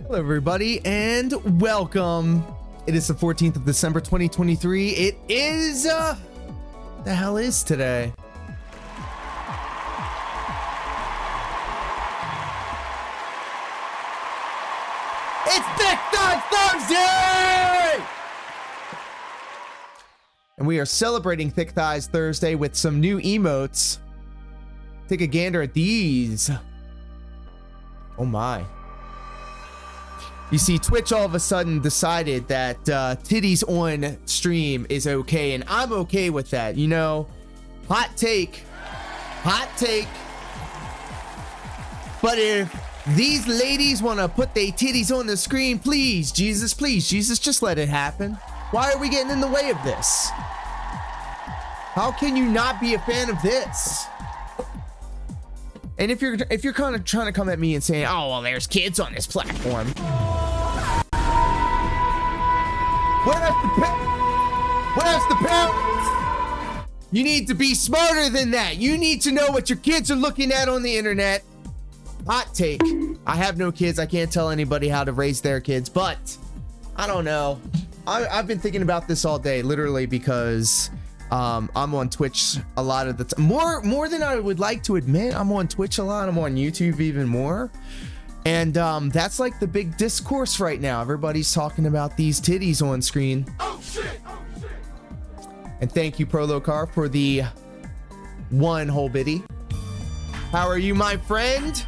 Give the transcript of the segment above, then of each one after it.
Hello, everybody, and welcome. It is the 14th of December, 2023. It is, the hell is today? It's Thick Thighs Thursday! And we are celebrating Thick Thighs Thursday with some new emotes. Take a gander at these. Oh my. You see, Twitch all of a sudden decided that titties on stream is okay, and I'm okay with that. You know, hot take. Hot take. But if these ladies want to put their titties on the screen, please, Jesus, just let it happen. Why are we getting in the way of this? How can you not be a fan of this? And if you're kind of trying to come at me and saying, oh, well, there's kids on this platform. Where's the parents? You need to be smarter than that. You need to know what your kids are looking at on the internet. Hot take. I have no kids. I can't tell anybody how to raise their kids, but I don't know. I've been thinking about this all day, literally, because I'm on Twitch a lot of the time. More than I would like to admit. I'm on Twitch a lot. I'm on YouTube even more. And that's like the big discourse right now. Everybody's talking about these titties on screen. Oh shit! Oh shit! And thank you, Prolocar, for the one whole biddy. How are you, my friend?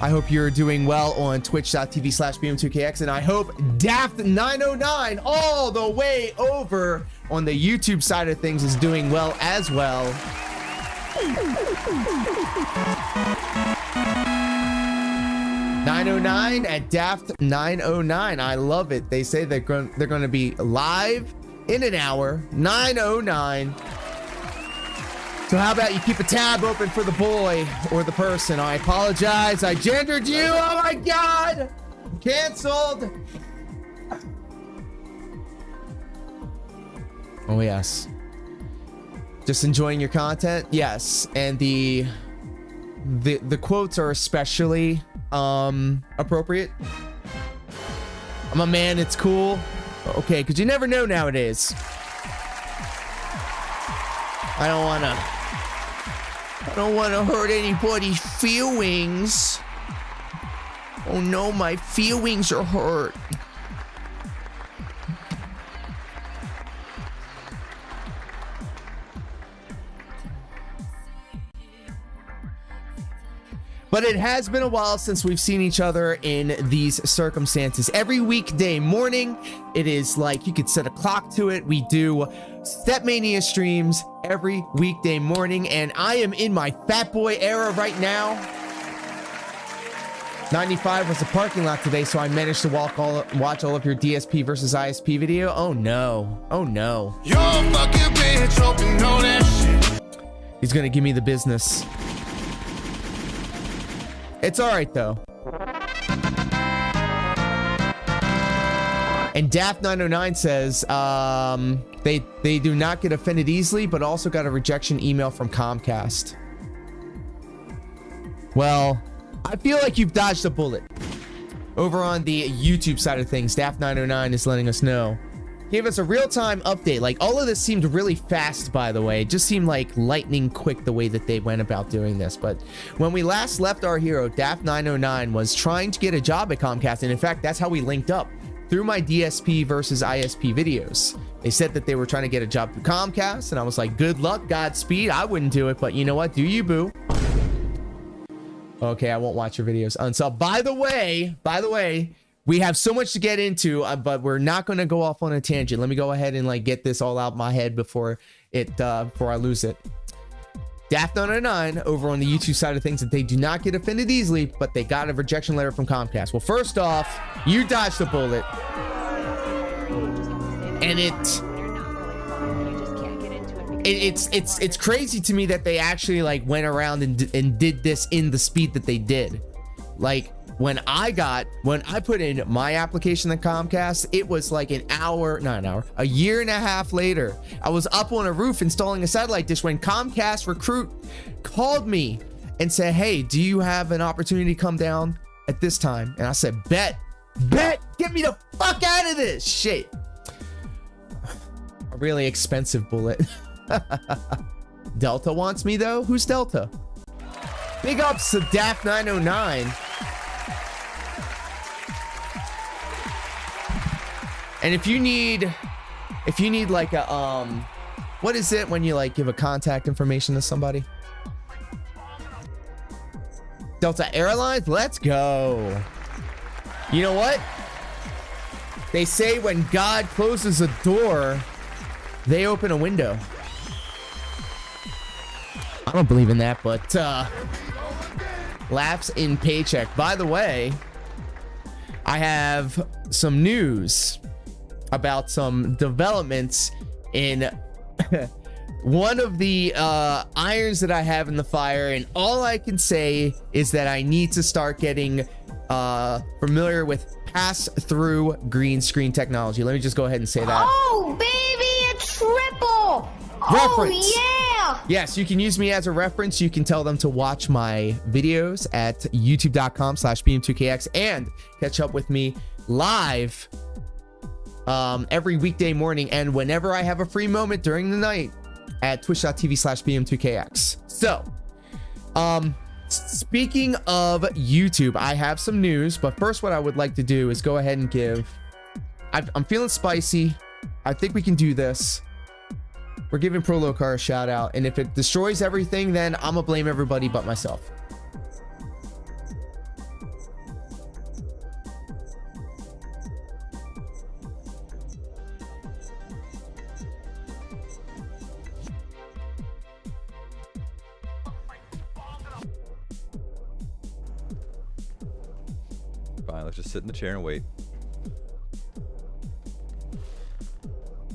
I hope you're doing well on twitch.tv/bm2kx, and I hope Daft909 all the way over on the YouTube side of things is doing well as well. 909 at Daft909. I love it. They say they're going to be live in an hour. 909. So how about you keep a tab open for the boy or the person? I apologize. I gendered you. Oh my God. Canceled. Oh yes. Just enjoying your content? Yes. And the quotes are especially appropriate. I'm a man, it's cool. Okay, because you never know nowadays. I don't want to hurt anybody's feelings. Oh no, my feelings are hurt. But it has been a while since we've seen each other in these circumstances. Every weekday morning, it is like you could set a clock to it. We do Stepmania streams every weekday morning, and I am in my fat boy era right now. 95 was the parking lot today, so I managed to watch all of your DSP versus ISP video. Oh no. Oh no. You're a fucking bitch, hope you know that shit. He's gonna give me the business. It's all right though. And Daft909 says they do not get offended easily, but also got a rejection email from Comcast. Well, I feel like you've dodged a bullet. Over on the YouTube side of things, Daft909 is letting us know. Gave us a real-time update. Like, all of this seemed really fast, by the way. It just seemed like lightning quick the way that they went about doing this. But when we last left our hero, Daft909 was trying to get a job at Comcast. And in fact, that's how we linked up, through my DSP versus ISP videos. They said that they were trying to get a job through Comcast. And I was like, good luck, Godspeed. I wouldn't do it, but you know what? Do you, boo? Okay, I won't watch your videos. Unsub. By the way, we have so much to get into, but we're not going to go off on a tangent. Let me go ahead and like get this all out my head before I lose it. Daft909 over on the YouTube side of things, that they do not get offended easily, but they got a rejection letter from Comcast. Well, first off, you dodged a bullet, and it's crazy to me that they actually like went around and did this in the speed that they did. Like, when I put in my application to Comcast, it was like a year and a half later. I was up on a roof installing a satellite dish when Comcast recruit called me and said, hey, do you have an opportunity to come down at this time? And I said, bet, get me the fuck out of this shit. A really expensive bullet. Delta wants me though? Who's Delta? Big ups to Daft909. And if you need like a what is it when you like give a contact information to somebody? Delta Airlines, let's go. You know what? They say when God closes a door, they open a window. I don't believe in that, but lapse in paycheck. By the way, I have some news about some developments in one of the irons that I have in the fire, and all I can say is that I need to start getting familiar with pass-through green screen technology. Let me just go ahead and say that. Oh, baby, a triple! Reference. Oh, yeah! Yes, you can use me as a reference. You can tell them to watch my videos at youtube.com/bm2kx and catch up with me live every weekday morning and whenever I have a free moment during the night at twitch.tv/bm2kx. So, speaking of YouTube, I have some news, but first what I would like to do is go ahead and give... I'm feeling spicy. I think we can do this. We're giving Prolocar a shout out, and if it destroys everything, then I'm gonna blame everybody but myself. Fine, let's just sit in the chair and wait.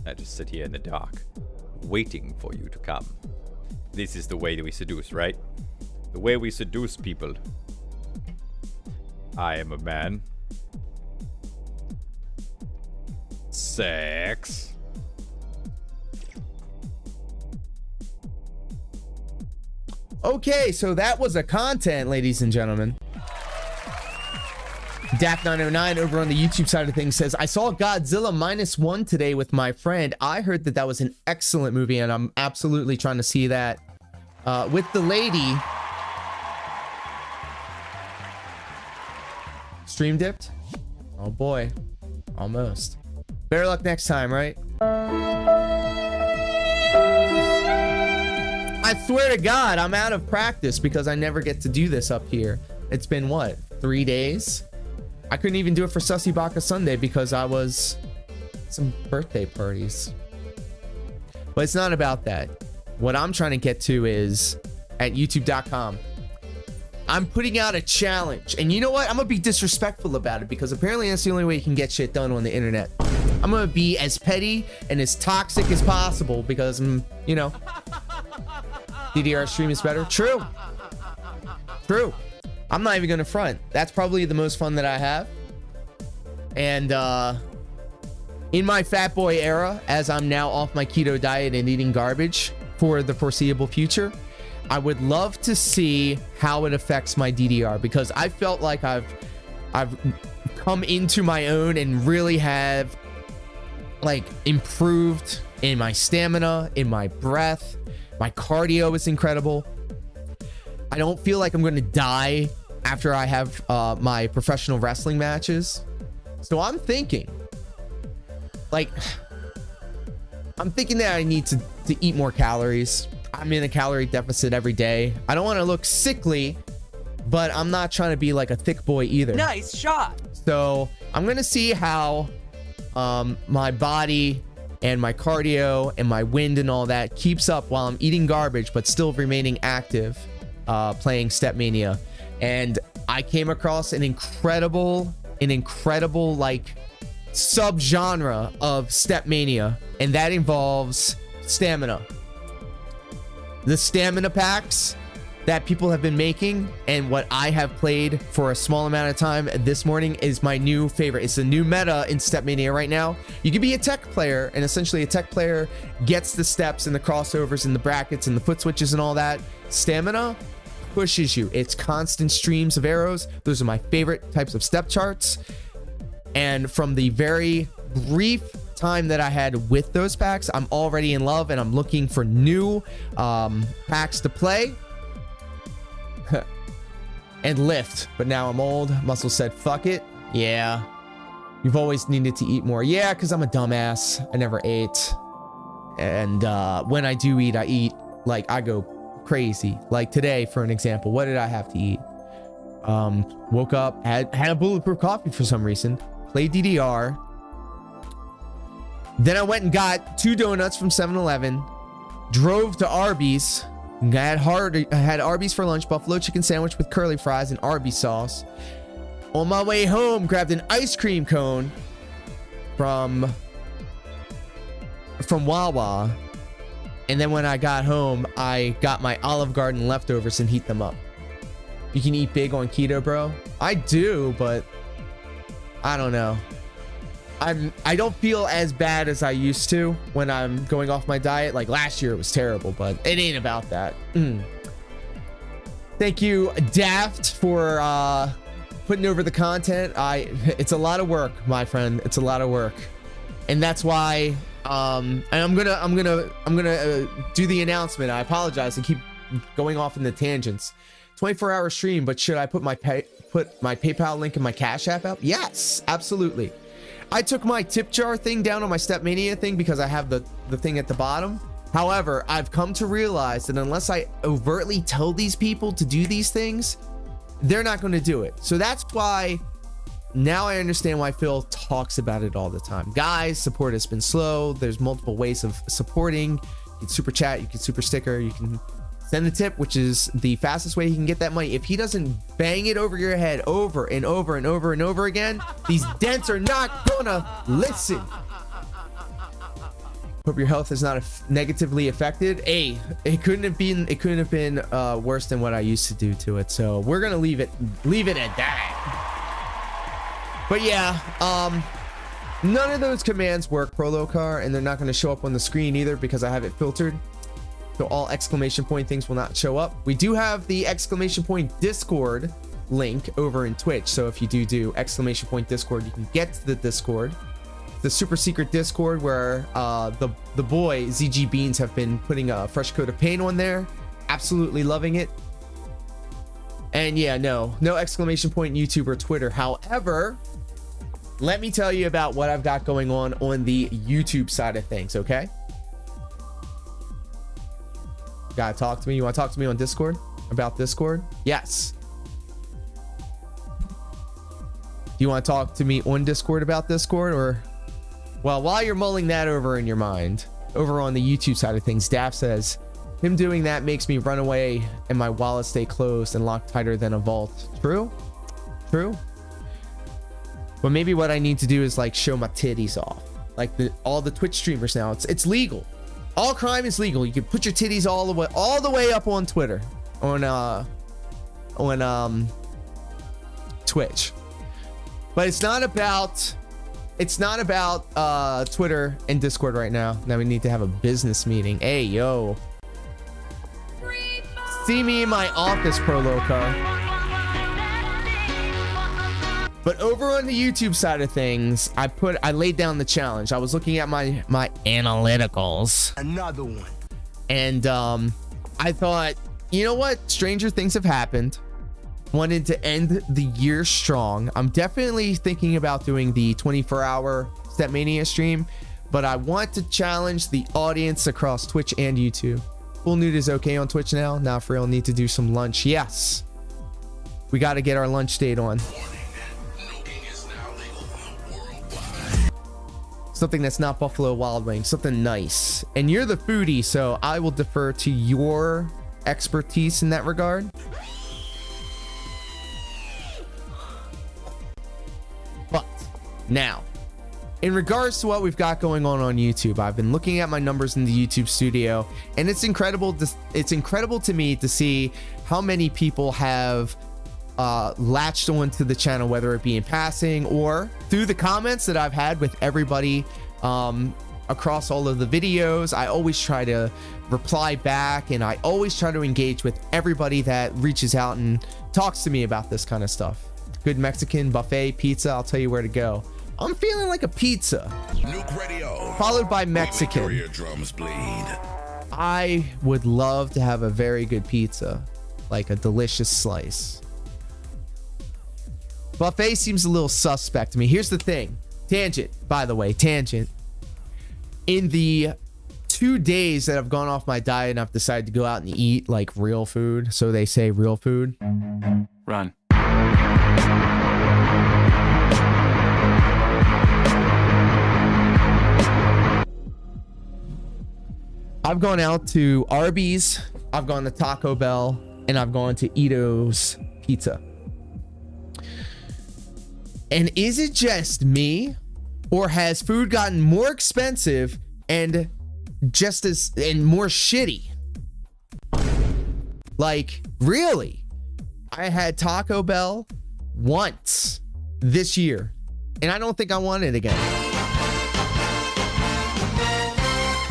I just sit here in the dark, waiting for you to come. This is the way that we seduce, right? The way we seduce people. I am a man. Sex. Okay, so that was a content, ladies and gentlemen. Dak909 over on the YouTube side of things says, I saw Godzilla -1 today with my friend. I heard that that was an excellent movie, and I'm absolutely trying to see that with the lady. Stream dipped? Oh boy, almost. Better luck next time, right? I swear to God, I'm out of practice because I never get to do this up here. It's been what, 3 days? I couldn't even do it for Sussy Baka Sunday because I was some birthday parties. But it's not about that. What I'm trying to get to is at youtube.com. I'm putting out a challenge. And you know what? I'm going to be disrespectful about it because apparently that's the only way you can get shit done on the internet. I'm going to be as petty and as toxic as possible because, you know, DDR stream is better. True. True. I'm not even gonna front. That's probably the most fun that I have. And in my fat boy era, as I'm now off my keto diet and eating garbage for the foreseeable future, I would love to see how it affects my DDR because I felt like I've come into my own and really have like improved in my stamina, in my breath. My cardio is incredible. I don't feel like I'm going to die after I have my professional wrestling matches. So I'm thinking, like, that I need to eat more calories. I'm in a calorie deficit every day. I don't want to look sickly, but I'm not trying to be like a thick boy either. Nice shot. So I'm going to see how my body and my cardio and my wind and all that keeps up while I'm eating garbage, but still remaining active. Playing Stepmania, and I came across an incredible like subgenre of Stepmania, and that involves stamina. The stamina packs that people have been making and what I have played for a small amount of time this morning is my new favorite. It's the new meta in Stepmania right now. You can be a tech player, and essentially a tech player gets the steps and the crossovers and the brackets and the foot switches and all that. Stamina pushes you. It's constant streams of arrows. Those are my favorite types of step charts. And from the very brief time that I had with those packs, I'm already in love and I'm looking for new packs to play and lift. But now I'm old. Muscle said, fuck it. Yeah. You've always needed to eat more. Yeah, because I'm a dumbass. I never ate. And when I do eat, I eat like I go crazy. Like today, for an example, what did I have to eat? Woke up, had a bulletproof coffee for some reason, played DDR. Then I went and got 2 donuts from 7-Eleven, drove to Arby's, had Arby's for lunch, buffalo chicken sandwich with curly fries and Arby's sauce. On my way home, grabbed an ice cream cone from Wawa. And then when I got home, I got my Olive Garden leftovers and heat them up. You can eat big on keto, bro. I do, but I don't know. I don't feel as bad as I used to when I'm going off my diet. Like last year it was terrible, but it ain't about that. Thank you, Daft, for putting over the content. It's a lot of work, my friend. It's a lot of work. And that's why and I'm gonna do the announcement. I apologize. I keep going off in the tangents. 24-hour stream, but should I put my PayPal link in my Cash App out? Yes, absolutely. I took my tip jar thing down on my Stepmania thing because I have the thing at the bottom. However, I've come to realize that unless I overtly tell these people to do these things, they're not going to do it. So that's why now I understand why Phil talks about it all the time. Guys, support has been slow. There's multiple ways of supporting. You can super chat, you can super sticker, you can send the tip, which is the fastest way he can get that money. If he doesn't bang it over your head over and over and over and over again, these dents are not gonna listen. Hope your health is not negatively affected. Hey, it couldn't have been worse than what I used to do to it. So we're gonna leave it at that. But yeah, none of those commands work, Prolocar, and they're not gonna show up on the screen either because I have it filtered. So all exclamation point things will not show up. We do have the exclamation point Discord link over in Twitch. So if you do exclamation point Discord, you can get to the Discord, the super secret Discord where the boy ZG Beans have been putting a fresh coat of paint on there. Absolutely loving it. And yeah, no exclamation point YouTube or Twitter. However, let me tell you about what I've got going on the YouTube side of things, okay? Gotta talk to me. You want to talk to me on Discord about Discord? Yes. Do you want to talk to me on Discord about Discord? Or, well, while you're mulling that over in your mind, over on the YouTube side of things, Daft says, him doing that makes me run away and my wallet stay closed and locked tighter than a vault. True? But maybe what I need to do is like show my titties off. Like all the Twitch streamers now, it's legal. All crime is legal. You can put your titties all the way up on Twitter, on Twitch. But it's not about Twitter and Discord right now. Now we need to have a business meeting. Hey, yo. See me in my office, Prolocar. But over on the YouTube side of things, I laid down the challenge. I was looking at my analyticals. Another one. And I thought, you know what? Stranger things have happened. Wanted to end the year strong. I'm definitely thinking about doing the 24-hour Stepmania stream, but I want to challenge the audience across Twitch and YouTube. Full nude is okay on Twitch now. Now for real, need to do some lunch. Yes. We got to get our lunch date on. Something that's not Buffalo Wild Wings, something nice. And you're the foodie, so I will defer to your expertise in that regard. But now, in regards to what we've got going on YouTube, I've been looking at my numbers in the YouTube studio, and it's incredible to me to see how many people have latched onto the channel, whether it be in passing or through the comments that I've had with everybody across all of the videos. I always try to reply back, and I always try to engage with everybody that reaches out and talks to me about this kind of stuff. Good Mexican buffet pizza, I'll tell you where to go. I'm feeling like a pizza, followed by Mexican. I would love to have a very good pizza, like a delicious slice. Buffet seems a little suspect to me. Here's the thing. tangent, by the way, tangent. In the 2 days that I've gone off my diet and I've decided to go out and eat like real food, so they say real food. Run. I've gone out to Arby's, I've gone to Taco Bell, and I've gone to Ito's Pizza. And is it just me, or has food gotten more expensive and more shitty? Like, really? I had Taco Bell once this year, and I don't think I want it again.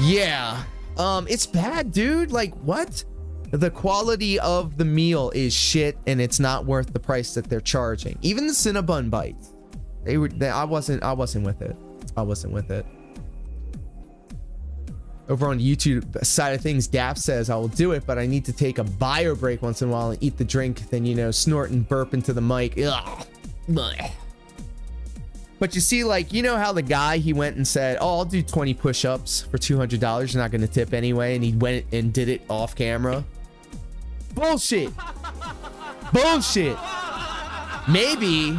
Yeah. It's bad, dude. Like, what? The quality of the meal is shit, and it's not worth the price that they're charging. Even the Cinnabon bites, I wasn't with it. I wasn't with it. Over on the YouTube side of things, Daft says, I will do it, but I need to take a bio break once in a while and eat the drink, then, you know, snort and burp into the mic. Ugh. Blech. But you see, like, you know how the guy, he went and said, oh, I'll do 20 push-ups for $200. You're not going to tip anyway. And he went and did it off camera. Bullshit. Bullshit. Maybe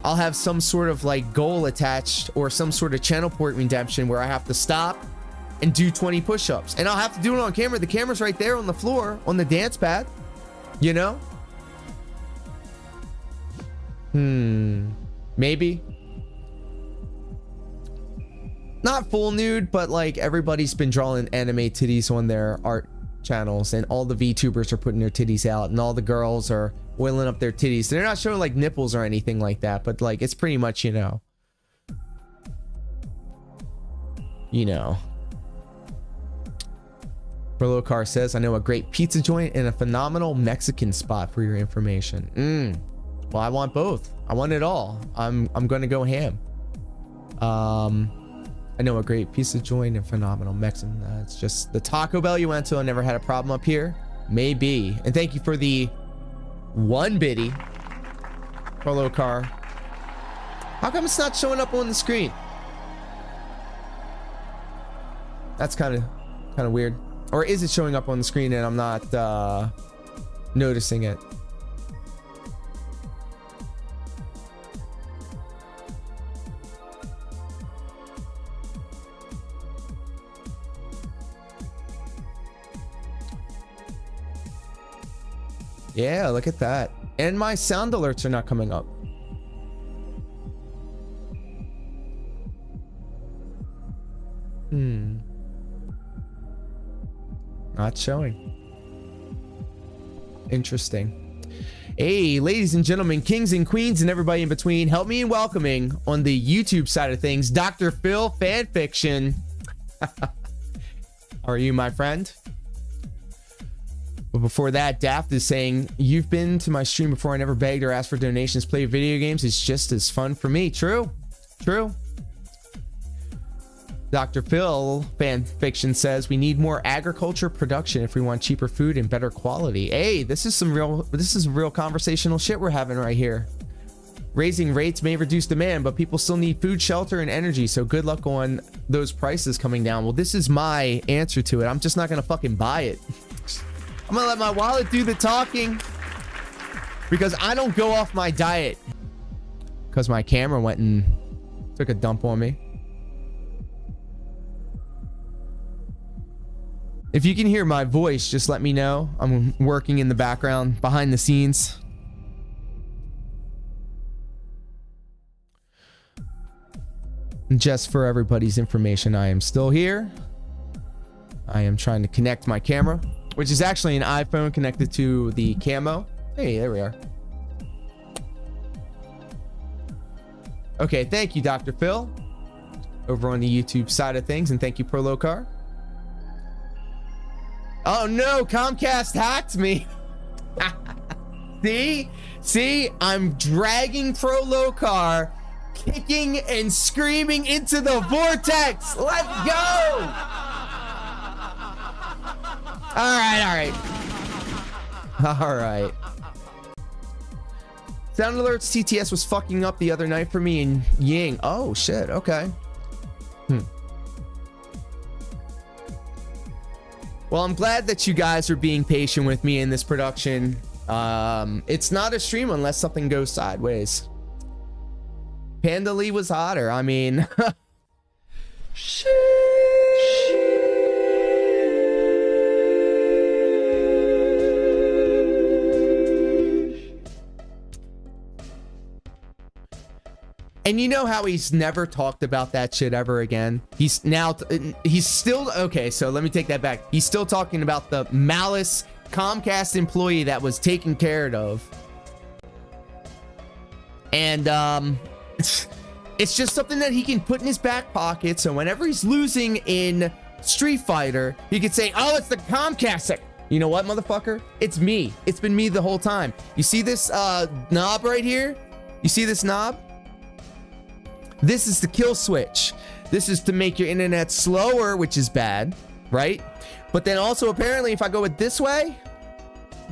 I'll have some sort of like goal attached or some sort of channel point redemption where I have to stop and do 20 push-ups. And I'll have to do it on camera. The camera's right there on the floor, on the dance pad. You know? Maybe. Not full nude, but like everybody's been drawing anime titties on their art channels, and all the VTubers are putting their titties out, and all the girls are oiling up their titties. They're not showing like nipples or anything like that, but like it's pretty much, you know. Burlo Car says, I know a great pizza joint and a phenomenal Mexican spot for your information. Well, I want both. I want it all. I'm gonna go ham. I know a great pizza joint and phenomenal Mexican. It's just the Taco Bell you went to. I never had a problem up here. Maybe. And thank you for the 1 biddy. Polo car. How come it's not showing up on the screen? That's kind of weird. Or is it showing up on the screen and I'm not noticing it? Yeah, look at that. And my sound alerts are not coming up. Not showing. Interesting. Hey, ladies and gentlemen, kings and queens and everybody in between, help me in welcoming on the YouTube side of things, Dr. Phil Fanfiction. How are you, my friend? But before that, Daft is saying, you've been to my stream before. I never begged or asked for donations. Play video games. It's just as fun for me. True. True. Dr. Phil Fanfiction says, we need more agriculture production if we want cheaper food and better quality. Hey, this is real conversational shit we're having right here. Raising rates may reduce demand, but people still need food, shelter, and energy. So good luck on those prices coming down. Well, this is my answer to it. I'm just not going to fucking buy it. I'm gonna let my wallet do the talking because I don't go off my diet because my camera went and took a dump on me. If you can hear my voice, just let me know. I'm working in the background behind the scenes. Just for everybody's information, I am still here. I am trying to connect my camera, which is actually an iPhone connected to the camo. Hey, there we are. Okay, thank you, Dr. Phil, over on the YouTube side of things, and thank you, Prolocar. Oh no, Comcast hacked me. See, I'm dragging Prolocar, kicking and screaming into the vortex. Let's go. All right. Sound Alerts TTS was fucking up the other night for me in Ying. Oh, shit. Okay. Well, I'm glad that you guys are being patient with me in this production. It's not a stream unless something goes sideways. Panda Lee was hotter. I mean... And you know how he's never talked about that shit ever again? He's still, okay, so let me take that back. He's still talking about the malice Comcast employee that was taken care of. And, it's just something that he can put in his back pocket, so whenever he's losing in Street Fighter, he could say, oh, it's the Comcast. You know what, motherfucker? It's me. It's been me the whole time. You see this knob right here? You see this knob? This is the kill switch. This is to make your internet slower, which is bad, right? But then also apparently if I go it this way,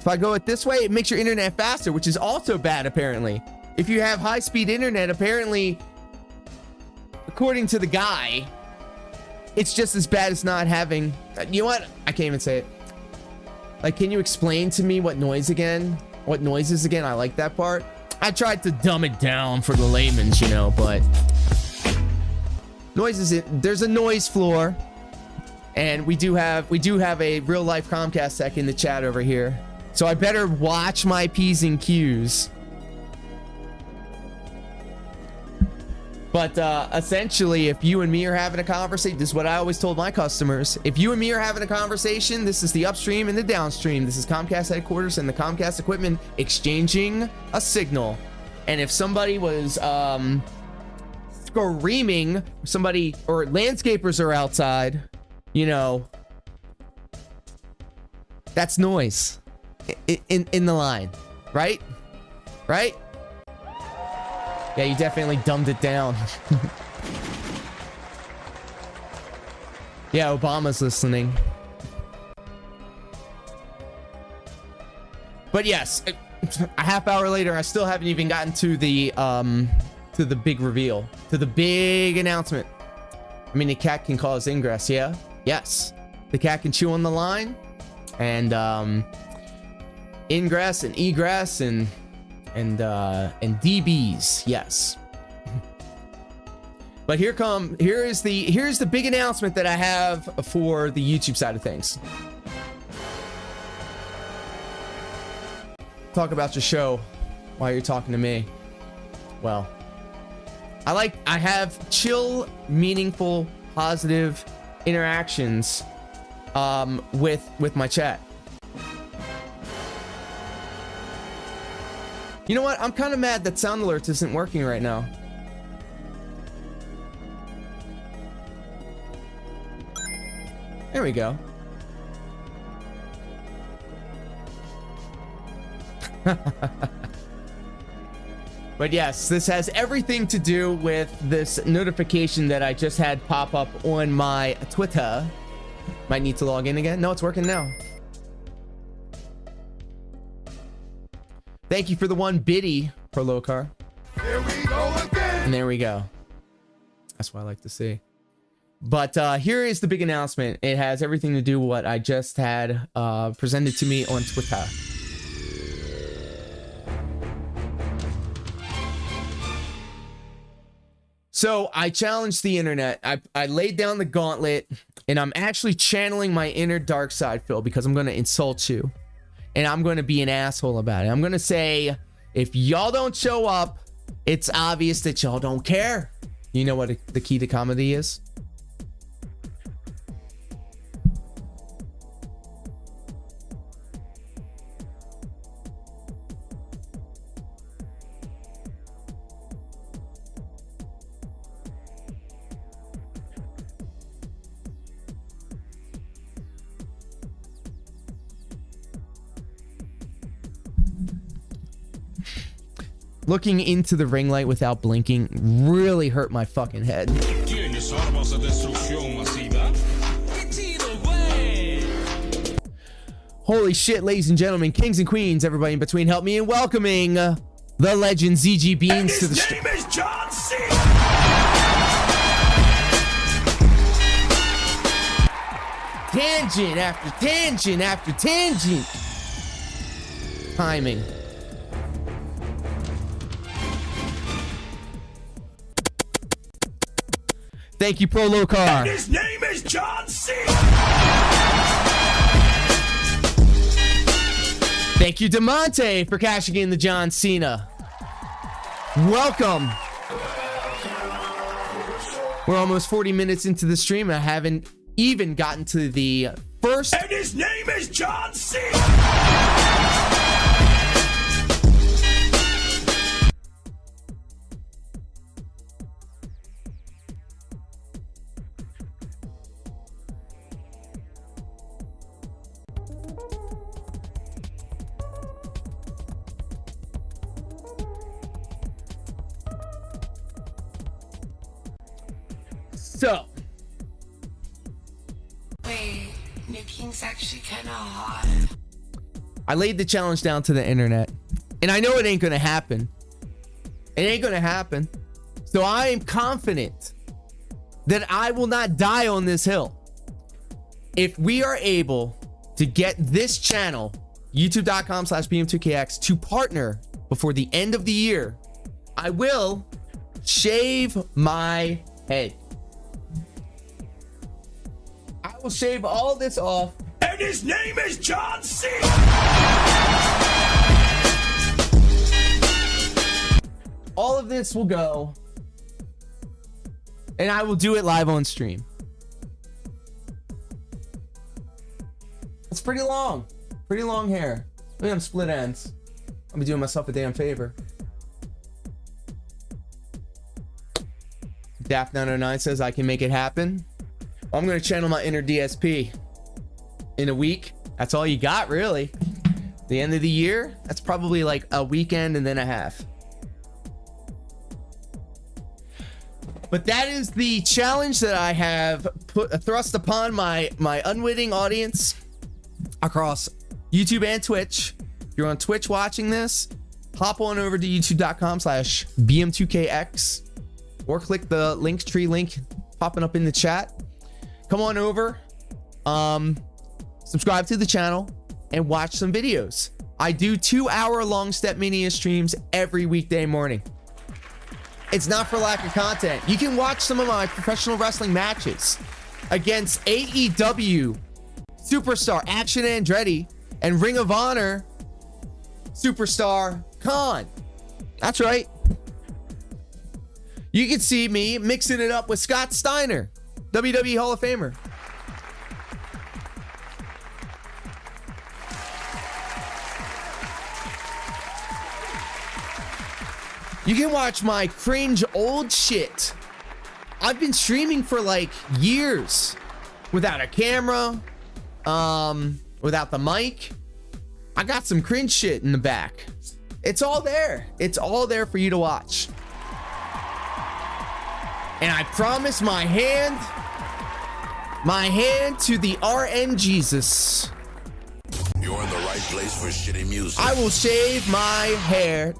it makes your internet faster, which is also bad apparently. If you have high-speed internet, apparently, according to the guy, it's just as bad as not having... You know what? I can't even say it. Like, can you explain to me what noise again? What noise is again? I like that part. I tried to dumb it down for the layman's, you know, but... Noise is it. There's a noise floor. And we do have a real-life Comcast tech in the chat over here. So I better watch my P's and Q's. But essentially, if you and me are having a conversation, this is what I always told my customers. If you and me are having a conversation, this is the upstream and the downstream. This is Comcast headquarters and the Comcast equipment exchanging a signal. And if somebody was screaming, somebody or landscapers are outside, you know, that's noise in the line, right? Right? Yeah, you definitely dumbed it down. Yeah, Obama's listening. But yes, a half hour later, I still haven't even gotten to the big reveal, to the big announcement. I mean, the cat can cause ingress, yeah? Yes. The cat can chew on the line, and ingress and egress and DBs, yes. But here's the big announcement that I have for the YouTube side of things. Talk about your show while you're talking to me. Well, I have chill, meaningful, positive interactions with my chat. You know what? I'm kind of mad that Sound Alerts isn't working right now. There we go. But yes, this has everything to do with this notification that I just had pop up on my Twitter. Might need to log in again. No, it's working now. Thank you for the one biddy, Prolocar. Here we go again. And there we go. That's what I like to see. But here is the big announcement. It has everything to do with what I just had presented to me on Twitter. So I challenged the internet. I laid down the gauntlet, and I'm actually channeling my inner dark side, Phil, because I'm going to insult you. And I'm going to be an asshole about it. I'm going to say, if y'all don't show up, it's obvious that y'all don't care. You know what the key to comedy is? Looking into the ring light without blinking really hurt my fucking head. Holy shit, ladies and gentlemen, kings and queens, everybody in between, help me in welcoming the legend ZG Beans to the His name is John C. tangent after tangent after tangent. Timing. Thank you, Prolo Car. His name is John C. Thank you, DeMonte, for cashing in the John Cena. Welcome. We're almost 40 minutes into the stream. I haven't even gotten to the first. And his name is John C. So, Wait, Nick King's actually kind of hot. I laid the challenge down to the internet, and I know it ain't gonna happen. It ain't gonna happen. So I am confident that I will not die on this hill. If we are able to get this channel, youtube.com/bm2kx, to partner before the end of the year, I will shave my head. I will shave all this off. And his name is John C. All of this will go, and I will do it live on stream. It's pretty long hair. Look at them split ends. I'll be doing myself a damn favor. Daft909 says I can make it happen. I'm gonna channel my inner DSP in a week. That's all you got, really. The end of the year, that's probably like a weekend and then a half. But that is the challenge that I have thrust upon my unwitting audience across YouTube and Twitch. If you're on Twitch watching this, hop on over to youtube.com/bm2kx or click the Linktree link popping up in the chat. Come on over, subscribe to the channel, and watch some videos. I do 2-hour-long Step Mania streams every weekday morning. It's not for lack of content. You can watch some of my professional wrestling matches against AEW superstar Action Andretti and Ring of Honor superstar Khan. That's right. You can see me mixing it up with Scott Steiner, WWE Hall of Famer. You can watch my cringe old shit. I've been streaming for like years without a camera, without the mic. I got some cringe shit in the back. It's all there. It's all there for you to watch. And I promise my hand to the RN Jesus. You're in the right place for shitty music. I will shave my head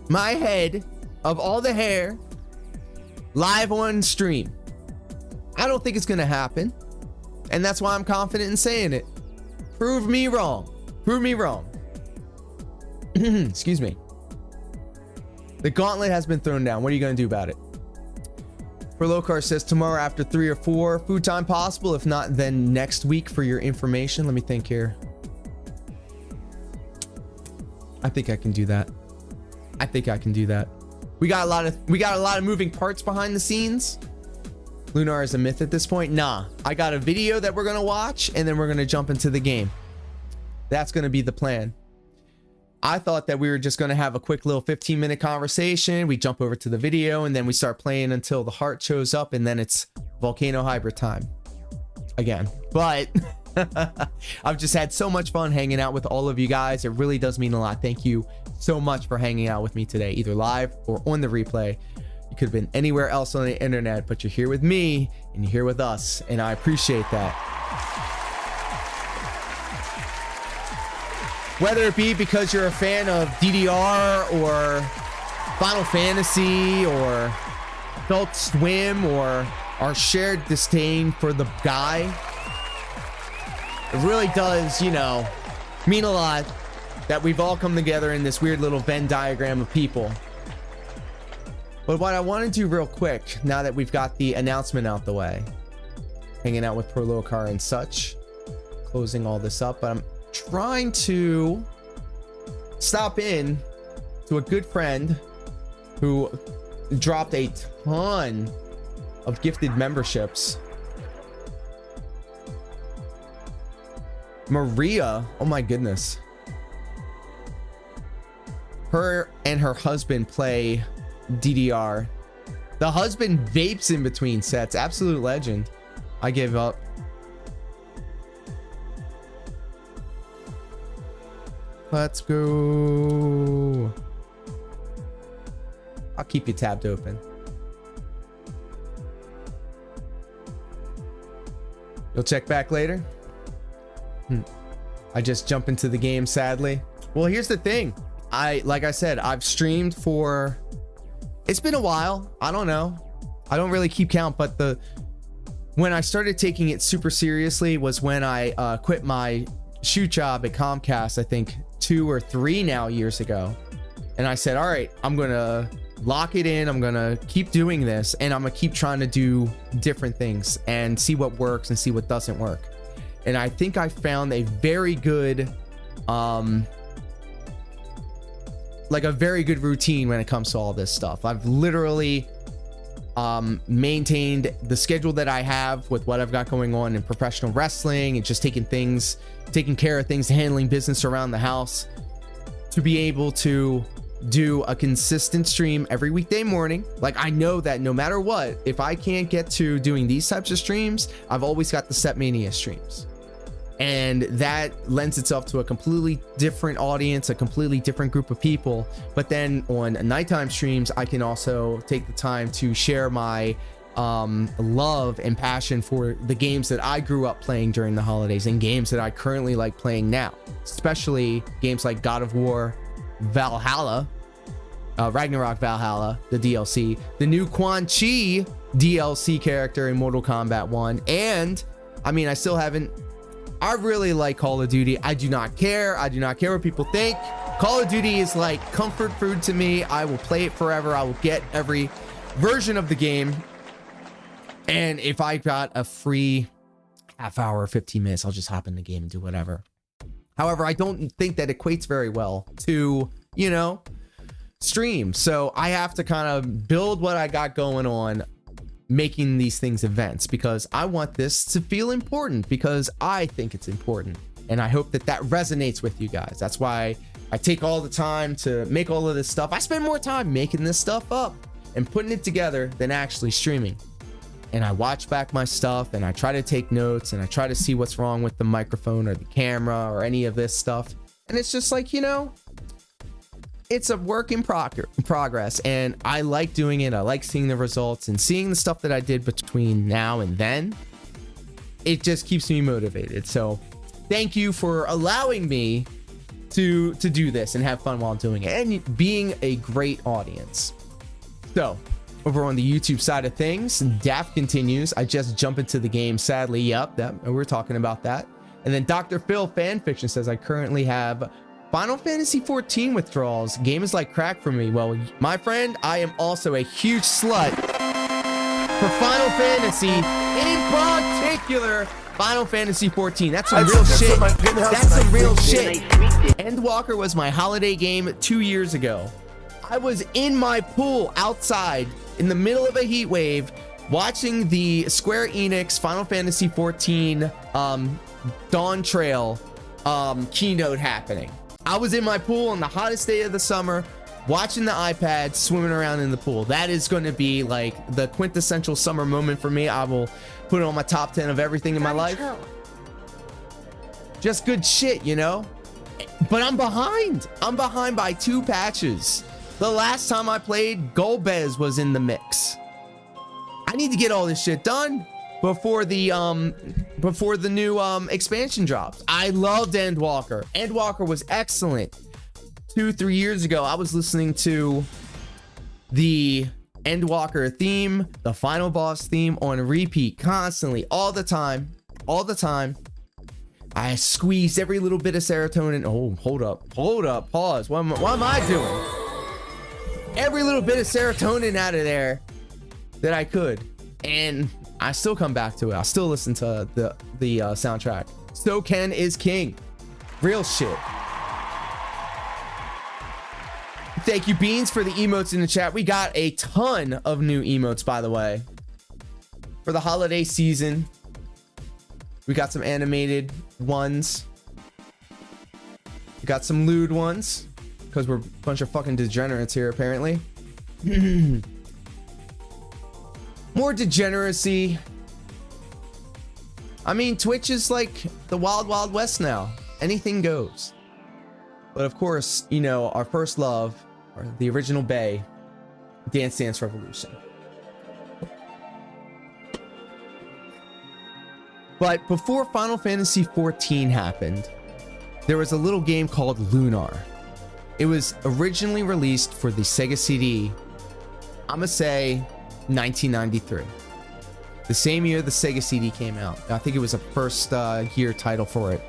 of all the hair live on stream. I don't think it's gonna happen, and that's why I'm confident in saying it. Prove me wrong. Prove me wrong. Excuse me. The gauntlet has been thrown down. What are you gonna do about it? Perlocar says tomorrow after 3 or 4 food time possible. If not, then next week for your information. Let me think here. I think I can do that. We got a lot of moving parts behind the scenes. Lunar is a myth at this point. Nah, I got a video that we're gonna watch, and then we're gonna jump into the game. That's gonna be the plan. I thought that we were just gonna have a quick little 15-minute conversation. We jump over to the video, and then we start playing until the heart shows up, and then it's Volcano Hybrid time again. But I've just had so much fun hanging out with all of you guys. It really does mean a lot. Thank you so much for hanging out with me today, either live or on the replay. You could have been anywhere else on the internet, but you're here with me and you're here with us, and I appreciate that. Whether it be because you're a fan of DDR or Final Fantasy or Adult Swim or our shared disdain for the guy. It really does, you know, mean a lot that we've all come together in this weird little Venn diagram of people. But what I want to do real quick, now that we've got the announcement out the way, hanging out with Prolokar and such, closing all this up, but I'm trying to stop in to a good friend who dropped a ton of gifted memberships. Maria, oh my goodness. Her and her husband play DDR. The husband vapes in between sets. Absolute legend. I give up. Let's go. I'll keep you tabbed open. You'll check back later? I just jump into the game, sadly. Well, here's the thing. Like I said, I've streamed for, it's been a while. I don't know. I don't really keep count, but when I started taking it super seriously was when I quit my shoot job at Comcast, I think 2 or 3 now years ago. And I said, all right, I'm going to lock it in. I'm going to keep doing this, and I'm going to keep trying to do different things and see what works and see what doesn't work. And I think I found a very good, like a very good routine when it comes to all this stuff. I've literally maintained the schedule that I have with what I've got going on in professional wrestling and just taking care of things, handling business around the house, to be able to do a consistent stream every weekday morning. Like, I know that no matter what, if I can't get to doing these types of streams, I've always got the Setmania streams. And that lends itself to a completely different audience, a completely different group of people. But then on nighttime streams, I can also take the time to share my love and passion for the games that I grew up playing during the holidays and games that I currently like playing now, especially games like God of War, Valhalla, Ragnarok Valhalla, the DLC, the new Quan Chi DLC character in Mortal Kombat 1. And I mean, I really like Call of Duty. I do not care. I do not care what people think. Call of Duty is like comfort food to me. I will play it forever. I will get every version of the game. And if I got a free half hour, 15 minutes, I'll just hop in the game and do whatever. However, I don't think that equates very well to, you know, stream. So I have to kind of build what I got going on, making these things events, because I want this to feel important, because I think it's important. And I hope that that resonates with you guys. That's why I take all the time to make all of this stuff. I spend more time making this stuff up and putting it together than actually streaming. And I watch back my stuff and I try to take notes and I try to see what's wrong with the microphone or the camera or any of this stuff. And it's just like, you know, it's a work in progress, and I like doing it. I like seeing the results and seeing the stuff that I did between now and then. It just keeps me motivated. So thank you for allowing me to do this and have fun while doing it and being a great audience. So over on the YouTube side of things, Daft continues. I just jump into the game, sadly. Yep, we're talking about that. And then Dr. Phil Fanfiction says, I currently have Final Fantasy 14 withdrawals. Game is like crack for me. Well, my friend, I am also a huge slut for Final Fantasy, in particular Final Fantasy 14. That's some real shit. That's some real shit. Endwalker was my holiday game 2 years ago. I was in my pool outside in the middle of a heat wave watching the Square Enix Final Fantasy 14 Dawn Trail keynote happening. I was in my pool on the hottest day of the summer, watching the iPad, swimming around in the pool. That is going to be like the quintessential summer moment for me. I will put it on my top 10 of everything in my life. Just good shit, you know? But I'm behind. I'm behind by 2 patches. The last time I played, Golbez was in the mix. I need to get all this shit done before the new expansion drops. I loved Endwalker. Endwalker was excellent. 2-3 years ago, I was listening to the Endwalker theme, the final boss theme on repeat constantly, all the time. I squeezed every little bit of serotonin. Oh, hold up, pause. What am I doing? Every little bit of serotonin out of there that I could. And I still come back to it. I still listen to the soundtrack. So Ken is king. Real shit. Thank you, Beans, for the emotes in the chat. We got a ton of new emotes, by the way, for the holiday season. We got some animated ones. We got some lewd ones, because we're a bunch of fucking degenerates here, apparently. More degeneracy. I mean, Twitch is like the wild, wild west now. Anything goes. But of course, you know, our first love, or the original Bay, Dance Dance Revolution. But before Final Fantasy XIV happened, there was a little game called Lunar. It was originally released for the Sega CD, I'ma say 1993. The same year the Sega CD came out. I think it was a first year title for it.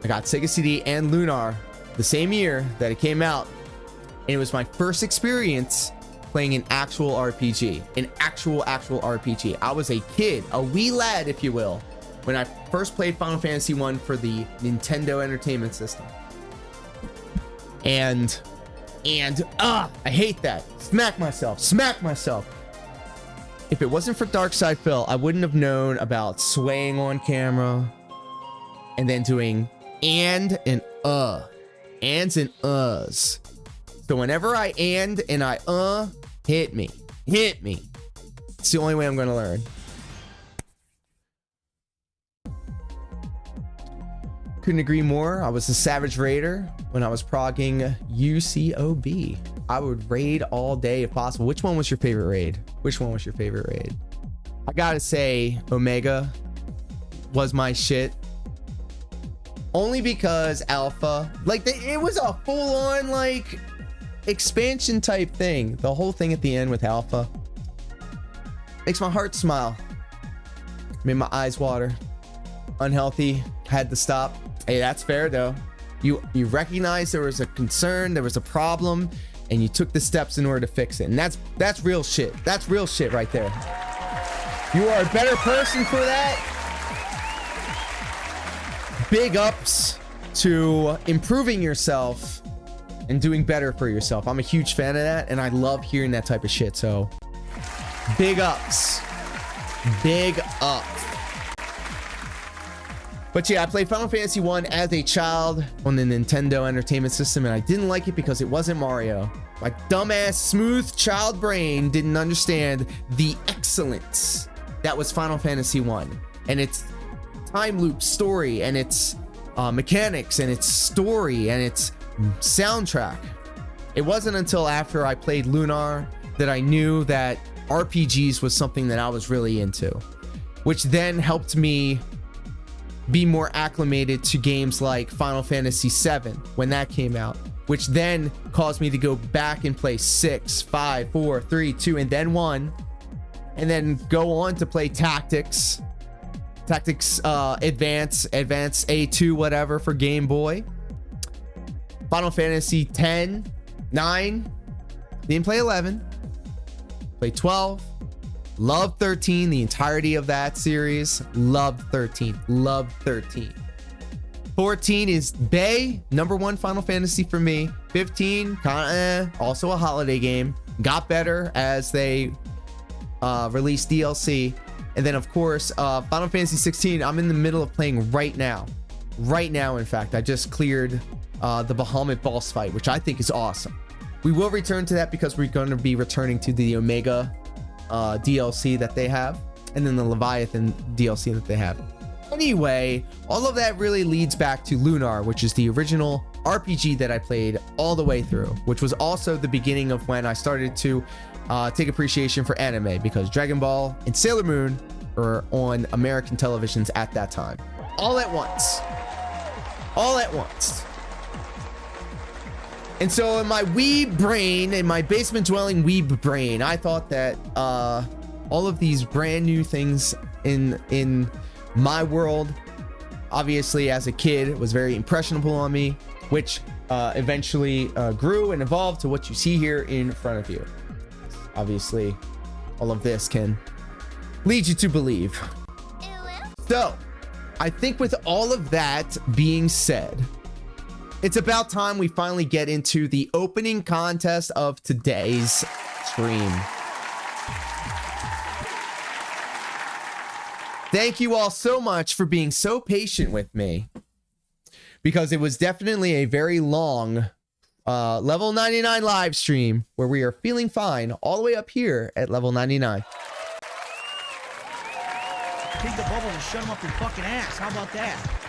I got Sega CD and Lunar the same year that it came out. And it was my first experience playing an actual RPG. An actual RPG. I was a kid, a wee lad, if you will, when I first played Final Fantasy 1 for the Nintendo Entertainment System. And I hate that. Smack myself. If it wasn't for Darkside Phil, I wouldn't have known about swaying on camera and then doing ands and uhs. So whenever I and I hit me. It's the only way I'm going to learn. Couldn't agree more. I was a savage raider when I was progging UCOB. I would raid all day if possible. Which one was your favorite raid? I gotta say, Omega was my shit. Only because Alpha, like, it was a full-on, like, expansion type thing. The whole thing at the end with Alpha makes my heart smile. Made my eyes water. Unhealthy. Had to stop. Hey, that's fair though. You recognized there was a concern, there was a problem, and you took the steps in order to fix it. And that's real shit. That's real shit right there. You are a better person for that. Big ups to improving yourself and doing better for yourself. I'm a huge fan of that, and I love hearing that type of shit. So big ups. But yeah, I played Final Fantasy 1 as a child on the Nintendo Entertainment System, and I didn't like it because it wasn't Mario. My dumbass smooth child brain didn't understand the excellence that was Final Fantasy 1 and its time loop story and its mechanics and its story and its soundtrack. It wasn't until after I played Lunar that I knew that RPGs was something that I was really into, which then helped me be more acclimated to games like Final Fantasy VII when that came out, which then caused me to go back and play 6, 5, 4, 3, 2, and then 1, and then go on to play Tactics Advance A2, whatever, for Game Boy. Final Fantasy 10, 9, didn't play 11, played 12, loved 13, the entirety of that series. Loved 13. 14 is Bay, #1 Final Fantasy for me. 15, kinda also a holiday game. Got better as they released DLC. And then of course, Final Fantasy 16, I'm in the middle of playing right now. In fact, I just cleared the Bahamut boss fight, which I think is awesome. We will return to that because we're going to be returning to the Omega DLC that they have, and then the Leviathan DLC that they have. Anyway, all of that really leads back to Lunar, which is the original RPG that I played all the way through, which was also the beginning of when I started to take appreciation for anime, because Dragon Ball and Sailor Moon were on American televisions at that time. All at once. And so in my weeb brain, in my basement dwelling weeb brain, I thought that all of these brand new things in my world, obviously as a kid, was very impressionable on me, which eventually grew and evolved to what you see here in front of you. Obviously, all of this can lead you to believe. So, I think with all of that being said, it's about time we finally get into the opening contest of today's stream. Thank you all so much for being so patient with me, because it was definitely a very long level 99 live stream where we are feeling fine all the way up here at level 99. Take the bubble and shut him up your fucking ass. How about that?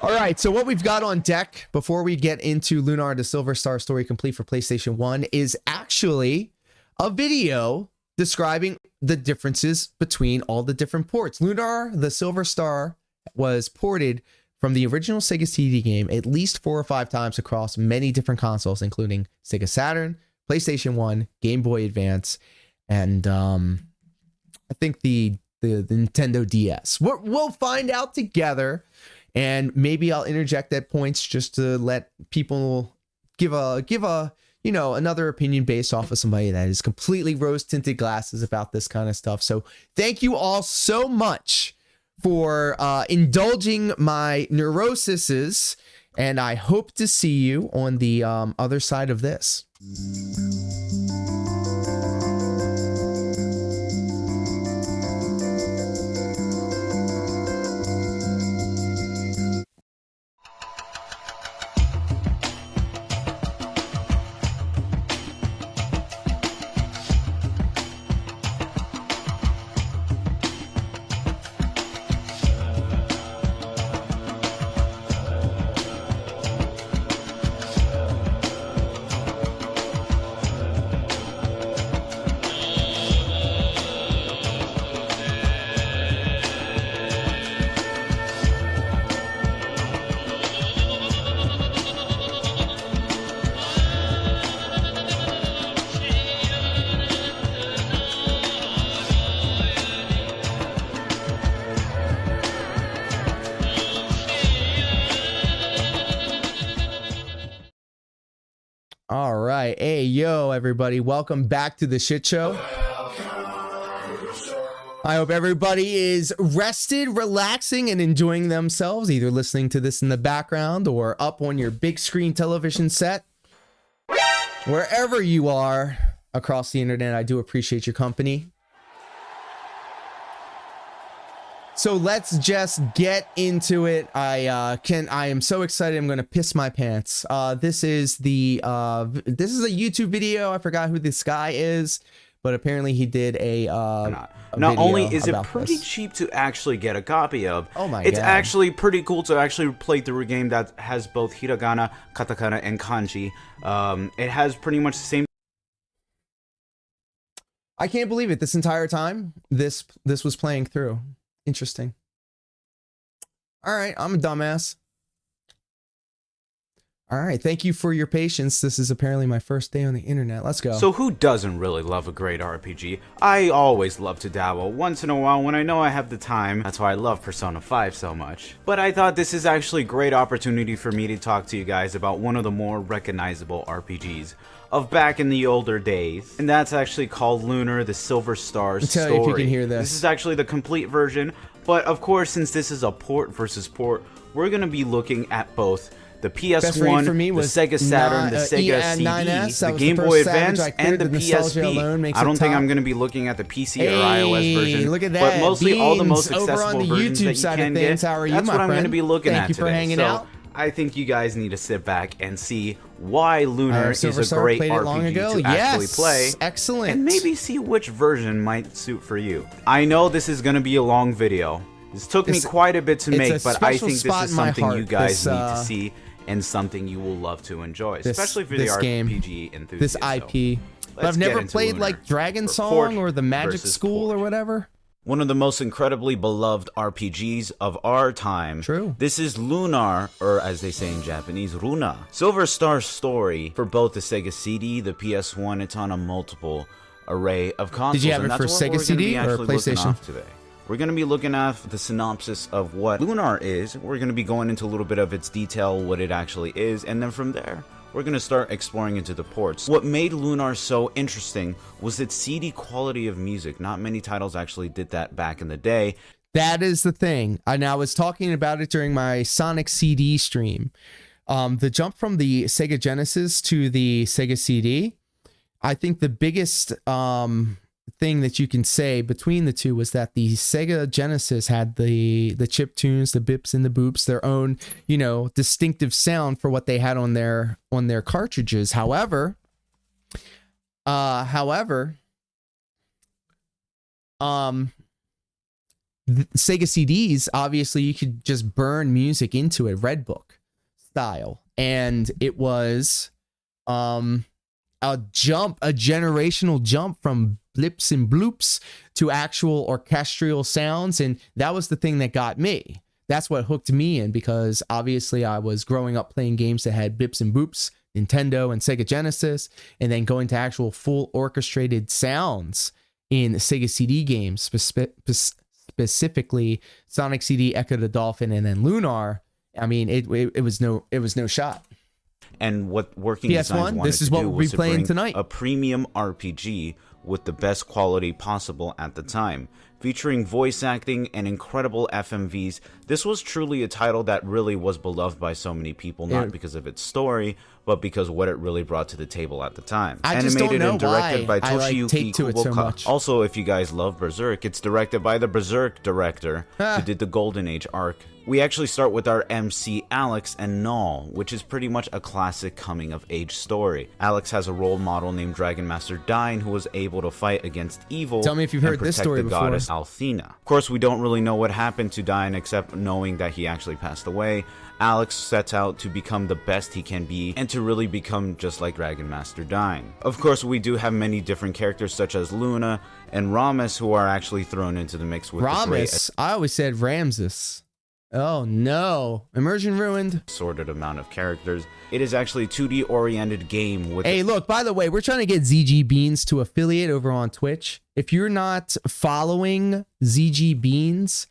All right, so what we've got on deck before we get into Lunar, the Silver Star story complete for PlayStation 1 is actually a video describing the differences between all the different ports. Lunar, the Silver Star was ported from the original Sega CD game at least 4 or 5 times across many different consoles, including Sega Saturn, PlayStation 1, Game Boy Advance, and I think the Nintendo DS. We'll find out together. And maybe I'll interject at points just to let people give a another opinion based off of somebody that is completely rose-tinted glasses about this kind of stuff. So thank you all so much for indulging my neuroses, and I hope to see you on the other side of this. All right. Hey, yo, everybody. Welcome back to the shit show. I hope everybody is rested, relaxing, and enjoying themselves, either listening to this in the background or up on your big screen television set. Wherever you are across the internet, I do appreciate your company. So let's just get into it. I am so excited. I'm going to piss my pants. This is a YouTube video. I forgot who this guy is, but apparently he did a Not only is it about pretty this. cheap to actually get a copy of, Oh my it's God. actually pretty cool to actually play through a game that has both hiragana, katakana, and kanji. It has pretty much the same. I can't believe it. This entire time, this was playing through. Interesting. All right, I'm a dumbass. All right, thank you for your patience. This is apparently my first day on the internet. Let's go. So who doesn't really love a great RPG? I always love to dabble once in a while when I know I have the time. That's why I love Persona 5 so much. But I thought this is actually a great opportunity for me to talk to you guys about one of the more recognizable RPGs of back in the older days. And that's actually called Lunar, the Silver Star story. Tell you if you can hear this. This is actually the complete version. But of course, since this is a port versus port, we're going to be looking at both the Best raid PS1, for me the was Sega Saturn, the Sega CD, 9S. That the was Game the Boy first Savage Advance, I and cleared. the The nostalgia alone PSP. makes I don't it think top. I'm going to be looking at the PC Hey, or iOS version. look at that. But mostly all the most Beans over accessible on the versions YouTube that you side of can things. get. How are you, That's my what I'm going to friend? be looking Thank at you for today. hanging So out. I think you guys need to sit back and see why Lunar is Silver a Star great played it long RPG ago. to actually Yes, play. excellent. And maybe see which version might suit for you. I know this is going to be a long video. This took me quite a bit to it's make, a but I special think spot this is in my something you heart, guys this, need to see and something you will love to enjoy, This- especially for the this game, RPG enthusiast. this IP. But let's I've never get into played Lunar like Dragon for Song port or the Magic versus School port. or whatever. One of the most incredibly beloved RPGs of our time. True. This is Lunar, or as they say in Japanese, Runa. Silver Star story for both the Sega CD, the PS1. It's on a multiple array of consoles. Did you have and it for that's what Sega we're gonna CD be or actually looking PlayStation? off today. We're going to be looking at the synopsis of what Lunar is. We're going to be going into a little bit of its detail, what it actually is, and then from there, we're going to start exploring into the ports. What made Lunar so interesting was its CD quality of music. Not many titles actually did that back in the day. That is the thing. And I was talking about it during my Sonic CD stream. The jump from the Sega Genesis to the Sega CD, I think the biggest thing that you can say between the two was that the Sega Genesis had the chip tunes, the bips and the boops, their own, you know, distinctive sound for what they had on their cartridges. However, the Sega CDs, obviously you could just burn music into it, Red Book style, and it was a generational jump from blips and bloops to actual orchestral sounds, and that was the thing that got me. That's what hooked me in, because obviously I was growing up playing games that had bips and boops, Nintendo and Sega Genesis, and then going to actual full orchestrated sounds in Sega CD games, specifically Sonic CD, Echo the Dolphin, and then Lunar. I mean, it was no shot. And what Working PS1, Designs wanted this is to what do we'll was be to playing bring tonight. a premium RPG with the best quality possible at the time. Featuring voice acting and incredible FMVs, this was truly a title that really was beloved by so many people, not because of its story, but because of what it really brought to the table at the time. I just don't know and directed why by I, Toshiyuki take to it so Kuboka. much. Also, if you guys love Berserk, it's directed by the Berserk director who did the Golden Age arc. We actually start with our MC Alex and Null, which is pretty much a classic coming-of-age story. Alex has a role model named Dragon Master Dine, who was able to fight against evil. Tell me if you've and heard this protect story the before. goddess Althena. Of course, we don't really know what happened to Dine except knowing that he actually passed away. Alex sets out to become the best he can be and to really become just like Dragon Master Dine. Of course, we do have many different characters such as Luna and Ramus, who are actually thrown into the mix with the great Ramus. I always said Ramses. Oh no. Immersion ruined. assorted amount of characters. It is actually a 2D oriented game with Hey, look, by the way, we're trying to get ZG Beans to affiliate over on Twitch. If you're not following ZG Beans,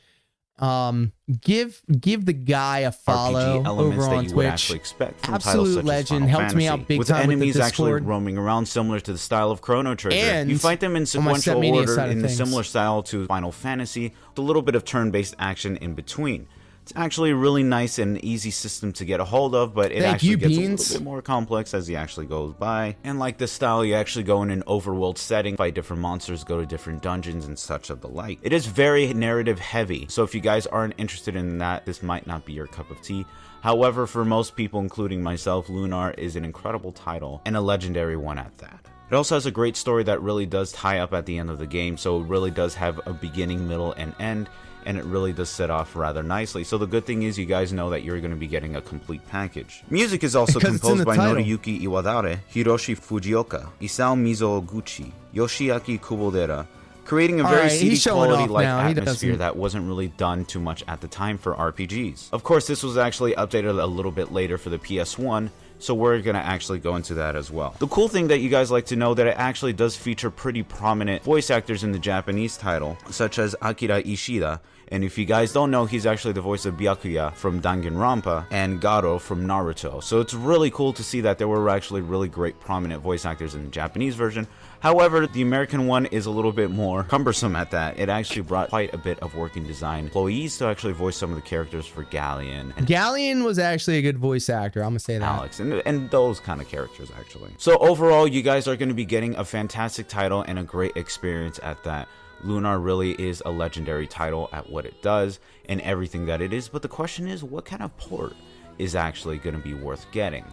give the guy a follow RPG elements over on that you would Twitch. actually expect from Absolute titles such legend. as Final Helped me Fantasy. out big with time with the enemies actually Discord. roaming around similar to the style of Chrono Trigger. And you fight them in on my sequential Stepmania order side of in a things. similar style to Final Fantasy, with a little bit of turn-based action in between. It's actually a really nice and easy system to get a hold of, but it Thank actually you, gets Beans. a little bit more complex as he actually goes by. And like this style, you actually go in an overworld setting, fight different monsters, go to different dungeons and such of the like. It is very narrative heavy, so if you guys aren't interested in that, this might not be your cup of tea. However, for most people, including myself, Lunar is an incredible title, and a legendary one at that. It also has a great story that really does tie up at the end of the game, so it really does have a beginning, middle, and end, and it really does set off rather nicely. So the good thing is you guys know that you're going to be getting a complete package. Music is also Because it's in composed the by title. Noriyuki Iwadare, Hiroshi Fujioka, Isao Mizoguchi, Yoshiaki Kubodera, creating a All very right, he's showing off CD-quality-like now. He atmosphere doesn't- that wasn't really done too much at the time for RPGs. Of course, this was actually updated a little bit later for the PS1, so we're going to actually go into that as well. The cool thing that you guys like to know that it actually does feature pretty prominent voice actors in the Japanese title, such as Akira Ishida, and if you guys don't know, he's actually the voice of Byakuya from Danganronpa and Garo from Naruto. So it's really cool to see that there were actually really great prominent voice actors in the Japanese version. However, the American one is a little bit more cumbersome at that. It actually brought quite a bit of working design employees to actually voice some of the characters for Galleon and Galleon was actually a good voice actor. I'm gonna say that. Alex and those kind of characters actually. So overall, you guys are going to be getting a fantastic title and a great experience at that. Lunar really is a legendary title at what it does and everything that it is, but the question is, what kind of port is actually going to be worth getting?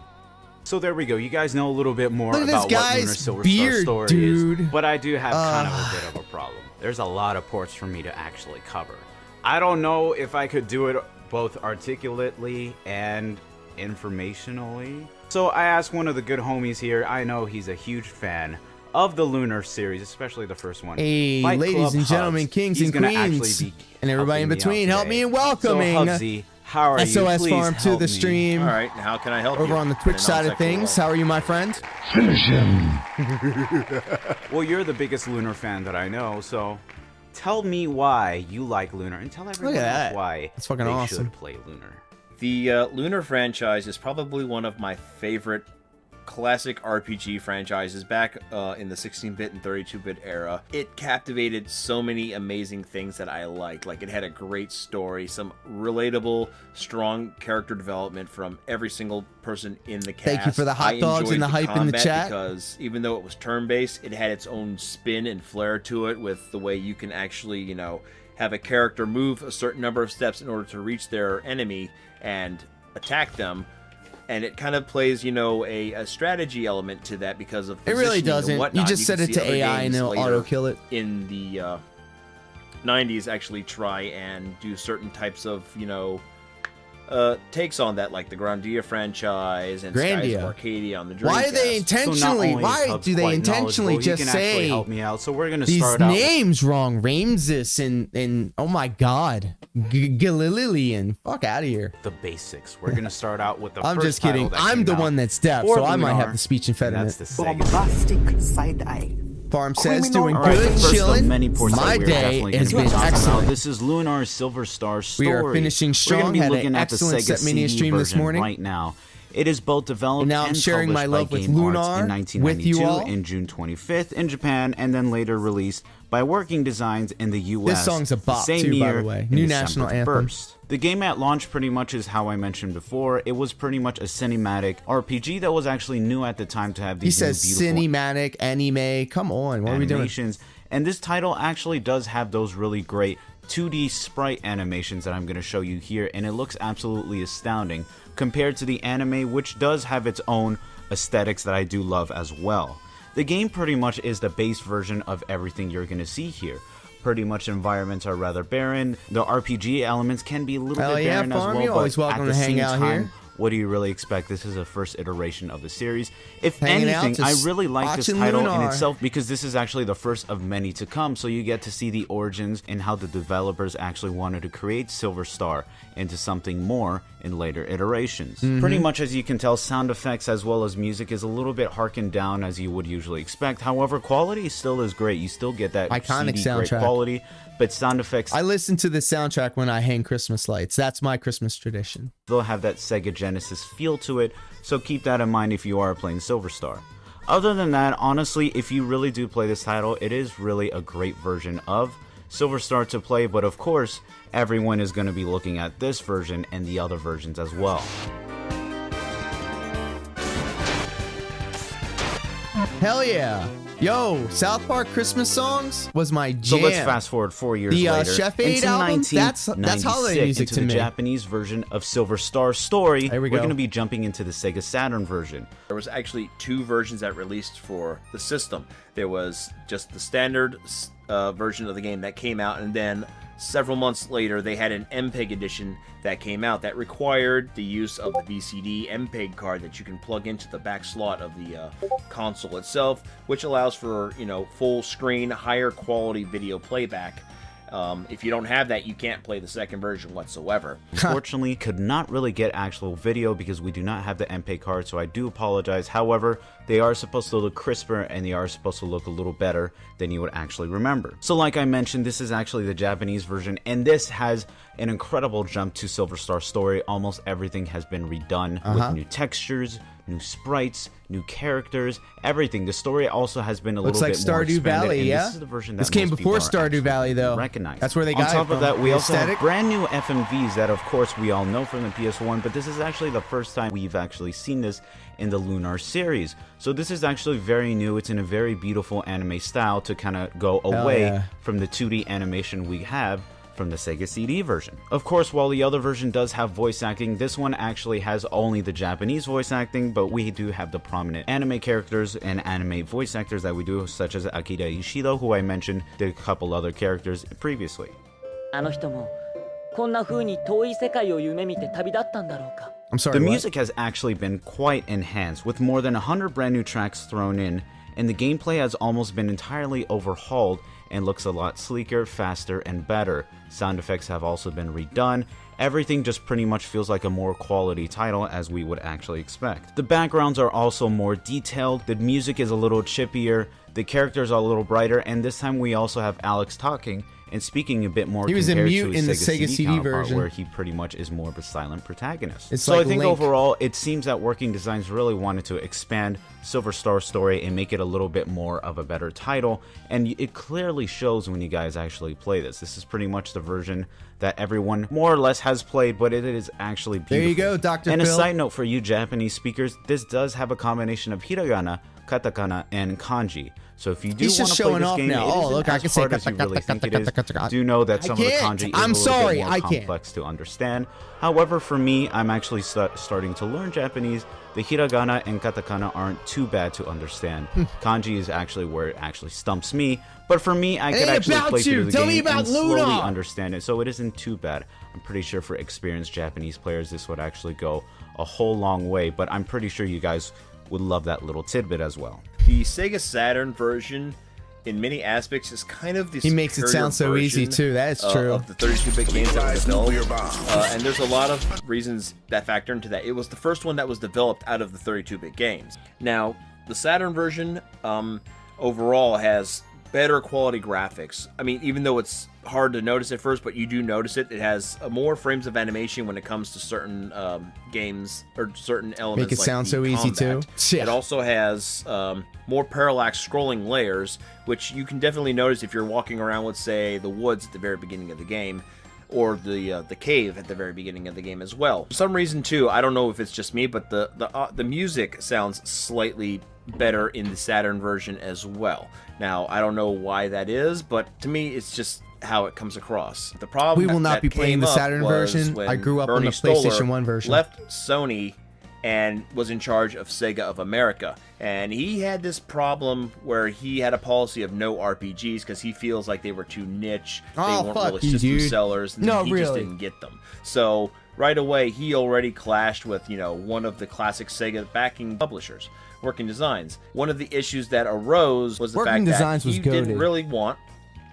So there we go. You guys know a little bit more Look at about this what Lunar guy's Silver beard, Star story dude. is, but I do have kind of a bit of a problem. There's a lot of ports for me to actually cover. I don't know if I could do it both articulately and informationally. So I asked one of the good homies here. I know he's a huge fan of the Lunar series, especially the first one. Hey, Fight ladies Club and gentlemen, Hubs. kings He's and gonna queens, actually be and everybody in helping me between, out help me today. in welcoming So, Hubsy, how are you? SOS Please Farm to help the me. stream. All right, how can I help you? Over on the Twitch side of things. How are you, my friend? Well, you're the biggest Lunar fan that I know, so tell me why you like Lunar, and tell everyone Look at else that. why That's fucking they awesome. should play Lunar. The Lunar franchise is probably one of my favorite classic RPG franchises back in the 16-bit and 32-bit era. It captivated so many amazing things that I liked. Like, it had a great story, some relatable, strong character development from every single person in the cast. Thank you for the hot dogs enjoyed and the hype in the combat chat. because even though it was turn-based, it had its own spin and flair to it with the way you can actually, you know, have a character move a certain number of steps in order to reach their enemy and attack them. And it kind of plays, you know, a strategy element to that because of It really positioning and doesn't. whatnot. You just set can it see to other AI and games it'll later auto kill it. in the 90s actually try and do certain types of, you know, takes on that, like the Grandia franchise and Skies Grandia. of Arcadia on the Dreamcast. Why are they intentionally? Why do they intentionally just you can actually say help me out? So we're gonna these start out with names wrong? Ramses and oh my god, Galililian. Fuck out of here. the basics. We're gonna start out with the I'm first just kidding. title that I'm came the out one that's deaf, for so I might Lunar, have the speech and impediment. that's the Sega. Bombastic side eye. Farm says doing All right, the good, first of chilling. many ports that My we're day definitely has gonna be been talking about. excellent. This is Lunar Silver Star Story. We are finishing We're strong. gonna be Had an looking at the excellent Sega Setmania CD stream this version morning. right now. It is both developed And now I'm and sharing my published love by with Game Lunar Arts in with you 1992 all. in June 25th in Japan, and then later released by Working Designs in the U.S. This song's a bop, the same too, by year the way. in New December national anthem. 1st. The game at launch pretty much is how I mentioned before. It was pretty much a cinematic RPG that was actually new at the time to have He these new says beautiful cinematic anime. Come on, what are we doing? animations. And this title actually does have those really great 2D sprite animations that I'm going to show you here, and it looks absolutely astounding compared to the anime, which does have its own aesthetics that I do love as well. The game pretty much is the base version of everything you're going to see here. Pretty much environments are rather barren. The RPG elements can be a little Hell bit yeah, barren as Farm, well, you're always but welcome at to the hang same out time, here. what do you really expect? This is the first iteration of the series. If Hanging out, anything, I just really like this watching title in Lunar. itself because this is actually the first of many to come, so you get to see the origins and how the developers actually wanted to create Silver Star into something more in later iterations. Pretty much, as you can tell, sound effects as well as music is a little bit harkened down as you would usually expect. However, quality still is great. You still get that Iconic CD great soundtrack. quality, but sound effects I listen to the soundtrack when I hang Christmas lights. That's my Christmas tradition. still have that Sega Genesis feel to it, so keep that in mind if you are playing Silver Star. Other than that, honestly, if you really do play this title, it is really a great version of Silver Star to play, but of course, everyone is going to be looking at this version and the other versions as well. Hell yeah. Yo, South Park Christmas songs was my jam. So let's fast forward 4 years The, later Chef Aid into album, that's 1996, holiday music into to the me. Japanese version of Silver Star Story. There we We're go. going to be jumping into the Sega Saturn version. There was actually two versions that released for the system. There was just the standard version of the game that came out, and then several months later they had an MPEG edition that came out that required the use of the VCD MPEG card that you can plug into the back slot of the console itself, which allows for, you know, full screen, higher quality video playback. If you don't have that, you can't play the second version whatsoever. Unfortunately, could not really get actual video because we do not have the MPEG card, so I do apologize. However, they are supposed to look crisper and they are supposed to look a little better than you would actually remember. So like I mentioned, this is actually the Japanese version, and this has an incredible jump to Silver Star Story. Almost everything has been redone with new textures, new sprites, new characters, everything. The story also has been a Looks little like bit more Stardew expanded, Valley, and yeah? This is the version that This came most before people are Stardew actually Valley, though. recognize. That's where they On got it top of from. that, we The also have aesthetic. brand new FMVs that, of course, we all know from the PS1, but this is actually the first time we've actually seen this in the Lunar series. So this is actually very new. It's in a very beautiful anime style to kind of go away yeah. from the 2D animation we have from the Sega CD version. Of course, while the other version does have voice acting, this one actually has only the Japanese voice acting, but we do have the prominent anime characters and anime voice actors that we do, such as Akira Ishido, who I mentioned did a couple other characters previously. あの人もこんな風に遠い世界を夢見て旅立ったんだろうか。 I'm sorry, The what? music has actually been quite enhanced, with more than 100 brand new tracks thrown in, and the gameplay has almost been entirely overhauled and looks a lot sleeker, faster, and better. Sound effects have also been redone. Everything just pretty much feels like a more quality title as we would actually expect. The backgrounds are also more detailed, the music is a little chippier, the characters are a little brighter, and this time we also have Alex talking and speaking a bit more. He was in compared mute to in the Sega Sega CD counterpart, version, where he pretty much is more of a silent protagonist. It's so like I think Link. overall, it seems that Working Designs really wanted to expand Silver Star's story and make it a little bit more of a better title, and it clearly shows when you guys actually play this. This is pretty much the version that everyone more or less has played, but it is actually beautiful. There you go, Dr. And Phil. a side note for you Japanese speakers, this does have a combination of hiragana, katakana, and kanji. So if you do He's want just to play showing this off game, now. it Oh, isn't look, I as can say hard as you really think it is. Do know that some of the can't. kanji is I'm a little sorry, bit more I can't. complex to understand. However, for me, I'm actually starting to learn Japanese. The hiragana and katakana aren't too bad to understand. Kanji is actually where it actually stumps me. But for me, I could ain't actually about play you. through the Tell me game about and slowly Lunar. understand it, so it isn't too bad. I'm pretty sure for experienced Japanese players, this would actually go a whole long way, but I'm pretty sure you guys would love that little tidbit as well. The Sega Saturn version, in many aspects, is kind of the He makes it sound so easy too. That's true. Of the 32-bit games that were developed, and there's a lot of reasons that factor into that. It was the first one that was developed out of the 32-bit games. Now, the Saturn version overall has better quality graphics. I mean, even though it's hard to notice at first, but you do notice it. It has more frames of animation when it comes to certain games or certain elements. Make it like sound the so easy combat. too. Yeah. It also has more parallax scrolling layers, which you can definitely notice if you're walking around, let's say, the woods at the very beginning of the game, or the cave at the very beginning of the game as well. For some reason too, I don't know if it's just me, but the music sounds slightly better in the Saturn version as well. Now, I don't know why that is, but to me, it's just how it comes across. The problem We will not that be playing came the up Saturn was version. when I grew up on Bernie the PlayStation Stoller 1 version. Left Sony and was in charge of Sega of America. And he had this problem where he had a policy of no RPGs because he feels like they were too niche. Oh, they weren't fuck really you, system dude. sellers. And No, he just really. didn't get them. So right away, he already clashed with, one of the classic Sega backing publishers, Working Designs. One of the issues that arose was the Working fact Designs that was he didn't goated. really want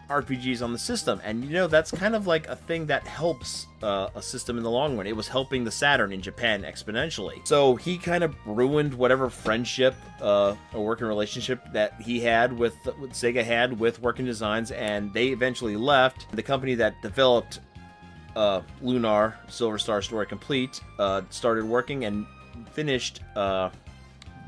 RPGs on the system, and that's kind of like a thing that helps a system in the long run. It was helping the Saturn in Japan exponentially. So he kind of ruined whatever friendship or working relationship that he had with Sega had with Working Designs, and they eventually left. The company that developed Lunar, Silver Star Story Complete, started working and finished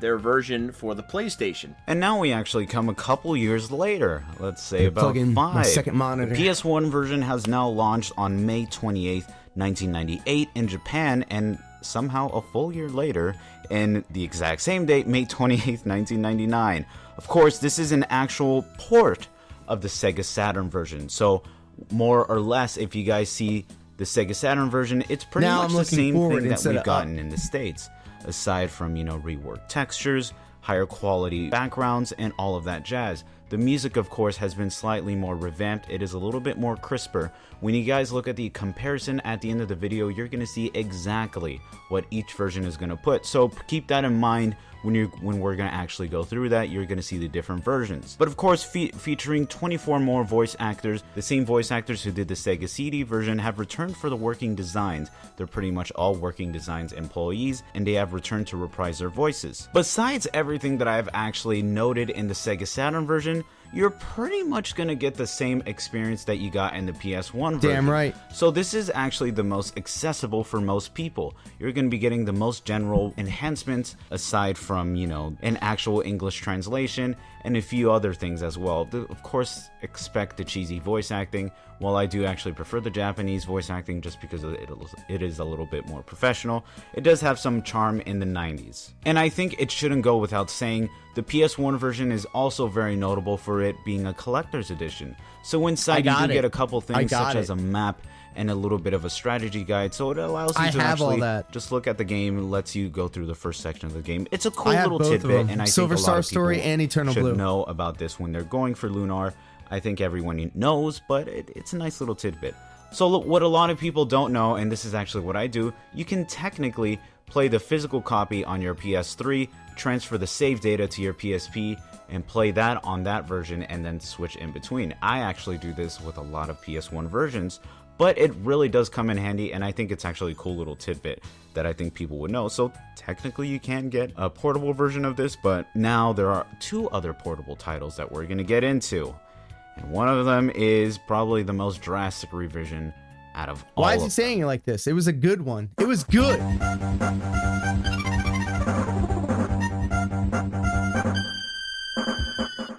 their version for the PlayStation. And now we actually come a couple years later, let's say about Plug in my 5. second monitor. The PS1 version has now launched on May 28th, 1998 in Japan, and somehow a full year later, in the exact same date, May 28th, 1999. Of course, this is an actual port of the Sega Saturn version, so more or less, if you guys see the Sega Saturn version, it's pretty Now much I'm the looking same forward thing that instead we've of gotten in the States. Aside from, reworked textures, higher quality backgrounds, and all of that jazz. The music, of course, has been slightly more revamped. It is a little bit more crisper. When you guys look at the comparison at the end of the video, you're going to see exactly what each version is going to put. So keep that in mind when we're going to actually go through that. You're going to see the different versions. But of course, featuring 24 more voice actors, the same voice actors who did the Sega CD version have returned for the Working Designs. They're pretty much all Working Designs employees, and they have returned to reprise their voices. Besides everything that I've actually noted in the Sega Saturn version, you're pretty much going to get the same experience that you got in the PS1 version. Damn right. So this is actually the most accessible for most people. You're going to be getting the most general enhancements aside from, an actual English translation and a few other things as well. Of course, expect the cheesy voice acting. While I do actually prefer the Japanese voice acting just because it is a little bit more professional, it does have some charm in the 90s. And I think it shouldn't go without saying, the PS1 version is also very notable for it being a collector's edition. So inside you do get a couple things such as a map and a little bit of a strategy guide, so it allows you to actually just look at the game and lets you go through the first section of the game. It's a cool little tidbit, and I Silver think a lot Star of Story people and Eternal should Blue. know about this when they're going for Lunar. I think everyone knows, but it's a nice little tidbit. So look, what a lot of people don't know, and this is actually what I do, you can technically play the physical copy on your PS3, transfer the save data to your PSP, and play that on that version and then switch in between. I actually do this with a lot of PS1 versions, but it really does come in handy, and I think it's actually a cool little tidbit that I think people would know. So technically you can get a portable version of this, but now there are 2 other portable titles that we're going to get into. And one of them is probably the most drastic revision out of all. Why is he saying it like this? It was a good one. It was good.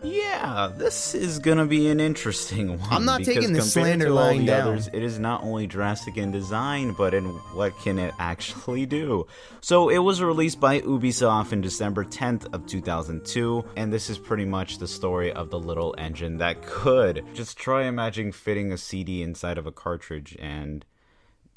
Yeah, this is gonna be an interesting one. I'm not because taking the compared slander to all lying the down. others, it is not only drastic in design, but in what can it actually do. So it was released by Ubisoft in December 10th of 2002, and this is pretty much the story of the little engine that could. Just try imagining fitting a CD inside of a cartridge, and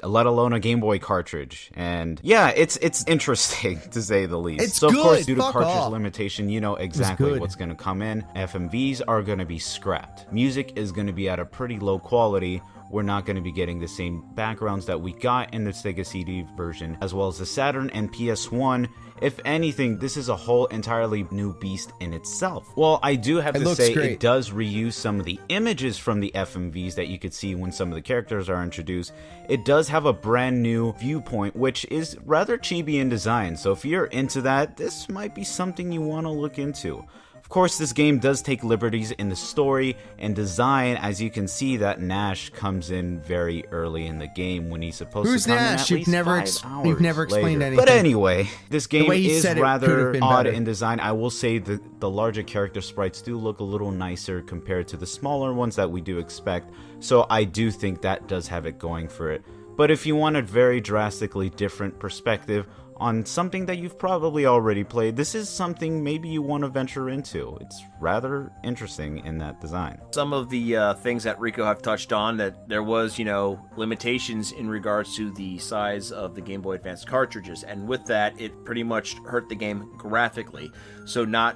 let alone a Game Boy cartridge. And yeah, it's interesting to say the least. It's so of good. course, due to Fuck cartridge off. limitation, you know exactly good. what's going to come in. FMVs are going to be scrapped. Music is going to be at a pretty low quality. We're not going to be getting the same backgrounds that we got in the Sega CD version, as well as the Saturn and PS1. If anything, this is a whole entirely new beast in itself. Well, I do have to say it does reuse some of the images from the FMVs that you could see when some of the characters are introduced. It does have a brand new viewpoint, which is rather chibi in design. So if you're into that, this might be something you want to look into. Of course, this game does take liberties in the story and design, as you can see that Nash comes in very early in the game when he's supposed to come Nash? in at least 5 hours You've never explained later. anything. But anyway, this game way he is said it could have rather been odd better. in design. I will say that the larger character sprites do look a little nicer compared to the smaller ones that we do expect, so I do think that does have it going for it. But if you want a very drastically different perspective on something that you've probably already played, this is something maybe you want to venture into. It's rather interesting in that design. Some of the things that Rico have touched on, that there was, limitations in regards to the size of the Game Boy Advance cartridges, and with that, it pretty much hurt the game graphically. So not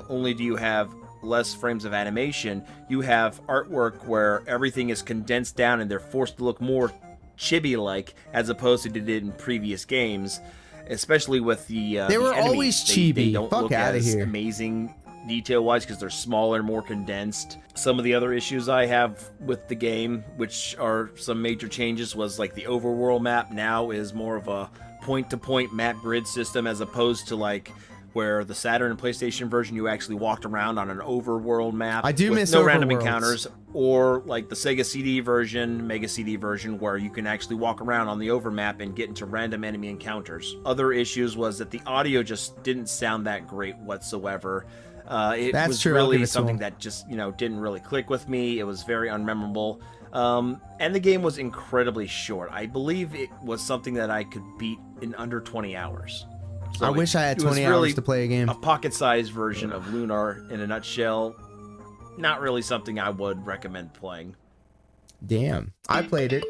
only do you have less frames of animation, you have artwork where everything is condensed down and they're forced to look more chibi-like as opposed to did in previous games. Especially with the They were enemies. always chibi. They don't Fuck look outta as here. amazing detail-wise because they're smaller, more condensed. Some of the other issues I have with the game, which are some major changes, was like the overworld map now is more of a point-to-point map grid system as opposed to like where the Saturn and PlayStation version you actually walked around on an overworld map. I do with miss no random overworlds. encounters, or like the Sega CD version, Mega CD version, where you can actually walk around on the overmap and get into random enemy encounters. Other issues was that the audio just didn't sound that great whatsoever. It That's was true, I'll give really it to something him. that just didn't really click with me. It was very unmemorable. And the game was incredibly short. I believe it was something that I could beat in under 20 hours. So I wish I had it was 20 really hours to play a game. A pocket-sized version of Lunar in a nutshell. Not really something I would recommend playing. Damn. I played it.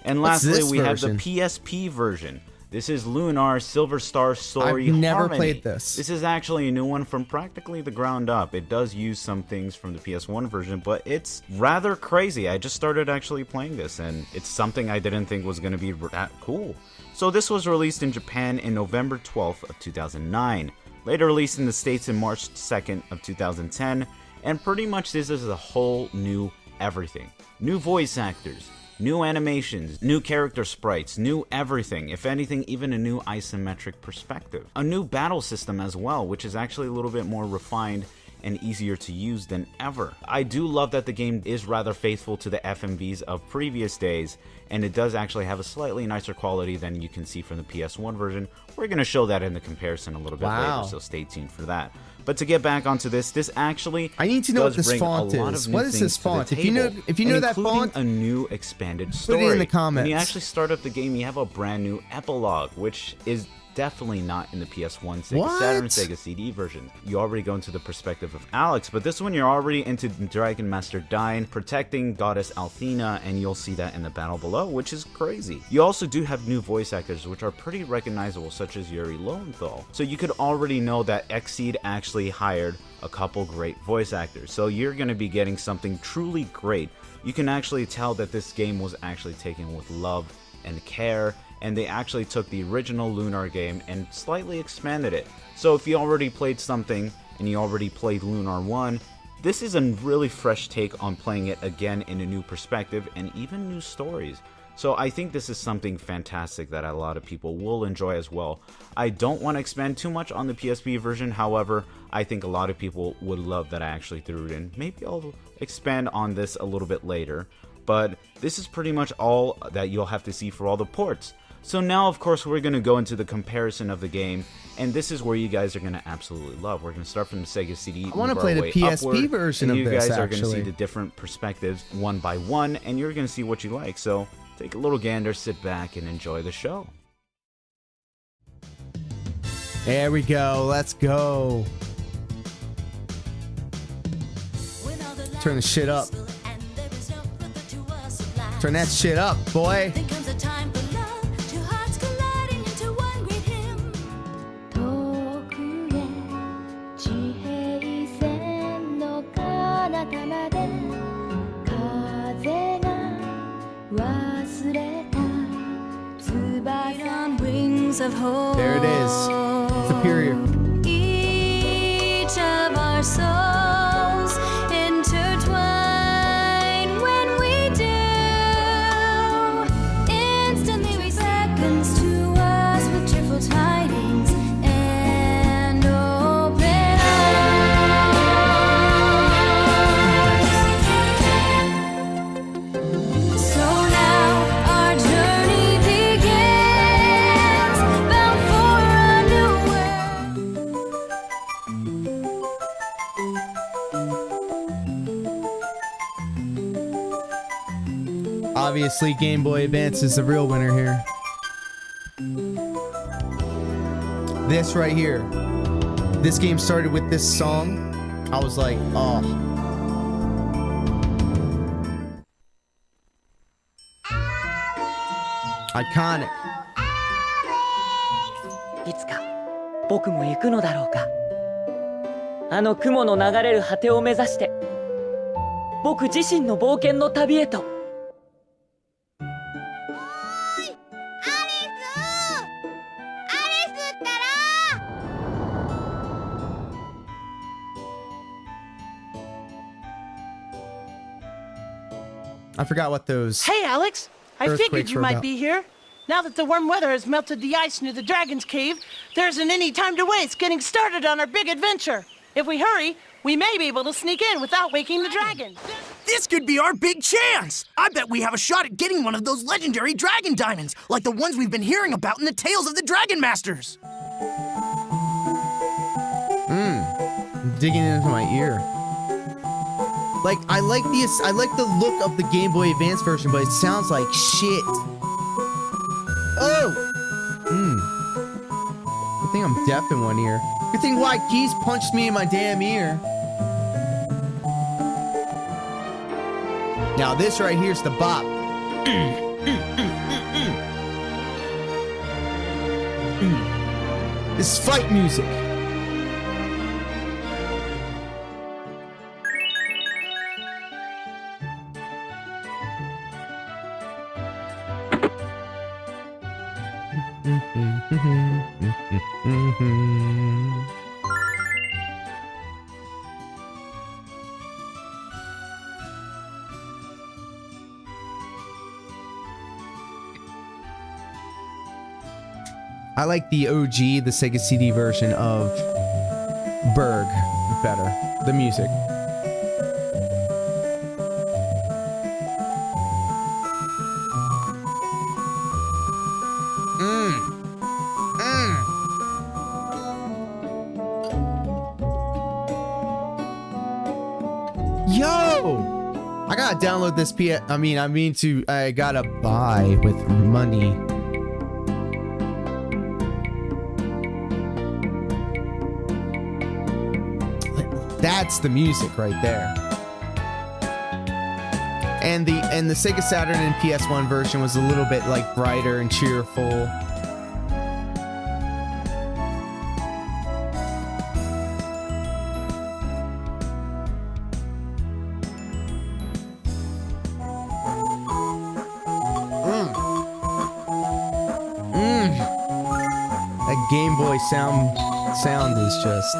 And What's lastly, this we have the version? PSP version. This is Lunar Silver Star Story I've never Harmony. played this. This is actually a new one from practically the ground up. It does use some things from the PS1 version, but it's rather crazy. I just started actually playing this, and it's something I didn't think was going to be that cool. So this was released in Japan in November 12th of 2009. Later released in the States in March 2nd of 2010, and pretty much this is a whole new everything. New voice actors, new animations, new character sprites, new everything. If anything, even a new isometric perspective. A new battle system as well, which is actually a little bit more refined and easier to use than ever. I do love that the game is rather faithful to the FMVs of previous days, and it does actually have a slightly nicer quality than you can see from the PS1 version. We're going to show that in the comparison a little bit later, so stay tuned for that. But to get back onto this actually I need to know what does this bring font a lot is. of new What is things this to the font? table, If you know that including font, a new expanded put story. it in the comments. When you actually start up the game, you have a brand new epilogue, which is definitely not in the PS1, Sega Saturn, Sega CD version. You already go into the perspective of Alex, but this one you're already into Dragon Master Dyne, protecting Goddess Althena, and you'll see that in the battle below, which is crazy. You also do have new voice actors, which are pretty recognizable, such as Yuri Lowenthal. So you could already know that Xseed actually hired a couple great voice actors. So you're going to be getting something truly great. You can actually tell that this game was actually taken with love and care, and they actually took the original Lunar game and slightly expanded it. So if you already played something and you already played Lunar 1, this is a really fresh take on playing it again in a new perspective and even new stories. So I think this is something fantastic that a lot of people will enjoy as well. I don't want to expand too much on the PSP version, however, I think a lot of people would love that I actually threw it in. Maybe I'll expand on this a little bit later, but this is pretty much all that you'll have to see for all the ports. So now, of course, we're going to go into the comparison of the game, and this is where you guys are going to absolutely love. We're going to start from the Sega CD. I want to play the PSP version of this, you guys are actually. going to see the different perspectives one by one, and you're going to see what you like. So take a little gander, sit back, and enjoy the show. There we go. Let's go. Turn the shit up. Turn that shit up, boy. There it is. Superior. Each of our souls intertwine when we do. Instantly we seconds to us with cheerful tidings and open arms. So now our journey begins, bound for a new Obviously, Game Boy Advance is the real winner here. This right here. This game started with this song. I was like, oh. Iconic. いつか僕も行くのだろうか。あの雲の流れる果てを目指して、僕自身の冒険の旅へと。I forgot what those. Hey, Alex! I earthquakes figured you were might about. be here. Now that the warm weather has melted the ice near the Dragon's Cave, there isn't any time to waste getting started on our big adventure. If we hurry, we may be able to sneak in without waking the dragon. This could be our big chance! I bet we have a shot at getting one of those legendary dragon diamonds, like the ones we've been hearing about in the tales of the Dragon Masters. Digging into my ear. Like, I like the look of the Game Boy Advance version, but it sounds like shit. Oh! Good thing I'm deaf in one ear. Good thing White Keys punched me in my damn ear. Now this right here's the bop. This is fight music. I like the OG, the Sega CD version of Berg better. The music. Yo! I gotta download this I gotta buy with money. That's the music right there. And the Sega Saturn and PS1 version was a little bit like brighter and cheerful. That Game Boy sound is just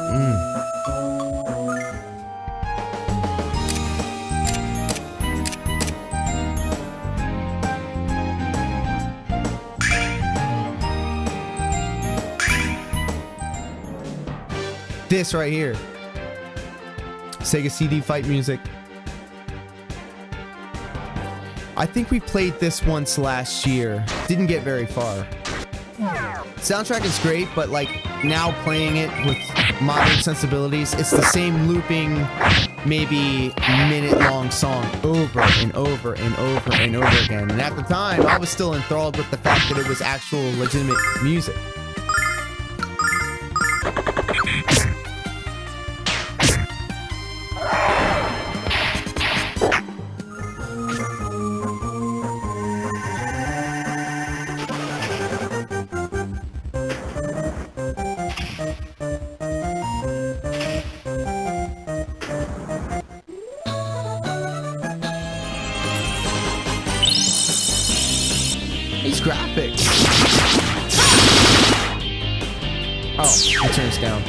This right here. Sega CD fight music. I think we played this once last year. Didn't get very far. Soundtrack is great, but like now playing it with modern sensibilities, it's the same looping, maybe minute-long song over and over and over and over again. And at the time, I was still enthralled with the fact that it was actual legitimate music. These graphics. Oh, it turns down.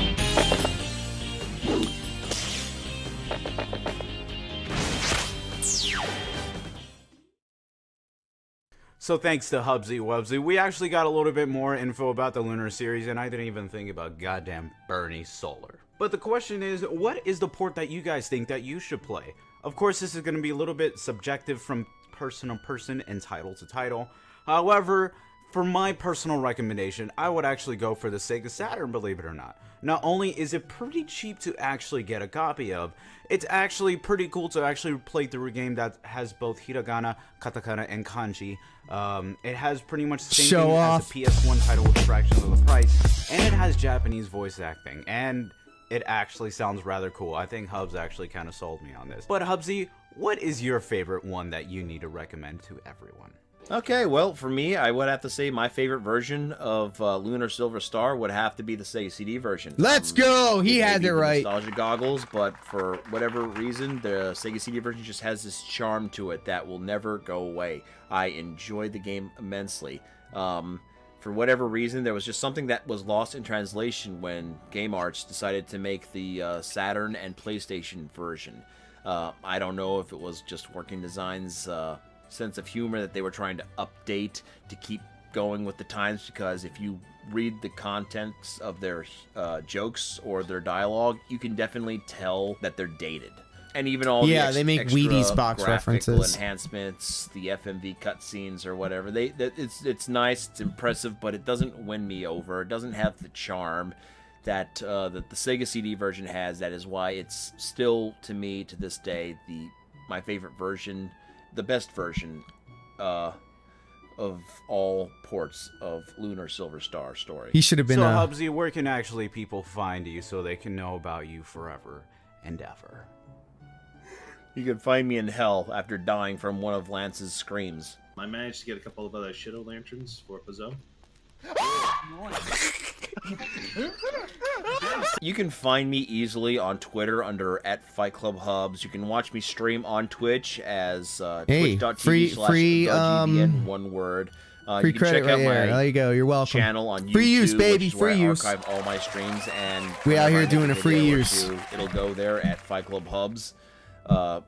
So thanks to Hubsy Wubsy, we actually got a little bit more info about the Lunar series, and I didn't even think about goddamn Bernie Solar. But the question is, what is the port that you guys think that you should play? Of course, this is going to be a little bit subjective from person to person and title to title. However, for my personal recommendation, I would actually go for the Sega Saturn, believe it or not. Not only is it pretty cheap to actually get a copy of, it's actually pretty cool to actually play through a game that has both hiragana, katakana, and kanji. It has pretty much the same thing as a PS1 title with a fraction of the price, and it has Japanese voice acting, and it actually sounds rather cool. I think Hubs actually kind of sold me on this. But Hubsy, what is your favorite one that you need to recommend to everyone? Okay, well, for me, I would have to say my favorite version of Lunar Silver Star would have to be the Sega CD version. Let's go! He had it right. Nostalgia goggles, but for whatever reason, the Sega CD version just has this charm to it that will never go away. I enjoyed the game immensely. For whatever reason, there was just something that was lost in translation when Game Arts decided to make the Saturn and PlayStation version. I don't know if it was just Working Design's sense of humor that they were trying to update to keep going with the times, because if you read the contents of their jokes or their dialogue, you can definitely tell that they're dated. And even all they make Wheaties box references, enhancements, the FMV cutscenes or whatever. It's nice, it's impressive, but it doesn't win me over. It doesn't have the charm that the Sega CD version has. That is why it's still, to me, to this day, my favorite version. The best version of all ports of Lunar Silver Star story. He should have been. So, Hubsy, where can actually people find you so they can know about you forever and ever? You can find me in hell after dying from one of Lance's screams. I managed to get a couple of other Shadow Lanterns for Pizzo. You can find me easily on Twitter under @FightClubHubs. You can watch me stream on Twitch as twitch.tv/GDN, one word. Free you can credit check right out my there. There you go. You're welcome. Channel on YouTube, free use, baby. Which is where Free I use. archive all my streams, and we out whenever here I make doing a free video or use. two, it'll go there at FightClubHubs,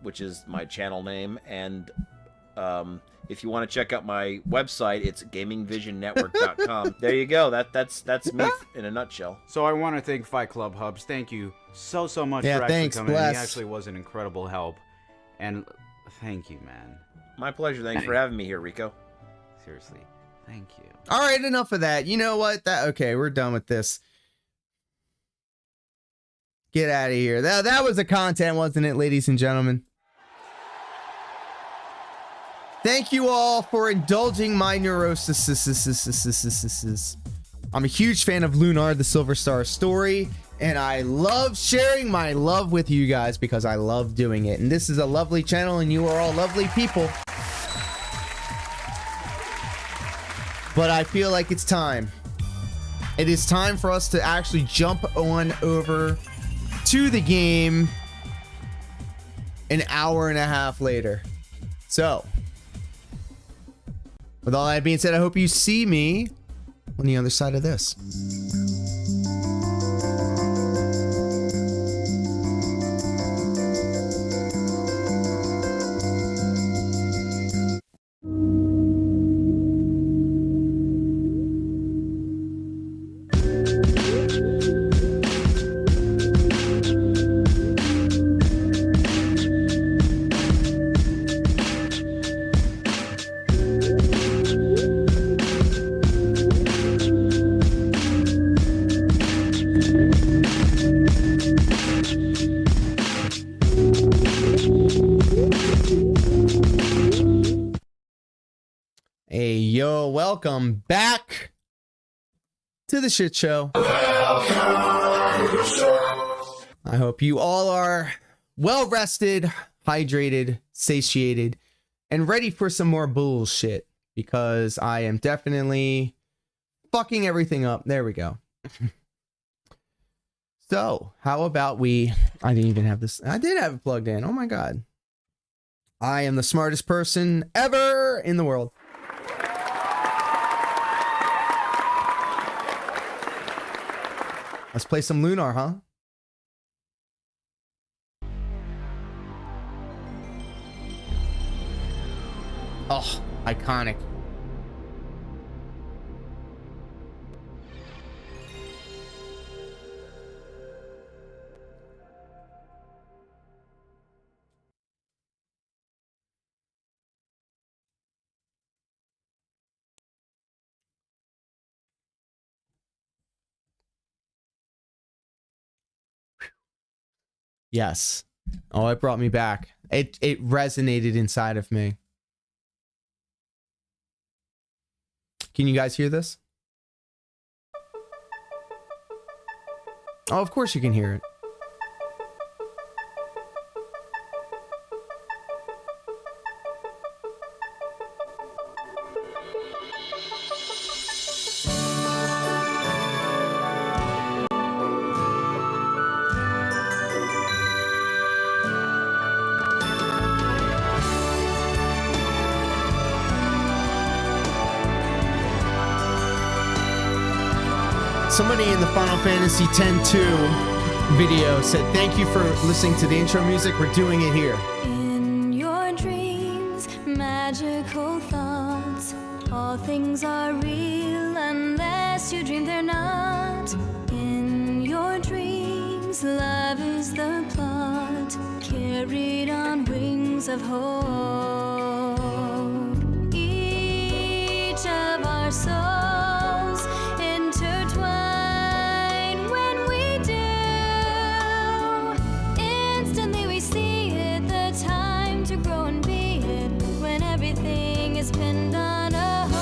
which is my channel name, and if you want to check out my website, it's gamingvisionnetwork.com. There you go. That's me in a nutshell. So I want to thank Fight Club Hubs. Thank you so much for actually coming. He actually was an incredible help. And thank you, man. My pleasure. Thanks for having me here, Rico. Seriously. Thank you. All right, enough of that. You know what? Okay, we're done with this. Get out of here. That was the content, wasn't it, ladies and gentlemen? Thank you all for indulging my neurosis. I'm a huge fan of Lunar, the Silver Star story. and I love sharing my love with you guys because I love doing it. And this is a lovely channel, and you are all lovely people. But I feel like it's time. It is time for us to actually jump on over to the game an hour and a half later. So, with all that being said, I hope you see me on the other side of this. Hey, yo, welcome back to the shit show. I hope you all are well rested, hydrated, satiated, and ready for some more bullshit, because I am definitely fucking everything up. There we go. So, how about I didn't even have this. I did have it plugged in. Oh my God. I am the smartest person ever in the world. Let's play some Lunar, huh? Oh, iconic. Yes. Oh, it brought me back. It resonated inside of me. Can you guys hear this? Oh, of course you can hear it. Somebody in the Final Fantasy X-2 video said, "Thank you for listening to the intro music. We're doing it here." In your dreams, magical thoughts, all things are real unless you dream they're not. In your dreams, love is the plot, carried on wings of hope. Each of our souls intertwine when we do. Instantly we see it, the time to grow and be it, when everything is pinned on a hold.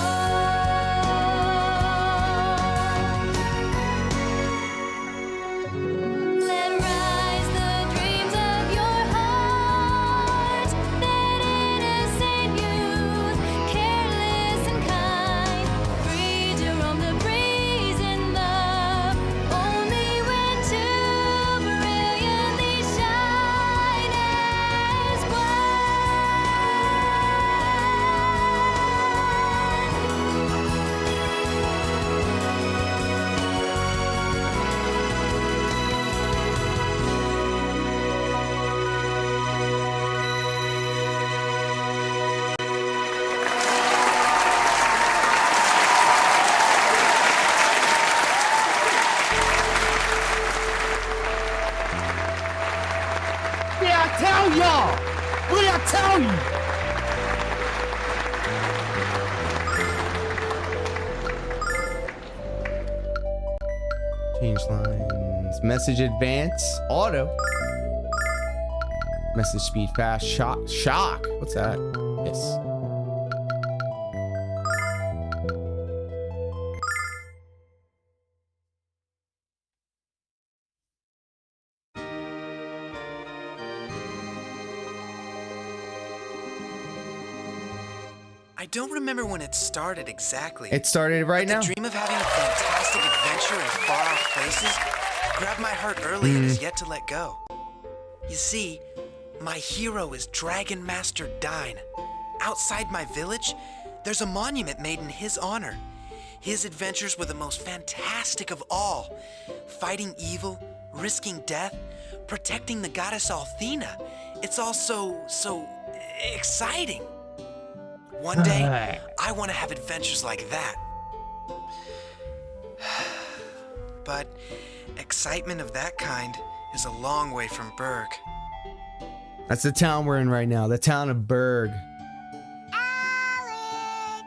Let rise the dreams of your heart, that innocent youth, careless and kind, free to roam the breeze in love, only when two brilliantly shine as What did I tell y'all? What did I tell you? Change lines. Message advance. Auto. Message speed fast. Shock. Shock. What's that? Yes. I don't remember when it started exactly. It started right now. The dream of having a fantastic adventure in far-off places grabbed my heart early and is yet to let go. You see, my hero is Dragon Master Dine. Outside my village, there's a monument made in his honor. His adventures were the most fantastic of all. Fighting evil, risking death, protecting the goddess Althena. It's all so exciting. One day, I want to have adventures like that. But excitement of that kind is a long way from Berg. That's the town we're in right now, the town of Berg. Alex!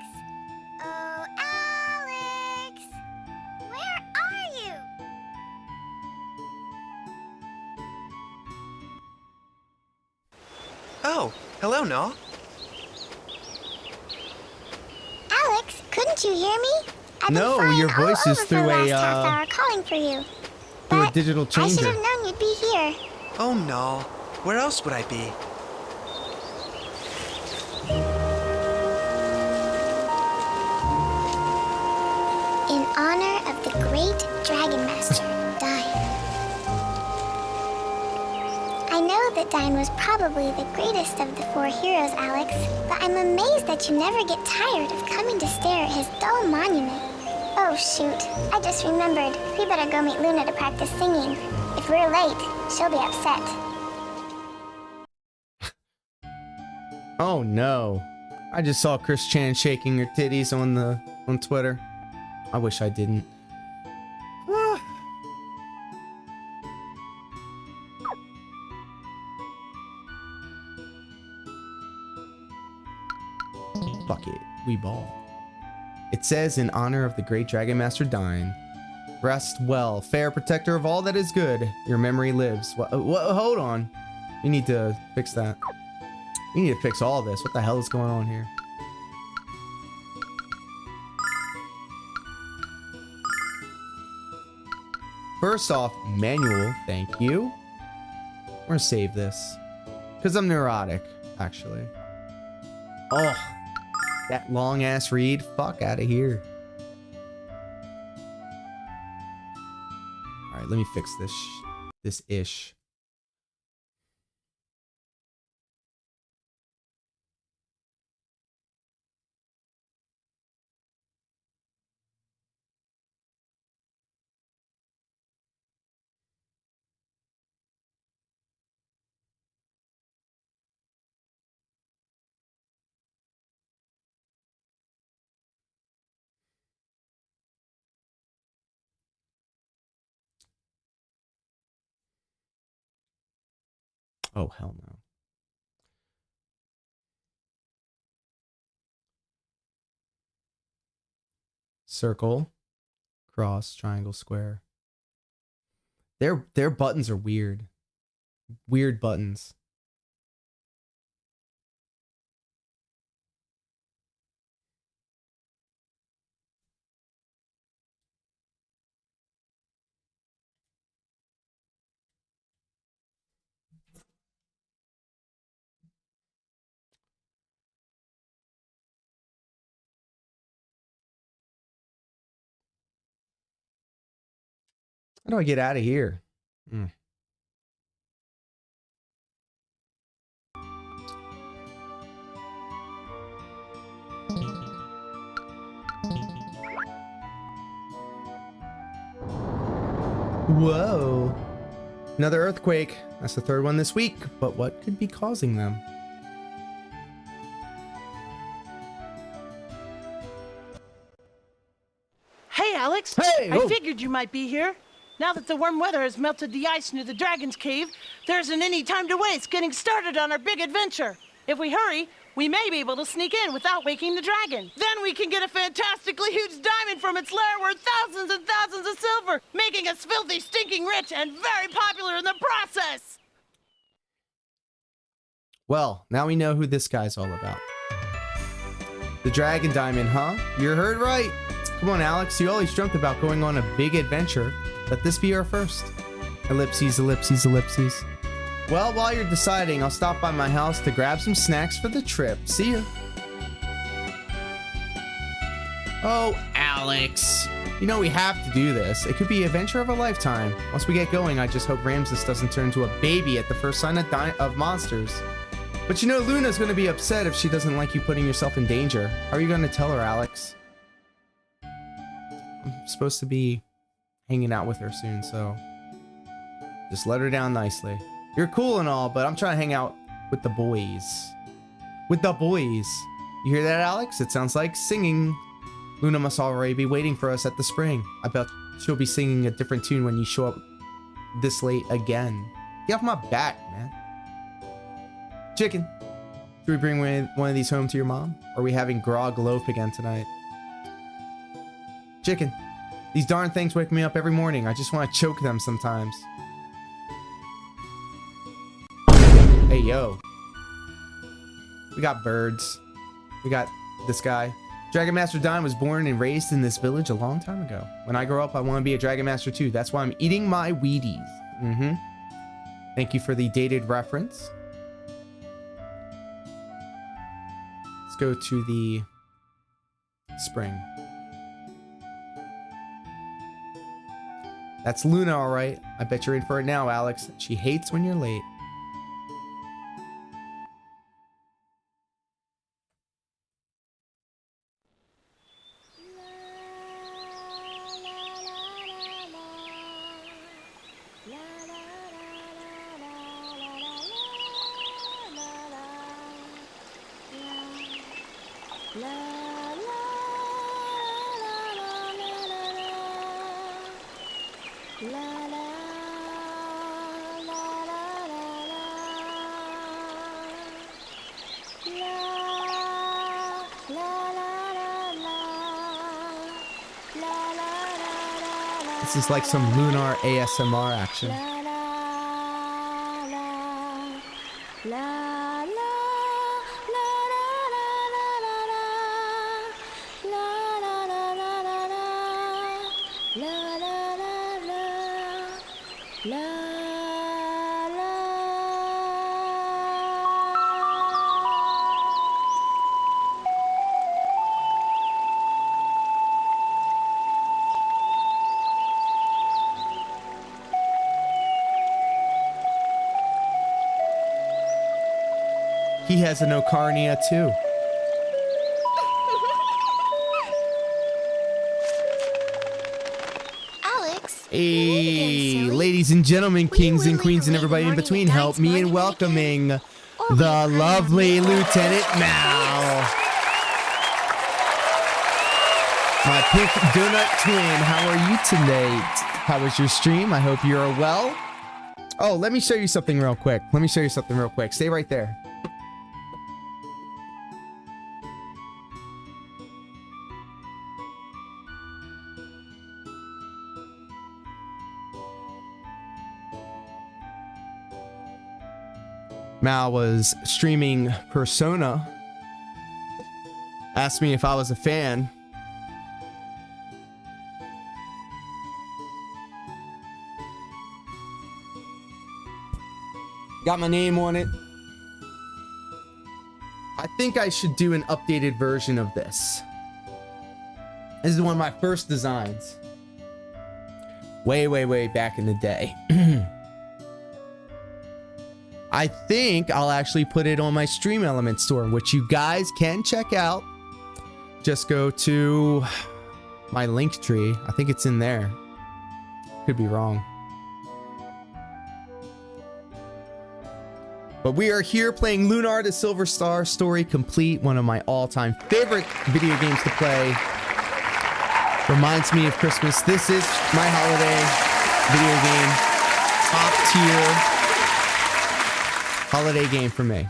Oh, Alex! Where are you? Oh, hello, Naw. Alex, couldn't you hear me? I've been No, flying your all voice is over for through the a last half hour calling for you. through a digital I should changer. have known you'd be here. Oh, Naw. Where else would I be? In honor of the great Dragon Master, Dine. I know that Dine was probably the greatest of the four heroes, Alex, but I'm amazed that you never get tired of coming to stare at his dull monument. Oh, shoot. I just remembered. We better go meet Luna to practice singing. If we're late, she'll be upset. Oh no. I just saw Chris Chan shaking her titties on Twitter. I wish I didn't. Fuck it, we ball. It says, in honor of the great Dragon Master Dine, rest well, fair protector of all that is good. Your memory lives. Hold on. We need to fix that. We need to fix all this. What the hell is going on here? First off, manual, thank you. We're gonna save this. Because I'm neurotic, actually. Oh, that long ass read. Fuck out of here. Alright, let me fix this ish. Oh, hell no. Circle, cross, triangle, square. Their buttons are weird. Weird buttons. How do I get out of here? Whoa. Another earthquake. That's the third one this week. But what could be causing them? Hey, Alex. Hey! I figured you might be here. Now that the warm weather has melted the ice near the Dragon's Cave, there isn't any time to waste getting started on our big adventure. If we hurry, we may be able to sneak in without waking the dragon. Then we can get a fantastically huge diamond from its lair worth thousands and thousands of silver, making us filthy, stinking rich and very popular in the process. Well, now we know who this guy's all about. The Dragon Diamond, huh? You heard right. Come on, Alex. You always dreamt about going on a big adventure. Let this be our first. Ellipses, ellipses, ellipses. Well, while you're deciding, I'll stop by my house to grab some snacks for the trip. See ya. Oh, Alex. You know we have to do this. It could be adventure of a lifetime. Once we get going, I just hope Ramses doesn't turn into a baby at the first sign of monsters. But you know Luna's going to be upset if she doesn't like you putting yourself in danger. How are you going to tell her, Alex? I'm supposed to be hanging out with her soon, so just let her down nicely. You're cool and all, but I'm trying to hang out with the boys. With the boys. You hear that, Alex? It sounds like singing. Luna must already be waiting for us at the spring. I bet she'll be singing a different tune when you show up this late again. Get off my back, man. Chicken. Should we bring one of these home to your mom? Or are we having grog loaf again tonight? Chicken. These darn things wake me up every morning. I just want to choke them sometimes. Hey, yo. We got birds. We got this guy. Dragon Master Don was born and raised in this village a long time ago. When I grow up, I want to be a Dragon Master too. That's why I'm eating my Wheaties. Thank you for the dated reference. Let's go to the spring. That's Luna, all right. I bet you're in for it now, Alex. She hates when you're late. This is like some Lunar ASMR action. He has an Ocarina too. Alex. Hey, ladies and gentlemen, kings and queens, and everybody in between, help me in welcoming the lovely Lieutenant Mal. My pink donut twin, how are you tonight? How was your stream? I hope you're well. Oh, let me show you something real quick. Stay right there. Mal was streaming Persona. Asked me if I was a fan. Got my name on it. I think I should do an updated version of this. This is one of my first designs. Way back in the day. I think I'll actually put it on my Stream Element store, which you guys can check out. Just go to my link tree. I think it's in there. Could be wrong. But we are here playing Lunar the Silver Star Story Complete, one of my all-time favorite video games to play. Reminds me of Christmas. This is my holiday video game. Top tier holiday game for me.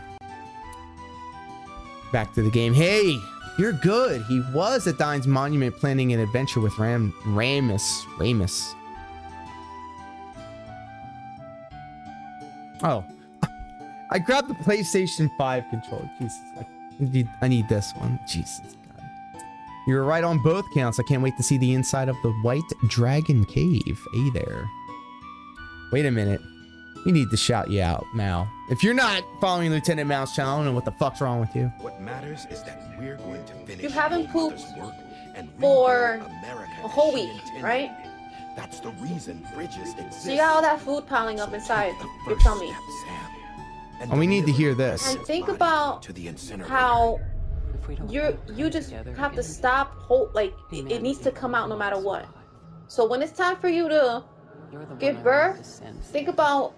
Back to the game. Hey, you're good. He was at Dine's Monument planning an adventure with Ramus. Oh. I grabbed the PlayStation 5 controller. Jesus. I need this one. Jesus God. You were right on both counts. I can't wait to see the inside of the White Dragon Cave. Hey there. Wait a minute. We need to shout you out, Mal. If you're not following Lieutenant Mal's channel, I don't know what the fuck's wrong with you. What matters is that we're going to finish. You haven't pooped. for a whole week, right? That's the reason bridges exist. So you got all that food piling up inside your tummy. And we need to hear this. And think about how you just have to stop. Like it needs to come out no matter what. So when it's time for you to give birth, think about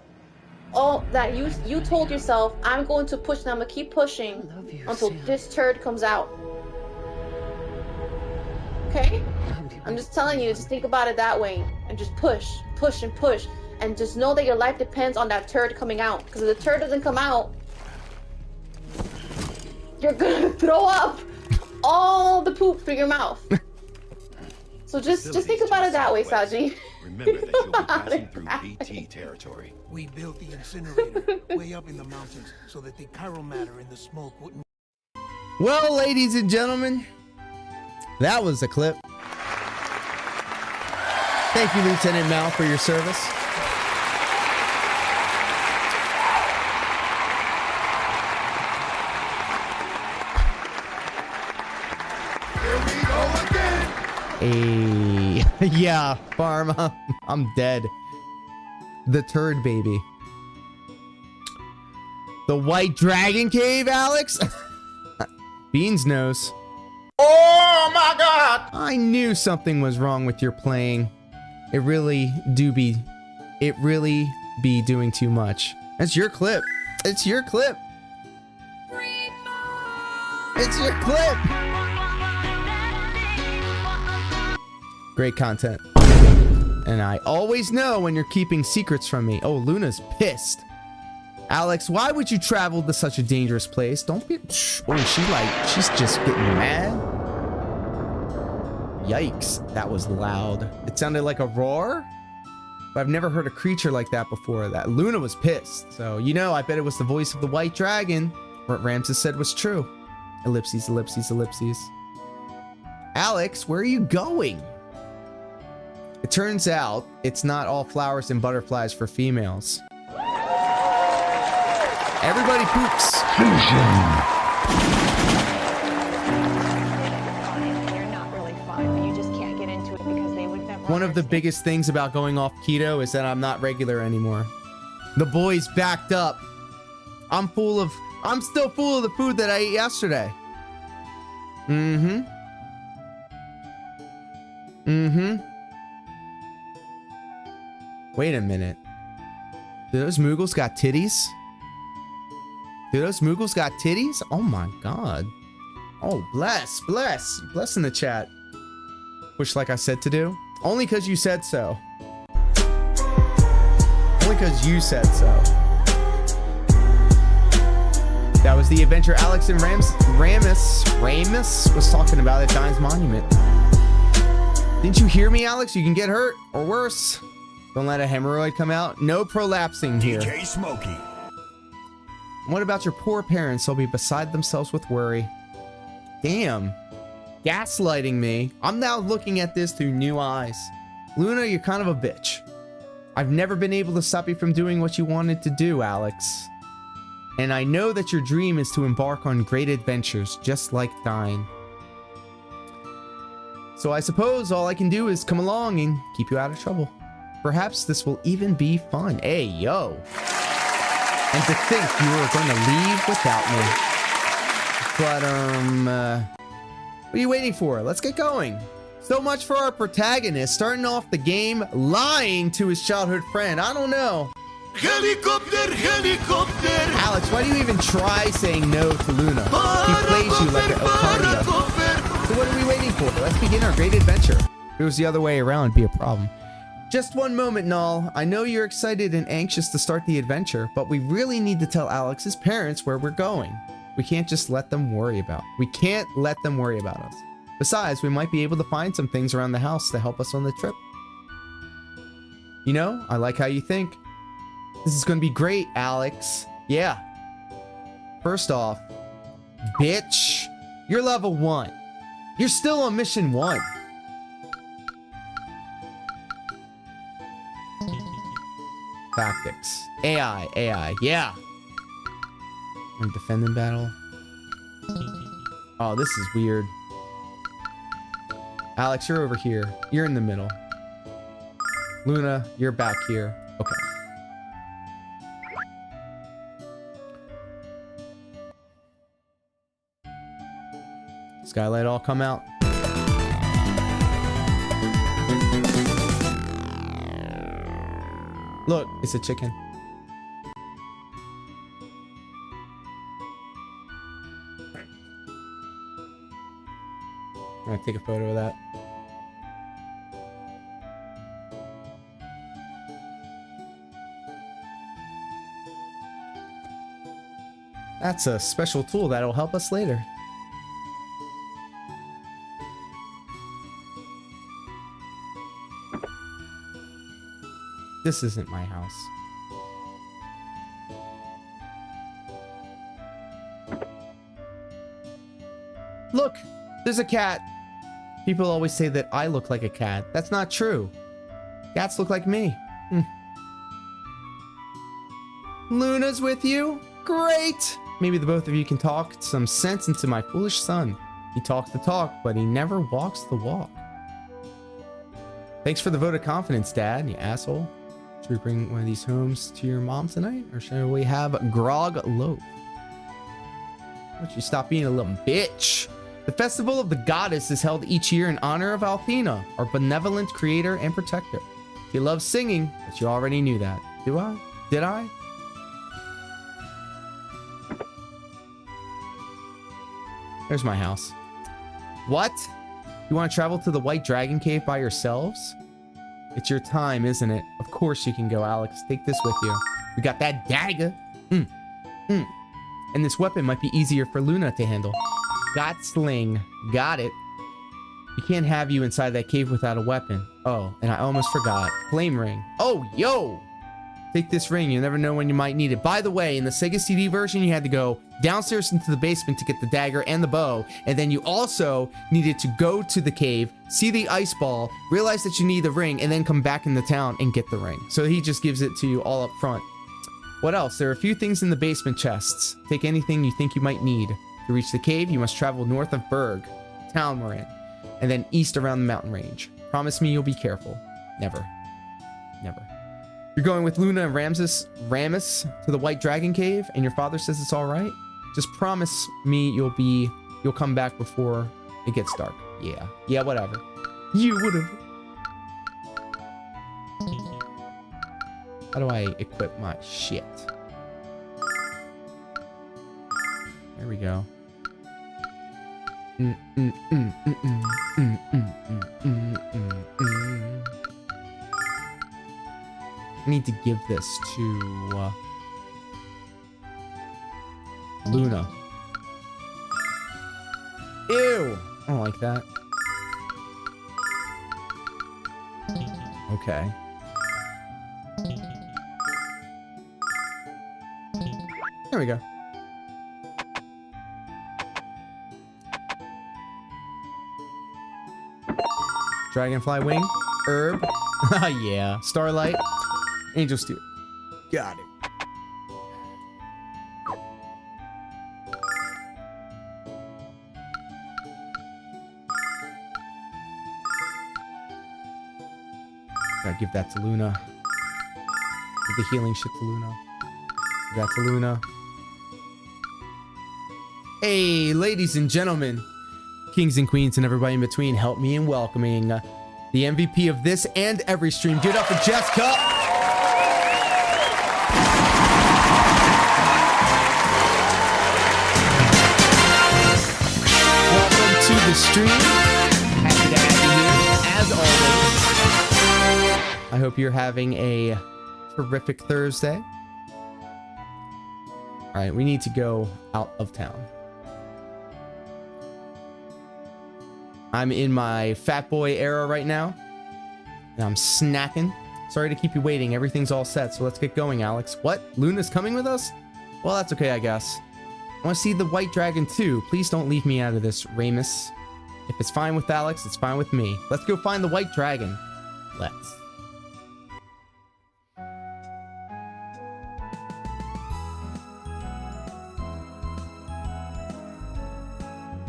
all that you told yourself. I'm going to push. And I'm gonna keep pushing until this turd comes out. Okay? I'm just telling you, just think about it that way. And just push, push, and push. And just know that your life depends on that turd coming out. Because if the turd doesn't come out, you're gonna throw up all the poop through your mouth. So just think about it that way, Saji. Remember that you'll be passing through BT territory. We built the incinerator way up in the mountains so that the chiral matter in the smoke wouldn't... Well, ladies and gentlemen, that was a clip. Thank you, Lieutenant Mal, for your service. Yeah, Pharma, I'm dead. The turd baby. The White Dragon Cave, Alex? Beans knows. Oh my god! I knew something was wrong with your playing. It really be doing too much. That's your clip. It's your clip. It's your clip. Great content. And I always know when you're keeping secrets from me. Oh, Luna's pissed. Alex, why would you travel to such a dangerous place? Don't be... Oh, she's just getting mad. Yikes, that was loud. It sounded like a roar, but I've never heard a creature like that before. That Luna was pissed. So, you know, I bet it was the voice of the White Dragon. What Ramses said was true. Ellipses, ellipses, ellipses. Alex, where are you going? It turns out it's not all flowers and butterflies for females. Everybody poops. One of the biggest things about going off keto is that I'm not regular anymore. The boys backed up. I'm still full of the food that I ate yesterday. Wait a minute. Do those Moogles got titties? Do those Moogles got titties? Oh my god. Oh, bless in the chat. Which, like I said to do, only because you said so. Only because you said so. That was the adventure Alex and Ramus was talking about at Dine's Monument. Didn't you hear me, Alex? You can get hurt, or worse. Don't let a hemorrhoid come out. No prolapsing here. DJ Smokey. What about your poor parents? They'll be beside themselves with worry. Damn. Gaslighting me. I'm now looking at this through new eyes. Luna, you're kind of a bitch. I've never been able to stop you from doing what you wanted to do, Alex. And I know that your dream is to embark on great adventures, just like Dine. So I suppose all I can do is come along and keep you out of trouble. Perhaps this will even be fun. Hey, yo. And to think you were going to leave without me. But, what are you waiting for? Let's get going. So much for our protagonist starting off the game lying to his childhood friend. I don't know. Helicopter, helicopter. Alex, why do you even try saying no to Luna? He plays you like an Ocarina. So what are we waiting for? Let's begin our great adventure. If it was the other way around, it'd be a problem. Just one moment, Null. I know you're excited and anxious to start the adventure, but we really need to tell Alex's parents where we're going. We can't just let them worry about. We can't let them worry about us. Besides, we might be able to find some things around the house to help us on the trip. You know, I like how you think. This is gonna be great, Alex. Yeah. First off, bitch, you're level 1. You're still on mission 1. Tactics. AI, yeah. And defend in battle. Oh, this is weird. Alex, you're over here. You're in the middle. Luna, you're back here. Okay. Skylight all come out. Look, it's a chicken. I'm gonna take a photo of that. That's a special tool that'll help us later. This isn't my house. Look, there's a cat. People always say that I look like a cat. That's not true. Cats look like me. Luna's with you? Great! Maybe the both of you can talk some sense into my foolish son. He talks the talk, but he never walks the walk. Thanks for the vote of confidence, Dad, you asshole. Should we bring one of these homes to your mom tonight? Or should we have grog loaf? Why don't you stop being a little bitch? The Festival of the Goddess is held each year in honor of Althena, our benevolent creator and protector. She loves singing, but you already knew that. Do I? Did I? There's my house. What? You want to travel to the White Dragon Cave by yourselves? It's your time, isn't it? Of course you can go, Alex. Take this with you. We got that dagger. And this weapon might be easier for Luna to handle. Got sling. Got it. We can't have you inside that cave without a weapon. Oh, and I almost forgot. Flame ring. Oh, yo! Take this ring. You never know when you might need it. By the way, in the Sega CD version, you had to go downstairs into the basement to get the dagger and the bow. And then you also needed to go to the cave, see the ice ball, realize that you need the ring, and then come back in the town and get the ring. So he just gives it to you all up front. What else? There are a few things in the basement chests. Take anything you think you might need. To reach the cave, you must travel north of Berg, town we're in, and then east around the mountain range. Promise me you'll be careful. Never. Never. You're going with Luna and Ramus to the White Dragon Cave, and your father says it's all right? Just promise me you'll come back before it gets dark. Yeah. Yeah, whatever. You would've. How do I equip my shit? There we go. I need to give this to Luna. Ew! I don't like that. Okay. There we go. Dragonfly wing. Herb. Yeah. Starlight. Angel Steel. Got it. Gotta give that to Luna. Give the healing shit to Luna. Give that to Luna. Hey, ladies and gentlemen, kings and queens and everybody in between, help me in welcoming the MVP of this and every stream. Give it up for Jessica. Welcome to the stream. Happy to have you here, as always. I hope you're having a terrific Thursday. All right, we need to go out of town. I'm in my fat boy era right now, and I'm snacking. Sorry to keep you waiting. Everything's all set, so let's get going, Alex. What? Luna's coming with us? Well, that's okay, I guess. I want to see the White Dragon too. Please don't leave me out of this, Ramus. If it's fine with Alex, it's fine with me. Let's go find the White Dragon. Let's.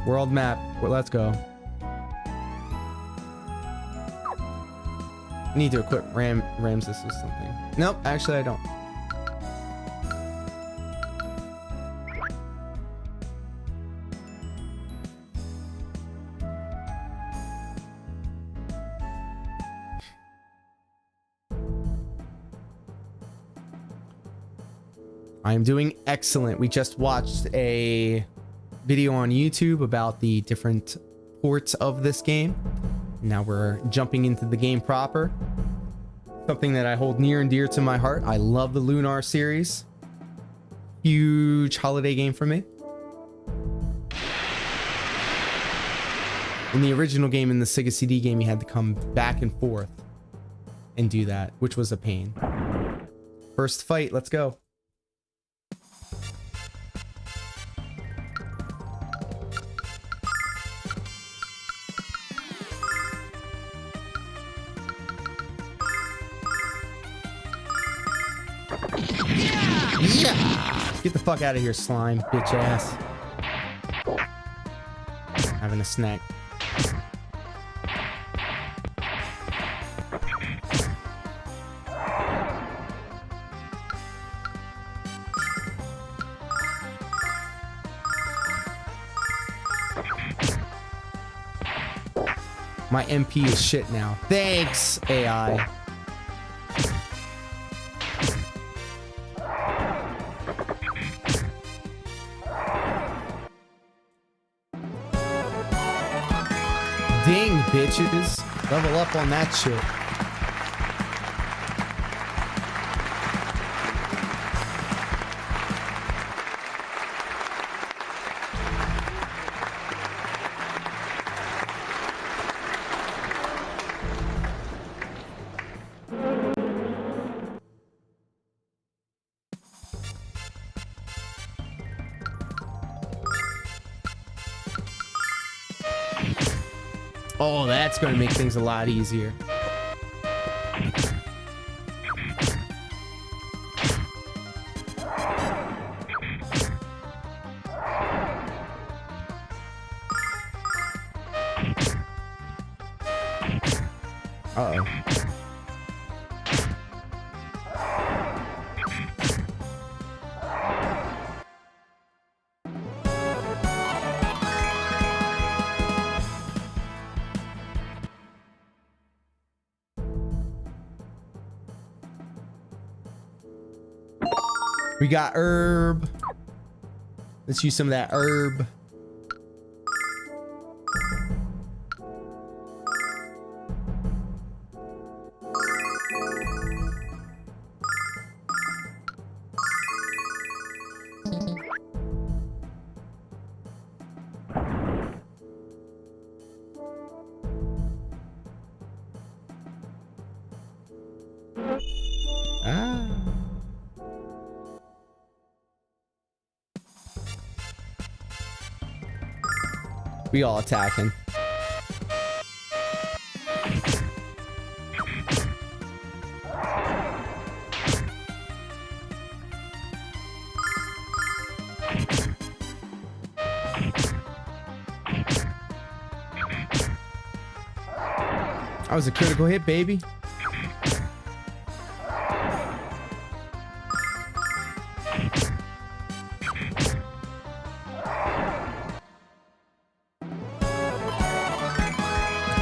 World map. Well, let's go. I need to equip Ramses with something. Nope, actually I don't. I'm doing excellent. We just watched a video on YouTube about the different ports of this game. Now we're jumping into the game proper. Something that I hold near and dear to my heart. I love the Lunar series. Huge holiday game for me. In the original game, in the Sega CD game, you had to come back and forth and do that, which was a pain. First fight, let's go. Yeah! Get the fuck out of here, slime, bitch ass. Having a snack. My MP is shit now. Thanks, AI. Ding, bitches. Level up on that shit. Oh, that's going to make things a lot easier. Uh-oh. We got herb. Let's use some of that herb. We all attacking. That was a critical hit, baby.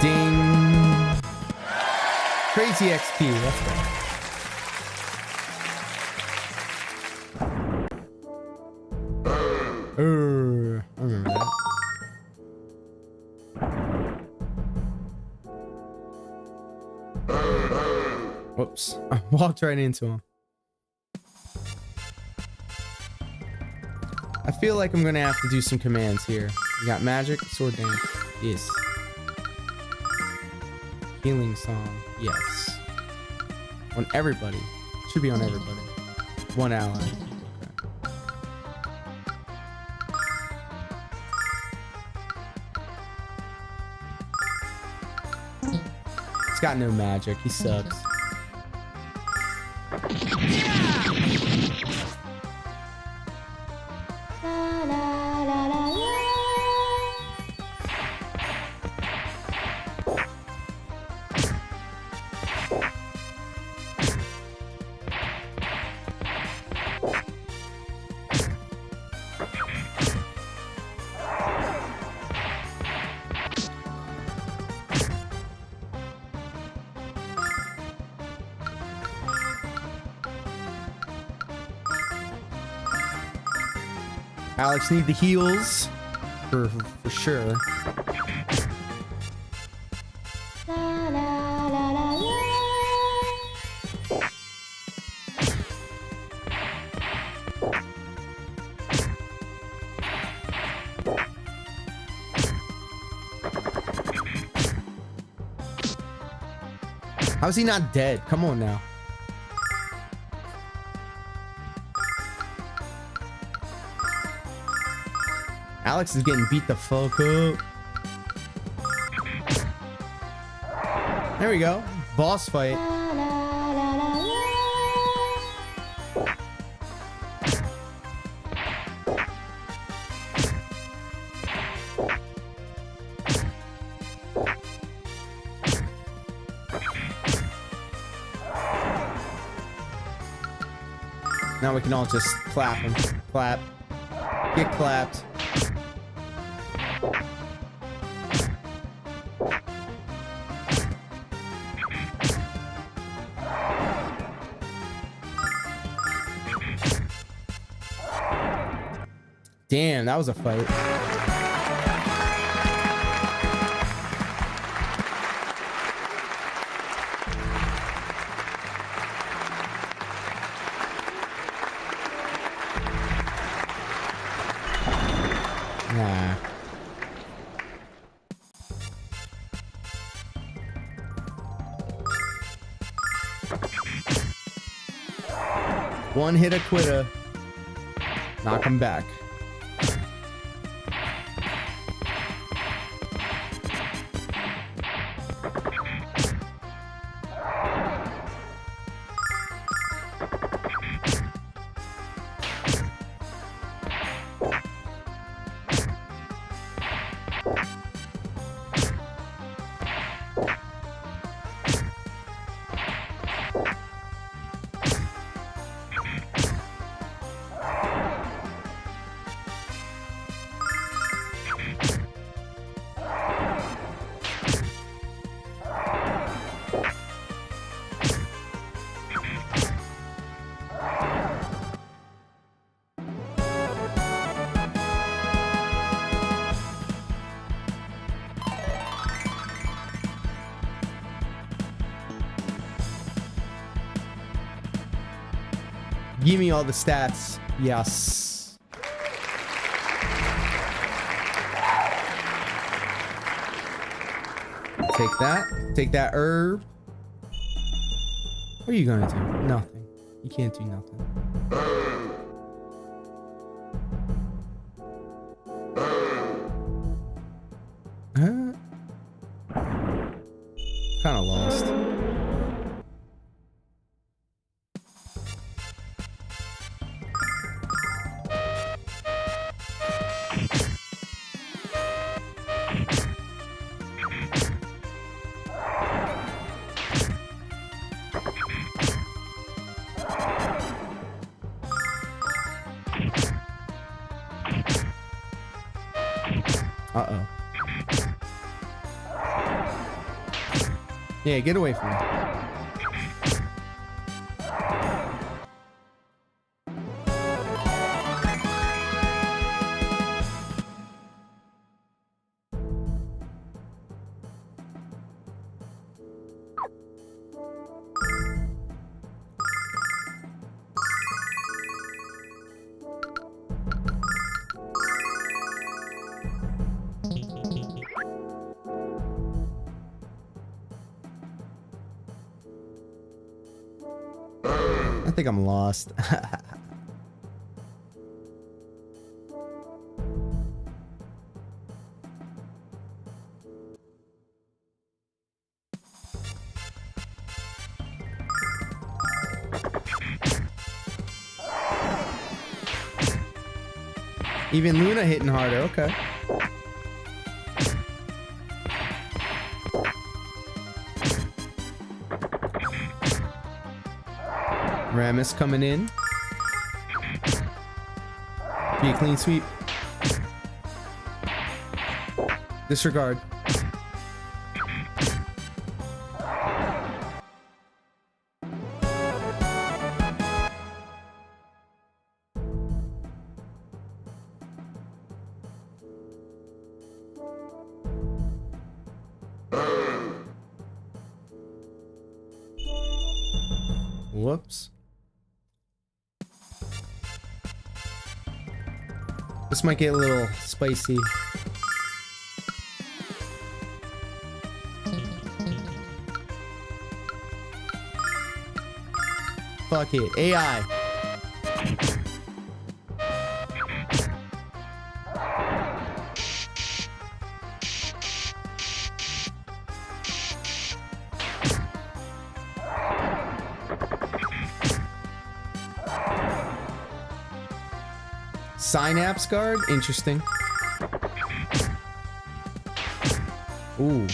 Ding. Crazy XP. Let's go. I remember that. Whoops. I walked right into him. I feel like I'm gonna have to do some commands here. You got magic, sword dance. Yes. Healing song. Yes. On everybody. Should be on everybody. One ally. Okay. He's got no magic. He sucks. Alex need the heals for sure. How's he not dead? Come on now. Alex is getting beat the fuck up. There we go. Boss fight. Now we can all just clap him. Clap. Get clapped. Damn, that was a fight. Nah. One hit a quitter. Knock him back. Give me all the stats. Yes. Take that. Take that herb. What are you gonna do? Nothing. You can't do nothing. Kind of lost. Uh-oh. Yeah, get away from me. I think I'm lost. Even Luna hitting harder, okay. Ramus coming in. Be a clean sweep. Disregard. Whoops. This might get a little spicy. Fuck it. AI. Synapse guard? Interesting. Ooh.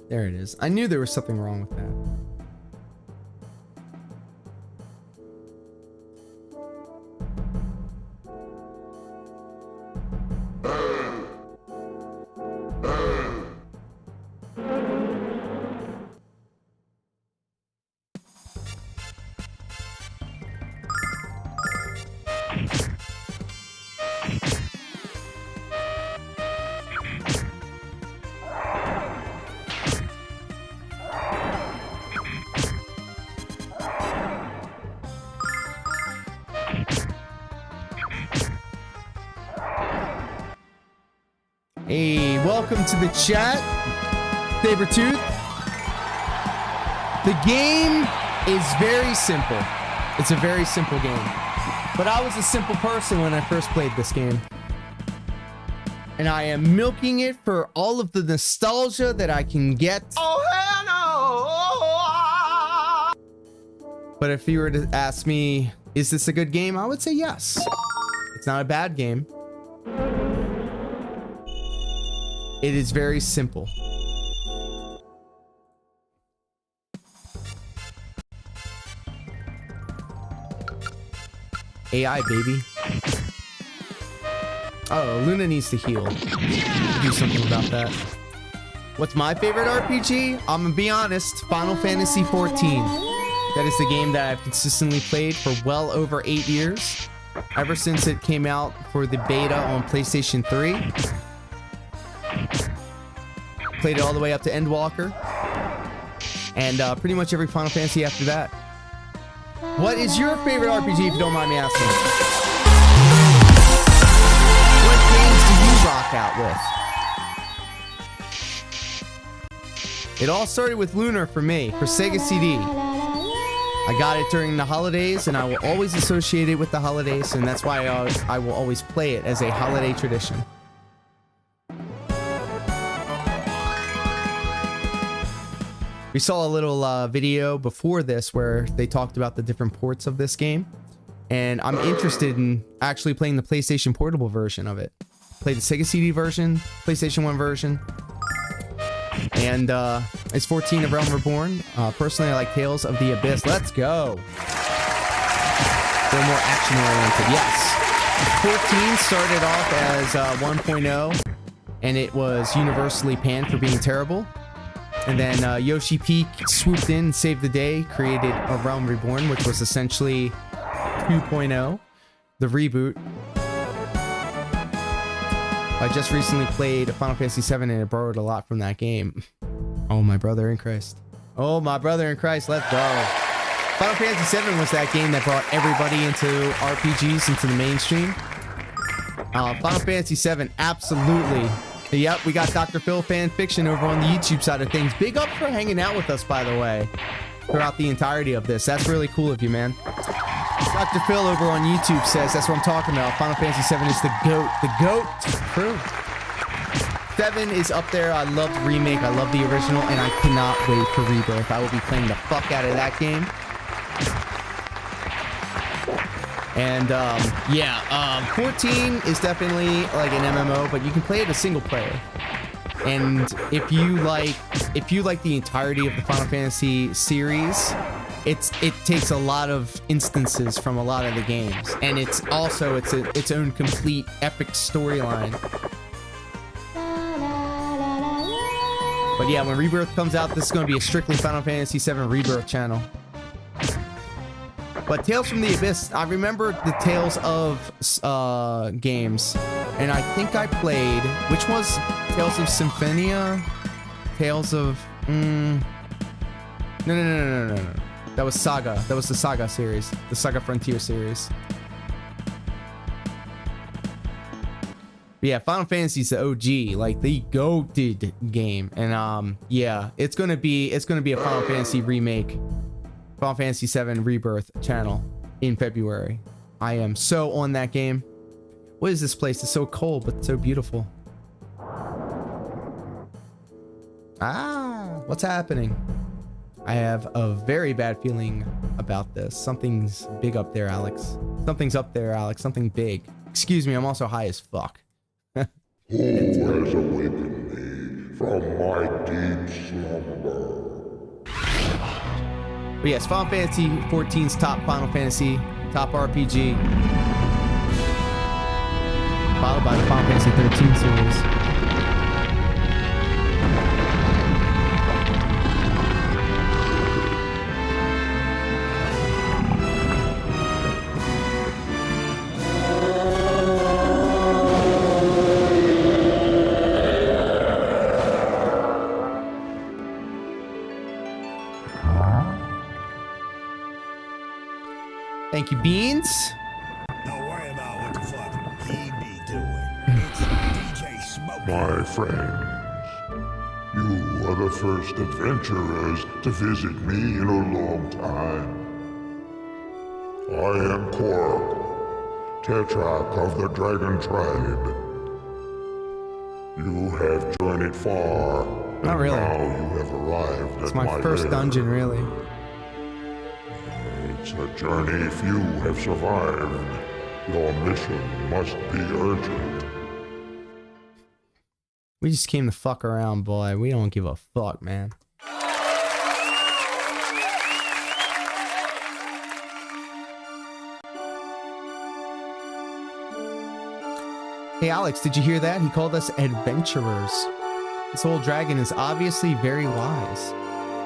There it is. I knew there was something wrong with that. Hey, welcome to the chat, Sabertooth. The game is very simple. It's a very simple game. But I was a simple person when I first played this game. And I am milking it for all of the nostalgia that I can get. Oh, hell no! But if you were to ask me, is this a good game? I would say yes. It's not a bad game. It is very simple. AI, baby. Oh, Luna needs to heal. Do something about that. What's my favorite RPG? I'm gonna be honest, Final Fantasy XIV. That is the game that I've consistently played for well over 8 years. Ever since it came out for the beta on PlayStation 3. Played it all the way up to Endwalker. And pretty much every Final Fantasy after that. What is your favorite RPG, if you don't mind me asking? What games do you rock out with? It all started with Lunar for me, for Sega CD. I got it during the holidays, and I will always associate it with the holidays, and that's why I will always play it as a holiday tradition. We saw a little video before this where they talked about the different ports of this game, and I'm interested in actually playing the PlayStation Portable version of it. Play the Sega CD version, PlayStation 1 version, and it's 14 of Realm Reborn. Personally, I like Tales of the Abyss. Let's go. They're more action-oriented, yes. 14 started off as 1.0, and it was universally panned for being terrible. And then Yoshi P swooped in and saved the day, created a Realm Reborn, which was essentially 2.0, the reboot. I just recently played Final Fantasy VII, and it borrowed a lot from that game. Oh, my brother in Christ. Oh, my brother in Christ, let's go. Final Fantasy VII was that game that brought everybody into RPGs, into the mainstream. Final Fantasy VII, absolutely. Yep, we got Dr. Phil fan fiction over on the YouTube side of things. Big up for hanging out with us, by the way, throughout the entirety of this. That's really cool of you, man. Dr. Phil over on YouTube says, that's what I'm talking about. Final Fantasy VII is the GOAT. The GOAT. True. 7 is up there. I love the remake. I love the original, and I cannot wait for Rebirth. I will be playing the fuck out of that game. And 14 is definitely like an MMO, but you can play it as single player. And if you like the entirety of the Final Fantasy series, it takes a lot of instances from a lot of the games, and it's also its own complete epic storyline. But yeah, when Rebirth comes out, this is going to be a strictly Final Fantasy VII Rebirth channel. But Tales from the Abyss, I remember the Tales of games, and I think I played, which was Tales of Symphonia? Tales of... No. That was Saga. That was the Saga series. The Saga Frontier series. But yeah, Final Fantasy's the OG, like the goated game. And yeah, it's gonna be a Final Fantasy remake. Final Fantasy VII Rebirth channel in February. I am so on that game. What is this place? It's so cold, but so beautiful. Ah, what's happening? I have a very bad feeling about this. Something's big up there, Alex. Something's up there, Alex. Something big. Excuse me, I'm also high as fuck. Who has awakened me from my deep slumber? But yes, Final Fantasy 14's top Final Fantasy, top RPG. Followed by the Final Fantasy 13 series. Thank you, Beans. Don't worry about what the fuck he be doing. It's DJ Smoke. My friends, you are the first adventurers to visit me in a long time. I am Korg, Tetrarch of the Dragon Tribe. You have journeyed far. Not really. Now you have arrived It's at my first lair. dungeon, really. It's a journey few have survived. Your mission must be urgent. We just came to fuck around, boy. We don't give a fuck, man. Hey, Alex, did you hear that? He called us adventurers. This old dragon is obviously very wise.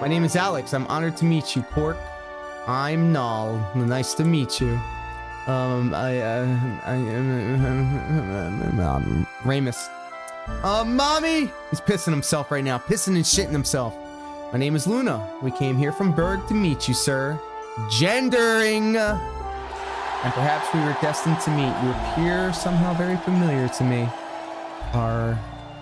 My name is Alex. I'm honored to meet you, Pork. I'm Null. Nice to meet you. Ramus. Mommy! He's pissing himself right now. Pissing and shitting himself. My name is Luna. We came here from Berg to meet you, sir. Gendering! And perhaps we were destined to meet. You appear somehow very familiar to me. Are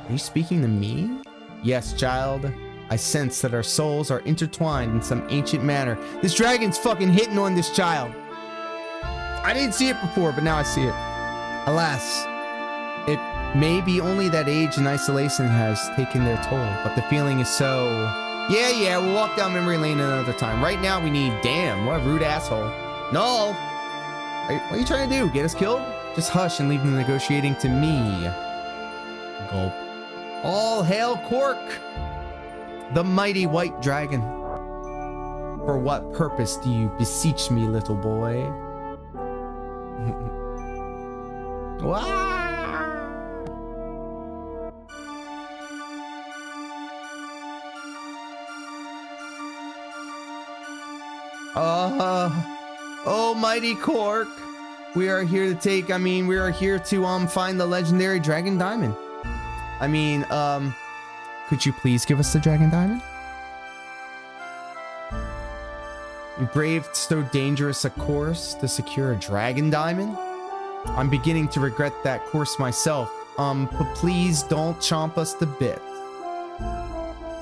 you speaking to me? Yes, child. I sense that our souls are intertwined in some ancient manner. This dragon's fucking hitting on this child. I didn't see it before, but now I see it. Alas, it may be only that age and isolation has taken their toll, but the feeling is so... Yeah, we'll walk down memory lane another time. Right now we need... Damn, what a rude asshole. Null! What are you trying to do? Get us killed? Just hush and leave the negotiating to me. Gulp. All hail Cork! The mighty white dragon. For what purpose do you beseech me, little boy? Oh, mighty Cork. We are here to find the legendary Dragon Diamond. Could you please give us the Dragon Diamond? You braved so dangerous a course to secure a Dragon Diamond? I'm beginning to regret that course myself. But please don't chomp us to bits.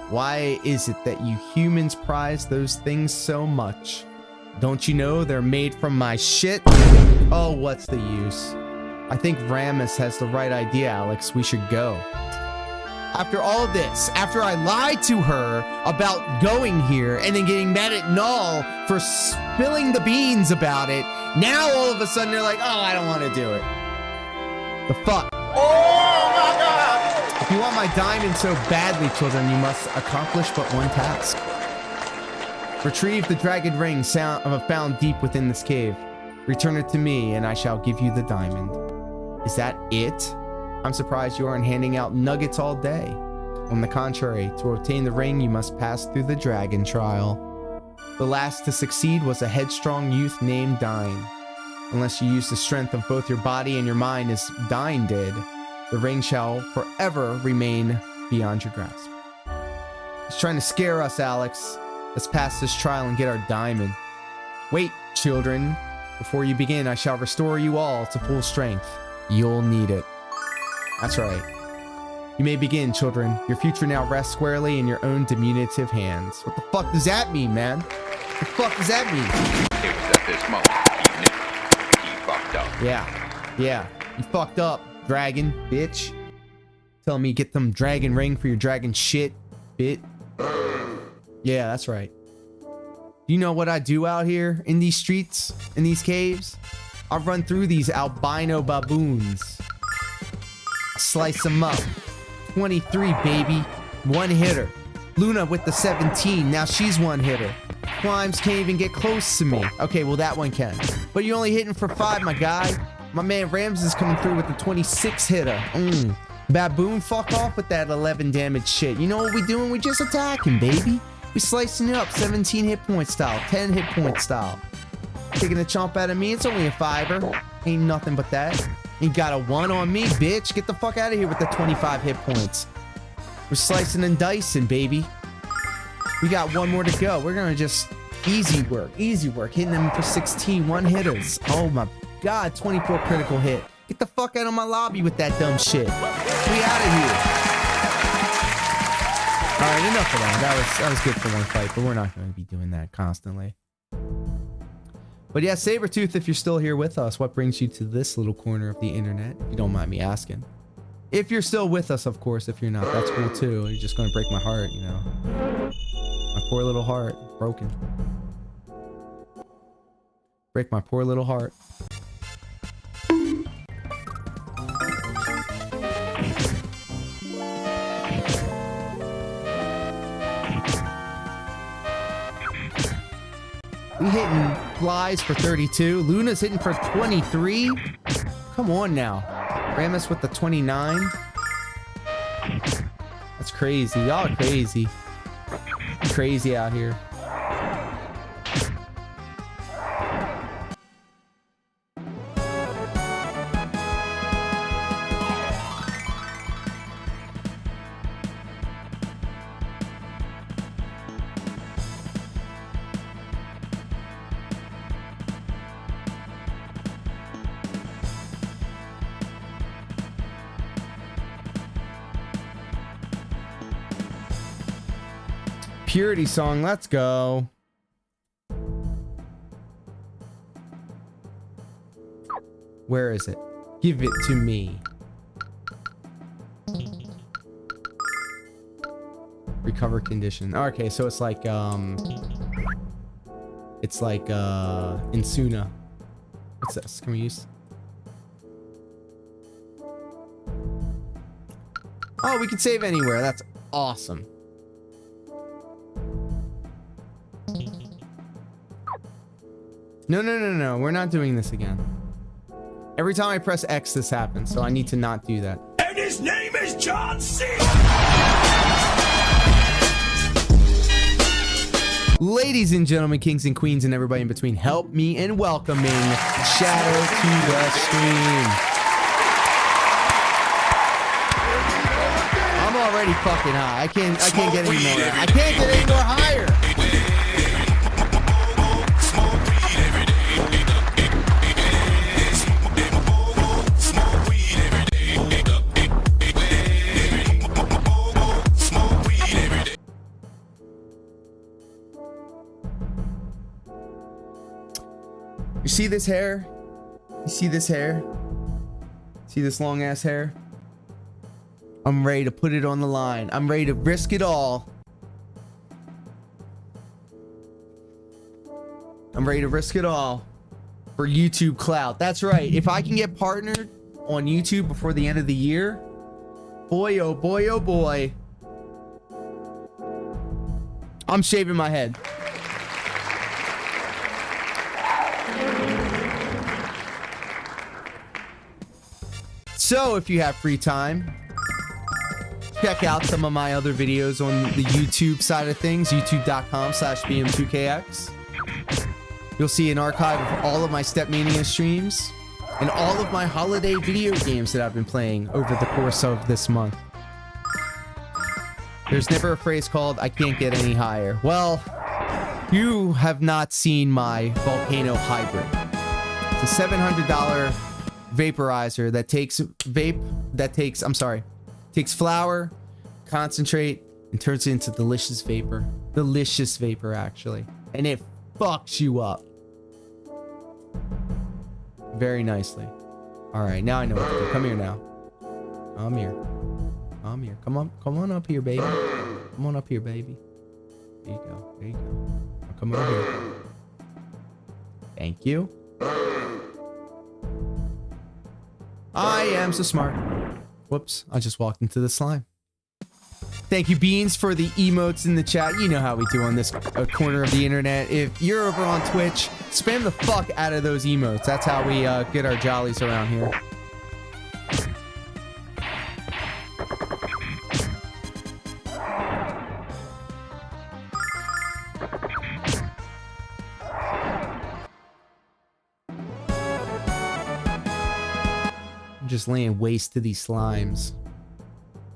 Why is it that you humans prize those things so much? Don't you know they're made from my shit? Oh, what's the use? I think Ramus has the right idea, Alex. We should go. After all this, after I lied to her about going here and then getting mad at Null for spilling the beans about it, now all of a sudden they're like, oh, I don't want to do it. The fuck? Oh my god! If you want my diamond so badly, children, you must accomplish but one task. Retrieve the dragon ring found deep within this cave. Return it to me, and I shall give you the diamond. Is that it? I'm surprised you aren't handing out nuggets all day. On the contrary, to obtain the ring, you must pass through the dragon trial. The last to succeed was a headstrong youth named Dine. Unless you use the strength of both your body and your mind as Dine did, the ring shall forever remain beyond your grasp. He's trying to scare us, Alex. Let's pass this trial and get our diamond. Wait, children. Before you begin, I shall restore you all to full strength. You'll need it. That's right. You may begin, children. Your future now rests squarely in your own diminutive hands. What the fuck does that mean, man? What the fuck does that mean? It was at this moment he fucked up. Yeah. You fucked up, dragon, bitch. Tell me get them dragon ring for your dragon shit, bit. Yeah, that's right. You know what I do out here in these streets, in these caves? I run through these albino baboons. Slice them up. 23, baby. One hitter. Luna with the 17. Now she's one hitter. Climbs can't even get close to me. Okay, well that one can. But you're only hitting for 5, my guy. My man Rams is coming through with the 26 hitter. Baboon, fuck off with that 11 damage shit. You know what we doing? We just attacking, baby. We slicing it up. 17 hit point style. 10 hit point style. Taking a chomp out of me. It's only a 5er. Ain't nothing but that. You got a 1 on me, bitch. Get the fuck out of here with the 25 hit points. We're slicing and dicing, baby. We got 1 more to go. We're gonna just easy work. Hitting them for 16 one hitters. Oh my god, 24 critical hit. Get the fuck out of my lobby with that dumb shit. We out of here. All right, enough of that. That was good for one fight, but we're not going to be doing that constantly. But yeah, Sabretooth, if you're still here with us, what brings you to this little corner of the internet? If you don't mind me asking. If you're still with us, of course. If you're not, that's cool too. You're just going to break my heart, you know. My poor little heart. Broken. Break my poor little heart. We hitting flies for 32. Luna's hitting for 23. Come on now. Ramus with the 29. That's crazy. Y'all are crazy. Crazy out here. Purity song, let's go. Where is it? Give it to me. Recover condition. Okay, so it's like Insuna. What's this? Can we use? Oh, we can save anywhere. That's awesome. No. We're not doing this again. Every time I press X, this happens, so I need to not do that. And his name is John C. Ladies and gentlemen, kings and queens, and everybody in between, help me in welcoming Shadow to the stream. I'm already fucking high. I can't get any more. I can't get any more higher. You see this hair? You see this hair? See this long ass hair? I'm ready to put it on the line. I'm ready to risk it all. I'm ready to risk it all for YouTube clout. That's right. If I can get partnered on YouTube before the end of the year, boy, oh boy, oh boy, I'm shaving my head. So if you have free time, check out some of my other videos on the YouTube side of things, youtube.com/bm2kx. You'll see an archive of all of my Stepmania streams and all of my holiday video games that I've been playing over the course of this month. There's never a phrase called, I can't get any higher. Well, you have not seen my Volcano Hybrid. It's a $700 vaporizer that takes takes flour, concentrate, and turns it into delicious vapor. Delicious vapor, actually. And it fucks you up very nicely. All right, now I know what to do. Come here now. I'm here. I'm here. Come on up here, baby. Come on up here, baby. There you go. There you go. Now come over here. Thank you. I am so smart. Whoops, I just walked into the slime. Thank you, Beans, for the emotes in the chat. You know how we do on this corner of the internet. If you're over on Twitch, spam the fuck out of those emotes. That's how we get our jollies around here. I'm just laying waste to these slimes.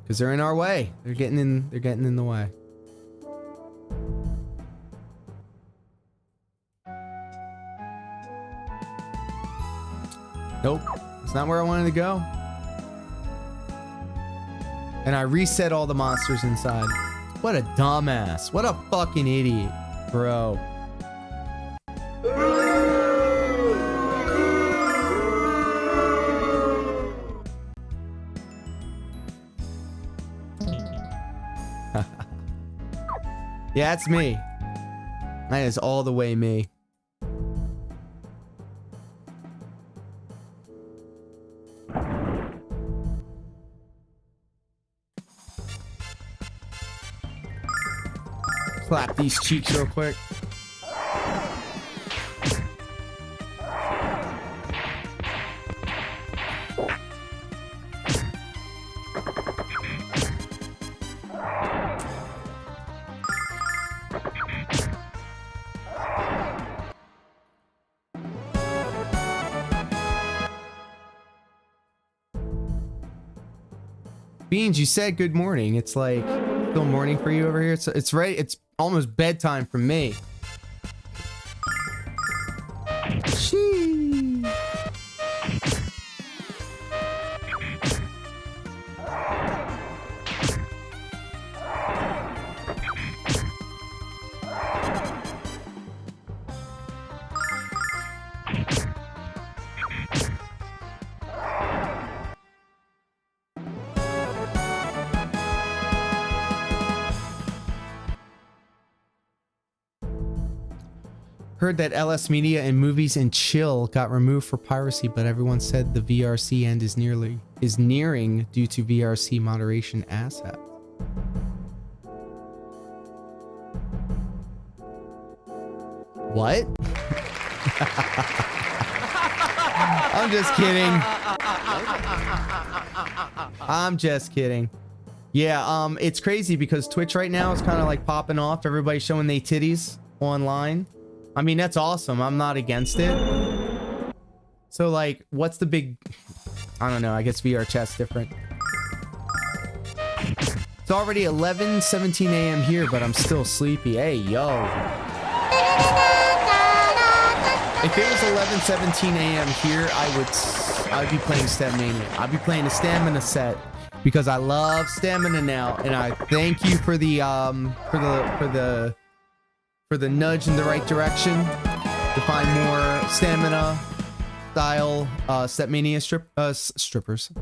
Because they're in our way. They're getting in the way. Nope. It's not where I wanted to go. And I reset all the monsters inside. What a dumbass. What a fucking idiot, bro. Yeah, it's me. That is all the way me. Clap these cheeks real quick. Beans, you said good morning. It's like still morning for you over here. It's right. It's almost bedtime for me. Shee. Heard that LS Media and Movies and Chill got removed for piracy, but everyone said the VRC end is nearing due to VRC moderation asset. What? I'm just kidding. I'm just kidding. Yeah, it's crazy because Twitch right now is kind of like popping off. Everybody's showing their titties online. I mean, that's awesome. I'm not against it. So, like, what's the big... I don't know. I guess VR chat's different. It's already 11:17 a.m. here, but I'm still sleepy. Hey, yo. If it was 11:17 a.m. here, I would be playing Stepmania. I'd be playing the stamina set because I love stamina now, and I thank you for the nudge in the right direction to find more stamina style Stepmania strippers.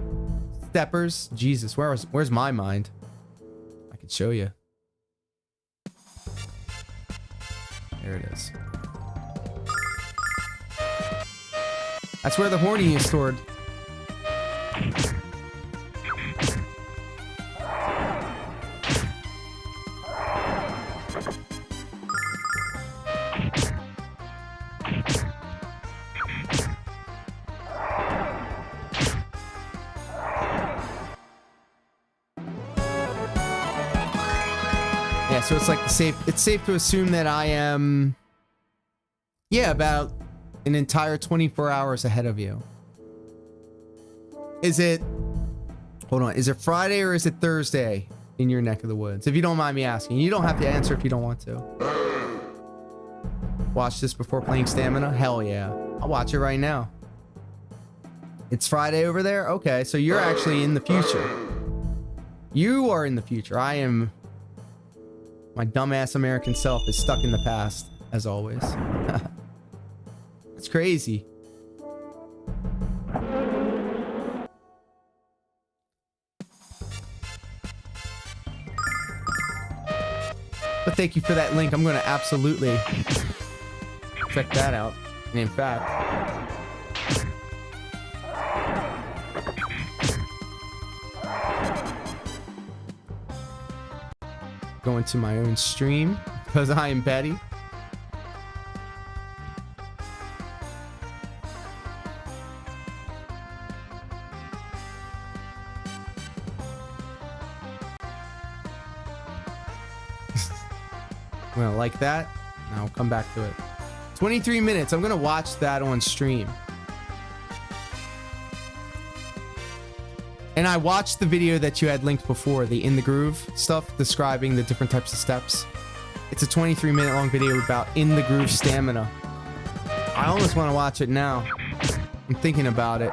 steppers. Jesus, where's my mind? I could show you. There it is. That's where the horny is stored. Yeah, so it's like it's safe to assume that I am, yeah, about an entire 24 hours ahead of you. Is it, hold on, is it Friday or is it Thursday in your neck of the woods? If you don't mind me asking. You don't have to answer if you don't want to. Watch this before playing Stamina? Hell yeah. I'll watch it right now. It's Friday over there? Okay, so you're actually in the future. You are in the future. I am... My dumbass American self is stuck in the past, as always. It's crazy. But thank you for that link. I'm going to absolutely check that out. And in fact... go into my own stream because I am Betty. Well, like that. Now I'll come back to it. 23 minutes. I'm gonna watch that on stream. And I watched the video that you had linked before, the In the Groove stuff, describing the different types of steps. It's a 23-minute long video about In the Groove stamina. I almost want to watch it now. I'm thinking about it.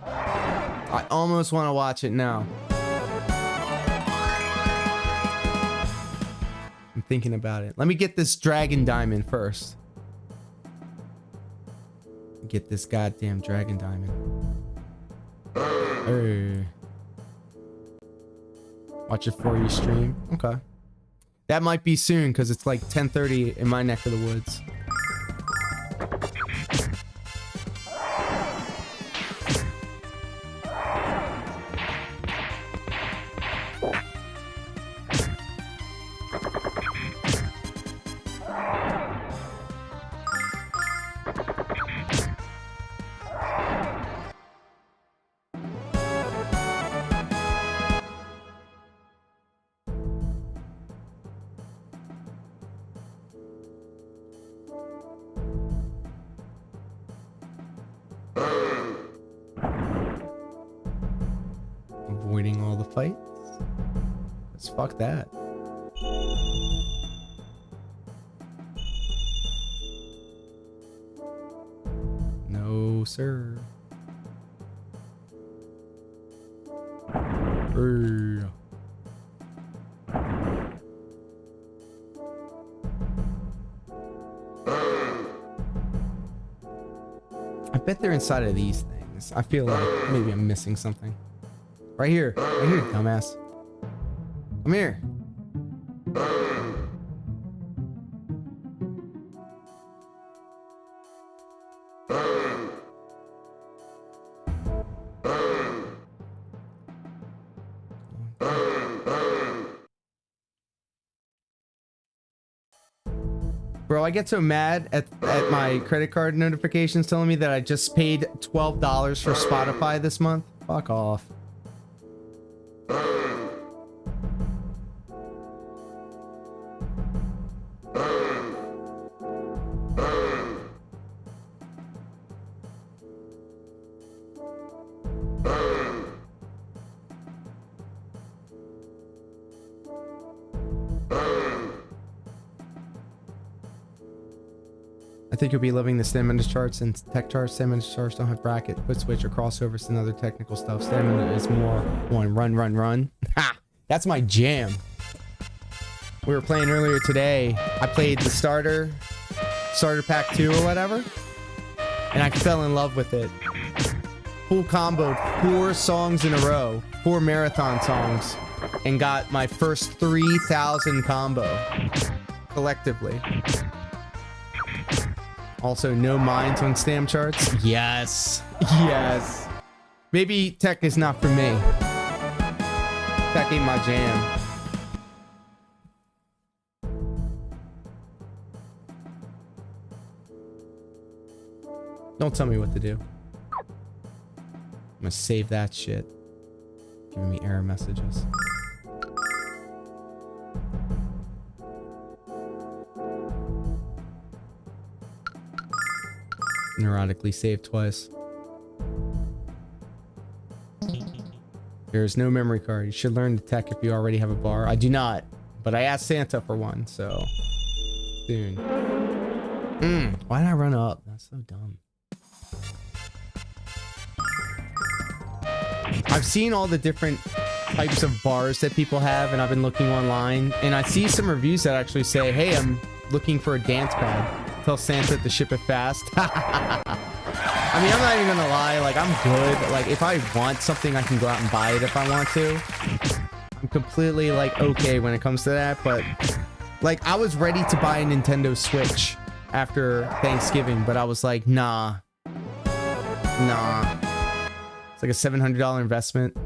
I almost want to watch it now. I'm thinking about it. Let me get this Dragon Diamond first. Get this goddamn Dragon Diamond. Hey. Watch it for you stream. Okay. That might be soon because it's like 10:30 in my neck of the woods. Avoiding all the fights. Let's fuck that. No, sir. I bet they're inside of these things. I feel like maybe I'm missing something. Right here, dumbass. Come here. Bro, I get so mad at my credit card notifications telling me that I just paid $12 for Spotify this month. Fuck off. I think you'll be loving the stamina charts and tech charts. Stamina charts don't have bracket, foot switch, or crossovers and other technical stuff. Stamina is more one run. Ha! That's my jam. We were playing earlier today. I played the starter pack 2 or whatever, and I fell in love with it. full comboed 4 songs in a row, 4 marathon songs, and got my first 3,000 combo collectively. Also, no mines on stam charts. Yes. Yes. Maybe tech is not for me. Tech ain't my jam. Don't tell me what to do. I'm gonna save that shit. Giving me error messages. Neurotically saved twice. There's no memory card. You should learn the tech if you already have a bar. I do not, but I asked Santa for one, so soon. Why did I run up? That's so dumb. I've seen all the different types of bars that people have, and I've been looking online, and I see some reviews that actually say, hey, I'm looking for a dance pad. Tell Santa to ship it fast. I mean, I'm not even gonna lie, like, I'm good. Like, if I want something, I can go out and buy it if I want to. I'm completely, like, okay when it comes to that, but, like, I was ready to buy a Nintendo Switch after Thanksgiving, but I was like, nah. Nah. It's like a $700 investment.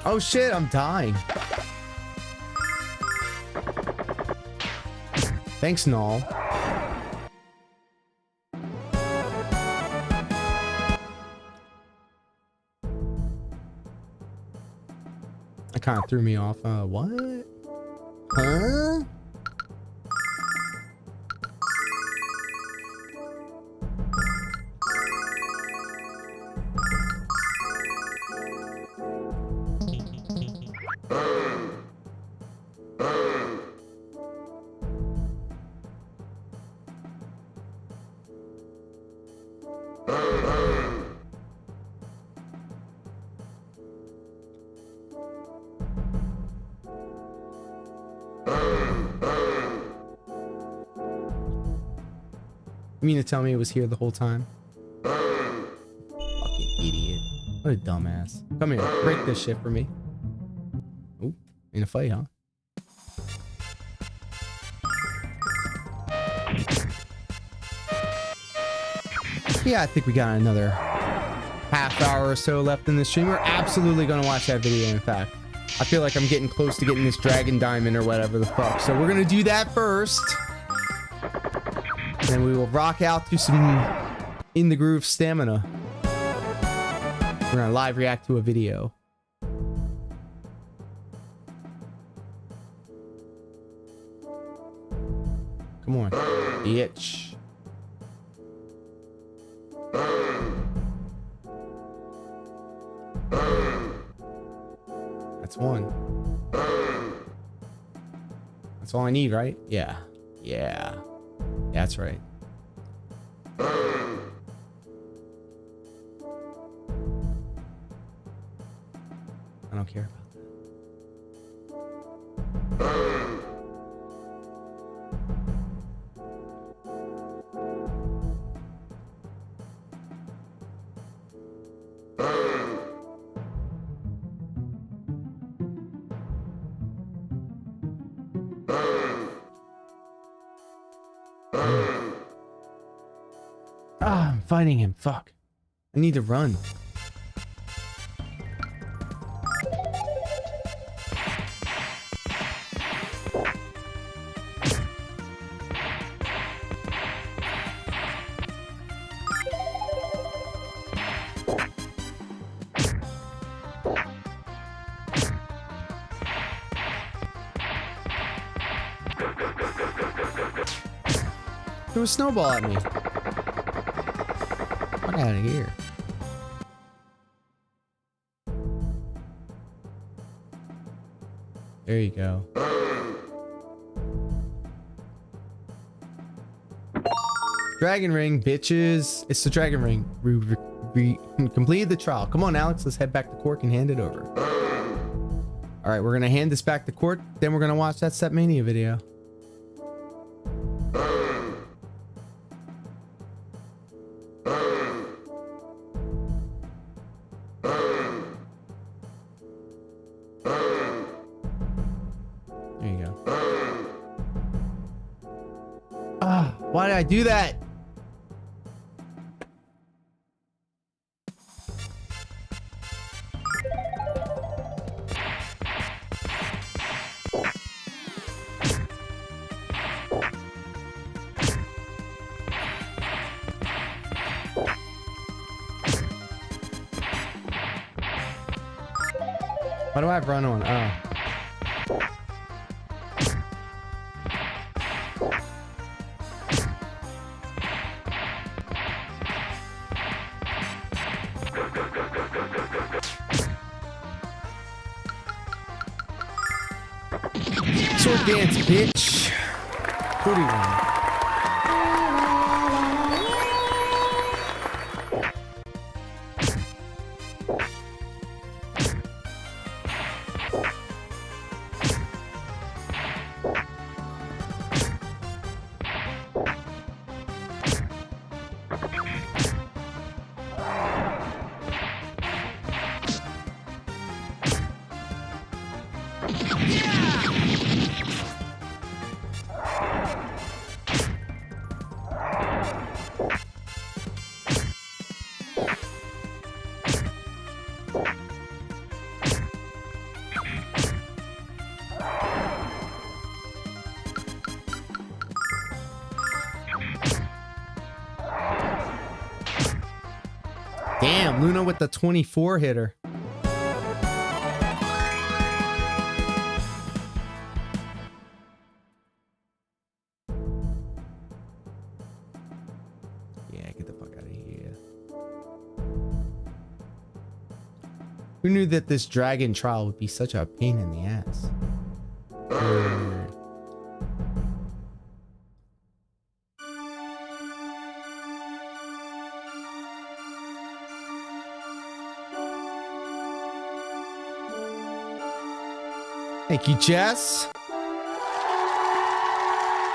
Oh shit, I'm dying. Thanks, Null. That kind of threw me off. What? Huh? You mean to tell me it was here the whole time? Fucking idiot. What a dumbass. Come here, break this shit for me. Ooh, in a fight, huh? Yeah, I think we got another half hour or so left in the stream. We're absolutely gonna watch that video, in fact. I feel like I'm getting close to getting this dragon diamond or whatever the fuck. So we're gonna do that first. Then we will rock out to some in the groove stamina. We're gonna live react to a video. Come on, bitch. That's one. That's all I need, right? Yeah. Yeah. That's right. I don't care about that. I'm fighting him. Fuck. I need to run. Threw a snowball at me. Fuck out of here. There you go. Dragon ring, bitches. It's the dragon ring. We completed the trial. Come on, Alex. Let's head back to Cork and hand it over. All right, we're going to hand this back to Cork. Then we're going to watch that Stepmania video. There you go. Ah, why did I do that? Why do I have run on? Oh. Sword dance, bitch. 41. Damn, Luna with the 24 hitter. Yeah, get the fuck out of here. Who knew that this dragon trial would be such a pain in the ass? Thank you, Jess.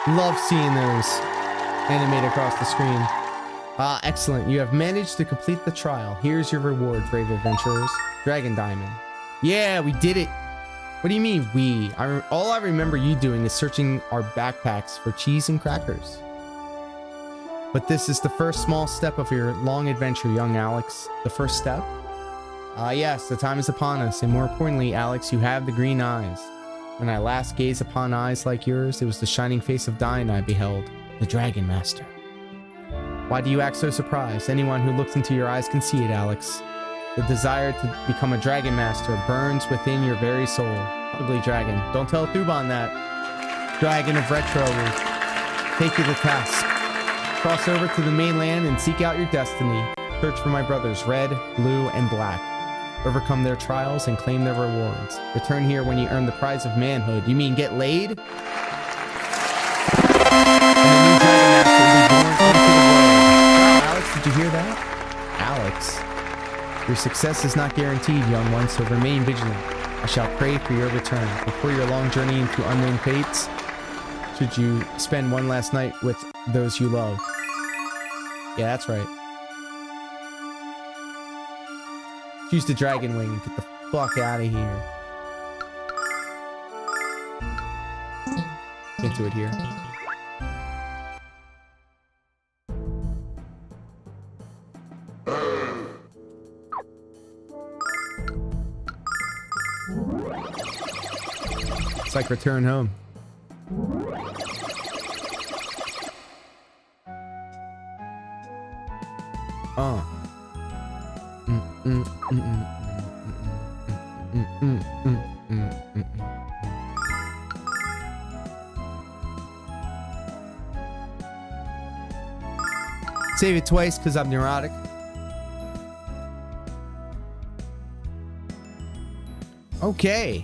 Love seeing those animate across the screen. Excellent. You have managed to complete the trial. Here's your reward, brave adventurers. Dragon Diamond. Yeah, we did it. What do you mean, we? All I remember you doing is searching our backpacks for cheese and crackers. But this is the first small step of your long adventure, young Alex. The first step? Yes, the time is upon us, and more importantly, Alex, you have the green eyes. When I last gazed upon eyes like yours, it was the shining face of Dine I beheld, the Dragon Master. Why do you act so surprised? Anyone who looks into your eyes can see it, Alex. The desire to become a Dragon Master burns within your very soul. Ugly dragon, don't tell Thuban that. Dragon of Retro will take you to task. Cross over to the mainland and seek out your destiny. Search for my brothers, Red, Blue, and Black. Overcome their trials and claim their rewards. Return here when you earn the prize of manhood. You mean get laid? And the new Dragon Master will be born into the world. Wow, Alex, did you hear that? Alex, your success is not guaranteed, young one, so remain vigilant. I shall pray for your return. Before your long journey into unknown fates, should you spend one last night with those you love. Yeah, that's right. Use the dragon wing and get the fuck out of here. Can't do it here. It's like return home. Save it twice because I'm neurotic. Okay.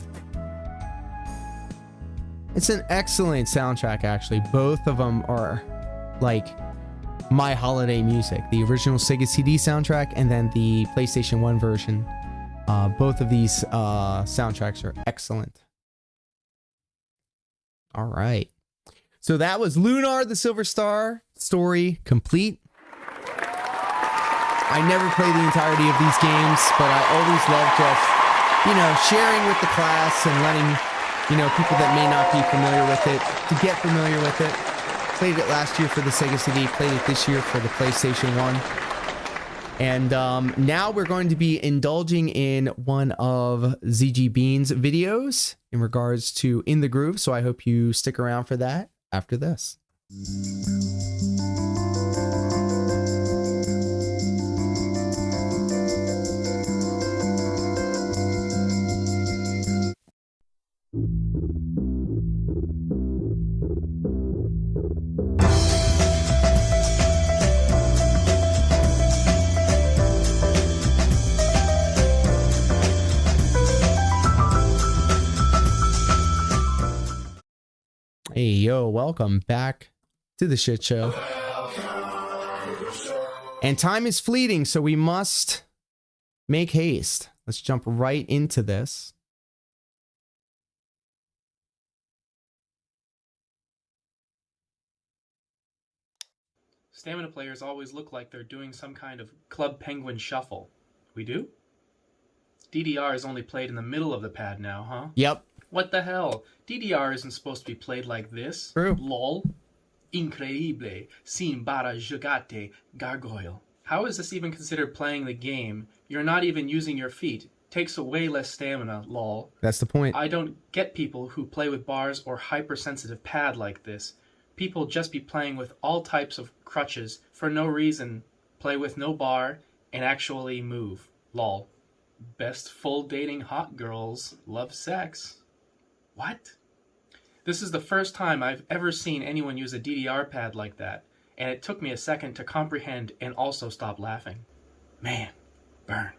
It's an excellent soundtrack, actually. Both of them are like my holiday music. The original Sega CD soundtrack and then the PlayStation 1 version. Both of these soundtracks are excellent. All right. So that was Lunar, the Silver Star story complete. I never play the entirety of these games, but I always love just, sharing with the class and letting, people that may not be familiar with it to get familiar with it. Played it last year for the Sega CD, played it this year for the PlayStation 1. And now we're going to be indulging in one of ZG Bean's videos in regards to In the Groove. So I hope you stick around for that after this. Hey, yo, welcome back to the shit show. And time is fleeting, so we must make haste. Let's jump right into this. Stamina players always look like they're doing some kind of Club Penguin shuffle. We do? DDR is only played in the middle of the pad now, huh? Yep. What the hell? DDR isn't supposed to be played like this. True. Lol. Increíble. Sin para jugate gargoyle. How is this even considered playing the game? You're not even using your feet. Takes away less stamina, lol. That's the point. I don't get people who play with bars or hypersensitive pad like this. People just be playing with all types of crutches for no reason. Play with no bar and actually move. Lol. Best full dating hot girls love sex. What? This is the first time I've ever seen anyone use a DDR pad like that, and it took me a second to comprehend and also stop laughing. Man, burn.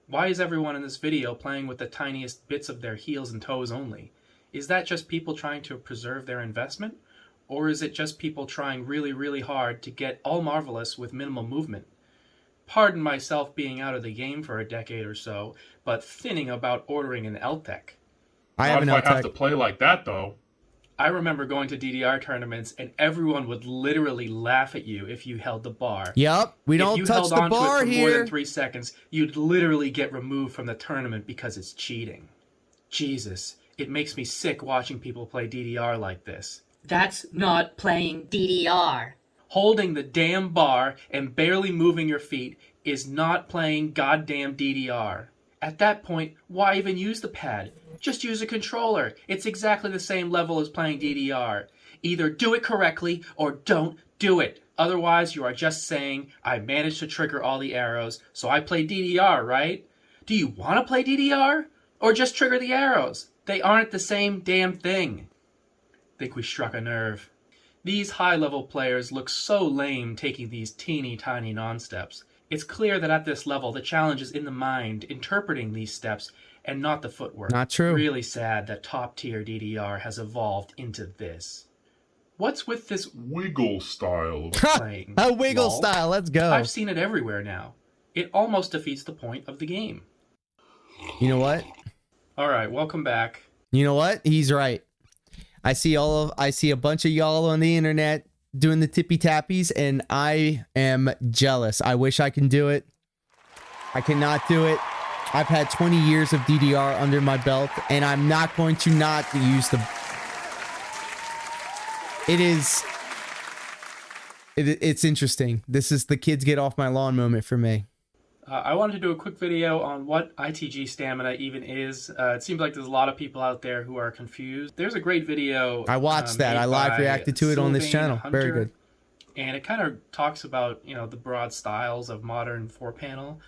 Why is everyone in this video playing with the tiniest bits of their heels and toes only? Is that just people trying to preserve their investment? Or is it just people trying really, really hard to get all marvelous with minimal movement? Pardon myself being out of the game for a decade or so, but thinning about ordering an LTEC. Not if I have to play like that, though. I remember going to DDR tournaments, and everyone would literally laugh at you if you held the bar. Yep, we don't touch the bar here. If you held on to it for more than 3 seconds, you'd literally get removed from the tournament because it's cheating. Jesus, it makes me sick watching people play DDR like this. That's not playing DDR. Holding the damn bar and barely moving your feet is not playing goddamn DDR. At that point, why even use the pad? Just use a controller. It's exactly the same level as playing DDR. Either do it correctly or don't do it. Otherwise, you are just saying, I managed to trigger all the arrows, so I play DDR, right? Do you want to play DDR? Or just trigger the arrows? They aren't the same damn thing. Think we struck a nerve. These high-level players look so lame taking these teeny tiny non-steps. It's clear that at this level, the challenge is in the mind, interpreting these steps, and not the footwork. Not true. Really sad that top-tier DDR has evolved into this. What's with this wiggle style of playing? A wiggle style, let's go. I've seen it everywhere now. It almost defeats the point of the game. You know what? All right, welcome back. You know what? He's right. I see a bunch of y'all on the internet doing the tippy tappies, and I am jealous. I wish I can do it. I cannot do it. I've had 20 years of DDR under my belt, and I'm not going to not use the... It's interesting. This is the kids get off my lawn moment for me. I wanted to do a quick video on what ITG stamina even is. It seems like there's a lot of people out there who are confused. There's a great video. I watched that. I live reacted to it on this channel. Hunter, very good. And it kind of talks about, the broad styles of modern 4-panel.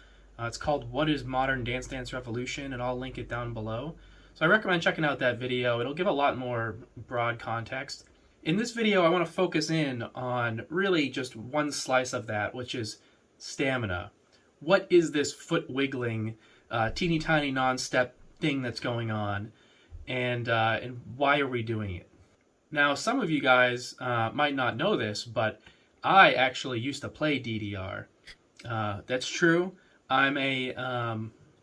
It's called What is Modern Dance Dance Revolution, and I'll link it down below. So I recommend checking out that video. It'll give a lot more broad context. In this video, I want to focus in on really just one slice of that, which is stamina. What is this foot wiggling, teeny tiny non-step thing that's going on, and why are we doing it? Now, some of you guys might not know this, but I actually used to play DDR. That's true. I'm a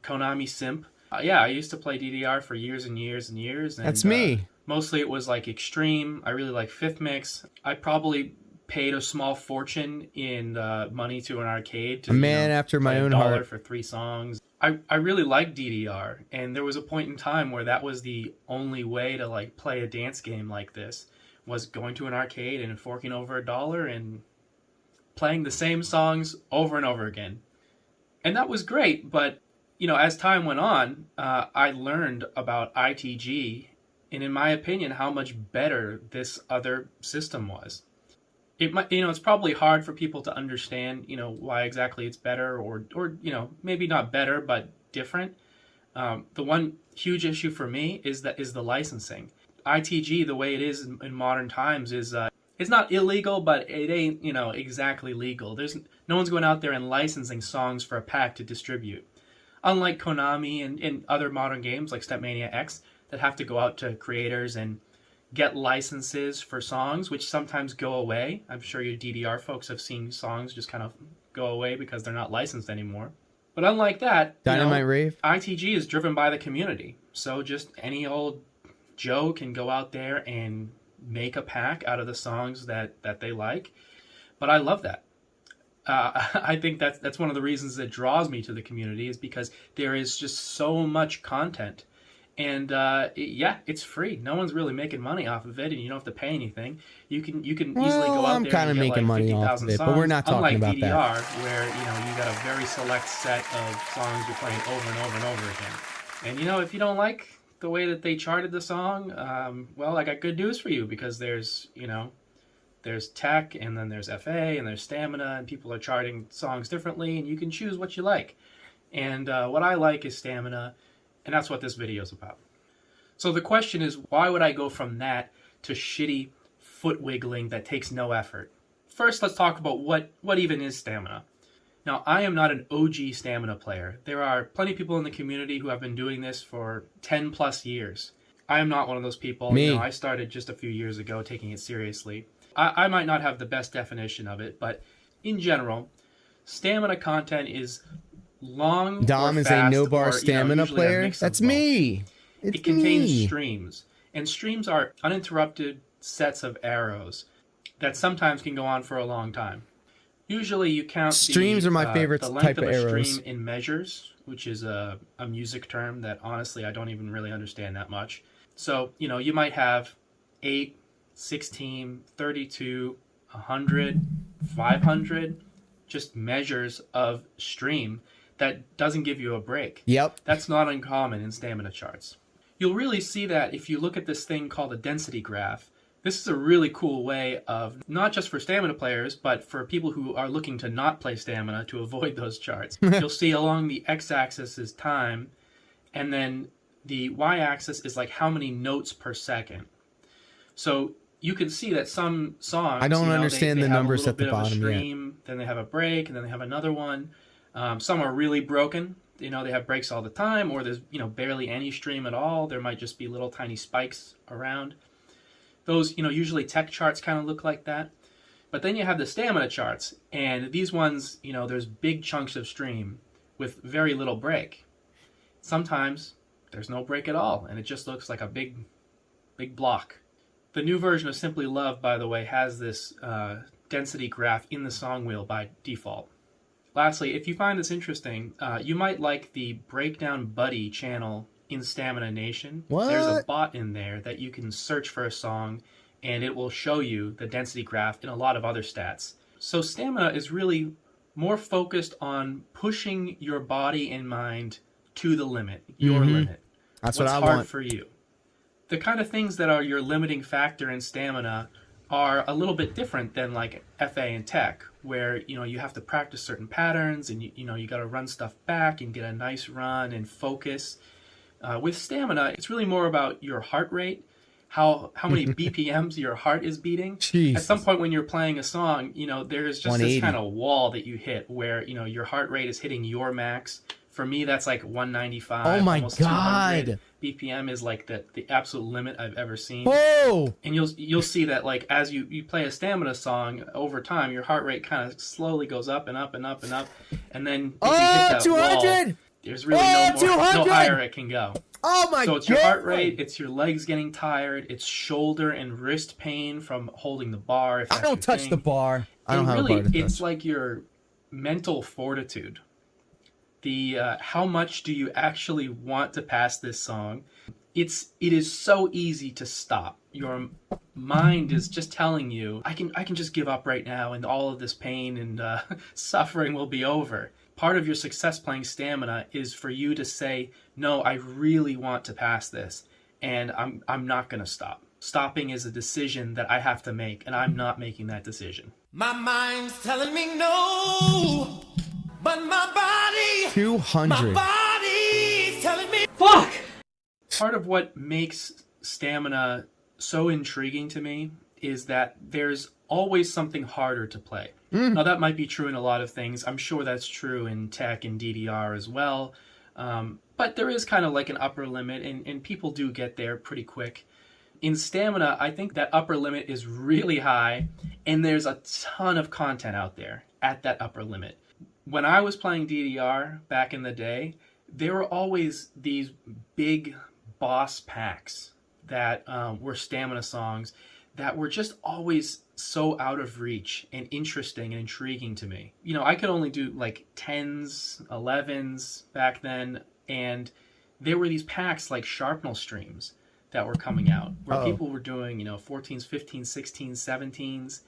Konami simp. Yeah, I used to play DDR for years and years and years. And, That's me. Mostly it was like Extreme. I really like Fifth Mix. I probably paid a small fortune in money to an arcade. To, a man after my own heart. For 3 songs. I really liked DDR, and there was a point in time where that was the only way to like play a dance game like this, was going to an arcade and forking over $1 and playing the same songs over and over again. And that was great, but you know, as time went on, I learned about ITG, and in my opinion, how much better this other system was. It might, you know, it's probably hard for people to understand, you know, why exactly it's better, or you know, maybe not better, but different. The one huge issue for me is the licensing. ITG, the way it is in modern times, is it's not illegal, but it ain't, you know, exactly legal. No one's going out there and licensing songs for a pack to distribute. Unlike Konami and other modern games like Stepmania X that have to go out to creators and get licenses for songs, which sometimes go away. I'm sure you DDR folks have seen songs just kind of go away because they're not licensed anymore. But unlike that, Dynamite Rave, ITG is driven by the community. So just any old Joe can go out there and make a pack out of the songs that they like. But I love that. I think that's one of the reasons that draws me to the community, is because there is just so much content. And yeah, it's free. No one's really making money off of it, and you don't have to pay anything. You can easily go out there and get like 50,000 songs. But we're not talking unlike about DDR, that. where you know you got a very select set of songs you're playing over and over and over again. And you know, if you don't like the way that they charted the song, well, I got good news for you, because there's, you know, there's tech, and then there's FA, and there's stamina, and people are charting songs differently, and you can choose what you like. And what I like is stamina, and that's what this video is about. So the question is, why would I go from that to shitty foot wiggling that takes no effort? First, let's talk about what even is stamina. Now, I am not an OG stamina player. There are plenty of people in the community who have been doing this for 10 plus years. I am not one of those people. Me. You know, I started just a few years ago taking it seriously. I might not have the best definition of it, but in general, stamina content is long Dom or is fast, a no-bar or, stamina usually a player? mix of That's both. me. It's It contains me. streams, and streams are uninterrupted sets of arrows that sometimes can go on for a long time. Usually you count Streams are my favorite the length type of of a arrows. stream in measures, which is a music term that honestly I don't even really understand that much. So, you know, you might have 8, 16, 32, 100, 500, just measures of stream that doesn't give you a break. Yep. That's not uncommon in stamina charts. You'll really see that if you look at this thing called a density graph. This is a really cool way of, not just for stamina players, but for people who are looking to not play stamina to avoid those charts. You'll see along the x-axis is time, and then the y-axis is like how many notes per second. So you can see that some songs, I don't you know, understand they the have numbers a at the little bit bottom of a yet. stream, then they have a break, and then they have another one. Some are really broken. You know, they have breaks all the time, or there's, you know, barely any stream at all. There might just be little tiny spikes around. Those, you know, usually tech charts kind of look like that. But then you have the stamina charts, and these ones, you know, there's big chunks of stream with very little break. Sometimes there's no break at all, and it just looks like a big block. The new version of Simply Love, by the way, has this density graph in the song wheel by default. Lastly, if you find this interesting, you might like the Breakdown Buddy channel in Stamina Nation. What? There's a bot in there that you can search for a song, and it will show you the density graph and a lot of other stats. So stamina is really more focused on pushing your body and mind to the limit, your limit. That's What's what I hard want. for you. The kind of things that are your limiting factor in stamina are a little bit different than like FA and tech, where, you know, you have to practice certain patterns, and you know, you got to run stuff back and get a nice run and focus. With stamina, it's really more about your heart rate how many BPMs your heart is beating. Jesus. At some point when you're playing a song, there's just this 180. kind of wall that you hit where, your heart rate is hitting your max. For me, that's like 195. Oh my almost 200. God. BPM is like the absolute limit I've ever seen. Oh! And you'll see that like as you play a stamina song over time, your heart rate kind of slowly goes up and up and up and up, and then if you hit that 200! wall, there's really no 200! higher it can go. Oh my God! So it's your heart rate, it's your legs getting tired, it's shoulder and wrist pain from holding the bar. If I don't touch the bar. I don't have a bar to touch. It's like your mental fortitude. The how much do you actually want to pass this song? It is so easy to stop. Your mind is just telling you, I can just give up right now, and all of this pain and suffering will be over. Part of your success playing stamina is for you to say, no, I really want to pass this, and I'm not going to stop. Stopping is a decision that I have to make, and I'm not making that decision. My mind's telling me no, but my body, 200. my body's telling me fuck. Part of what makes stamina so intriguing to me is that there's always something harder to play. Now that might be true in a lot of things. I'm sure that's true in tech and DDR as well. But there is kind of like an upper limit, and people do get there pretty quick. In stamina, I think that upper limit is really high, and there's a ton of content out there at that upper limit. When I was playing DDR back in the day, there were always these big boss packs that were stamina songs that were just always so out of reach and interesting and intriguing to me. I could only do like 10s, 11s back then, and there were these packs like Sharpnel streams that were coming out where people were doing 14s, 15s, 16s, 17s.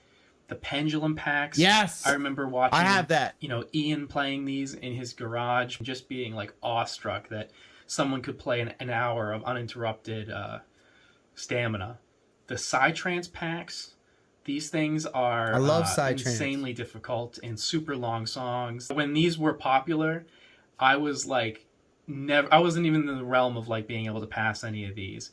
The pendulum packs. Yes, I remember watching. I have that. Ian playing these in his garage, just being like awestruck that someone could play an hour of uninterrupted stamina. The Psytrance packs. These things are I love Psytrance. Insanely difficult and super long songs. When these were popular, I was like I wasn't even in the realm of like being able to pass any of these,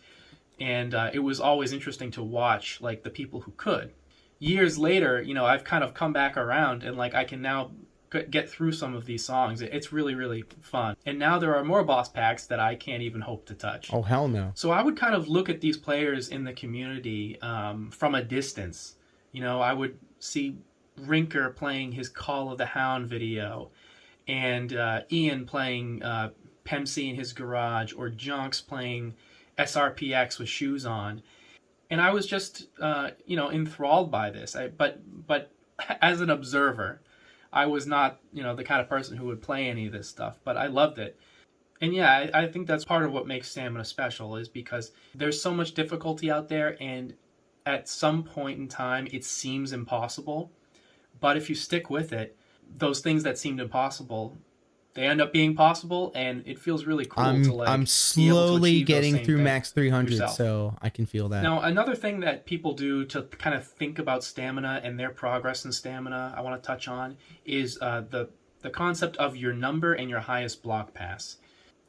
and it was always interesting to watch like the people who could. Years later, I've kind of come back around, and like I can now get through some of these songs. It's really, really fun. And now there are more boss packs that I can't even hope to touch. Oh, hell no. So I would kind of look at these players in the community from a distance. I would see Rinker playing his Call of the Hound video, and Ian playing Pemsy in his garage, or Jonks playing SRPX with shoes on. And I was just, enthralled by this. But as an observer, I was not, the kind of person who would play any of this stuff. But I loved it. And yeah, I think that's part of what makes stamina special, is because there's so much difficulty out there, and at some point in time, it seems impossible. But if you stick with it, those things that seemed impossible, they end up being possible, and it feels really cool to like. I'm slowly getting through max 300, so I can feel that. Now, another thing that people do to kind of think about stamina and their progress in stamina, I want to touch on, is the concept of your number and your highest block pass.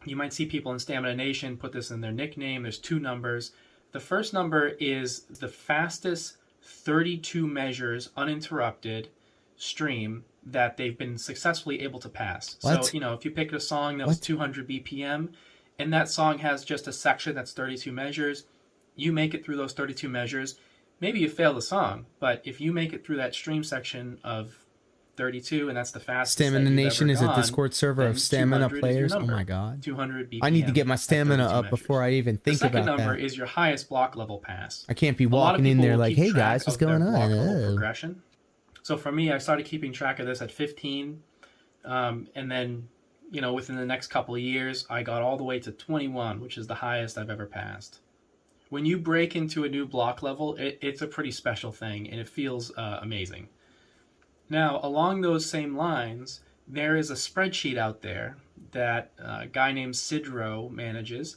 You might see people in Stamina Nation put this in their nickname. There's two numbers. The first number is the fastest 32 measures uninterrupted stream that they've been successfully able to pass. What? So, if you picked a song that was 200 BPM, and that song has just a section that's 32 measures, you make it through those 32 measures. Maybe you fail the song, but if you make it through that stream section of 32, and that's the fastest Stamina Nation is a gone, Discord server of stamina players. Oh my god. 200 BPM. I need to get my stamina up before I even think about that. The second number is your highest block level pass. I can't be walking in there like, hey guys, what's going on? Progression. So for me, I started keeping track of this at 15, and then, within the next couple of years, I got all the way to 21, which is the highest I've ever passed. When you break into a new block level, it's a pretty special thing, and it feels amazing. Now, along those same lines, there is a spreadsheet out there that a guy named Sidro manages,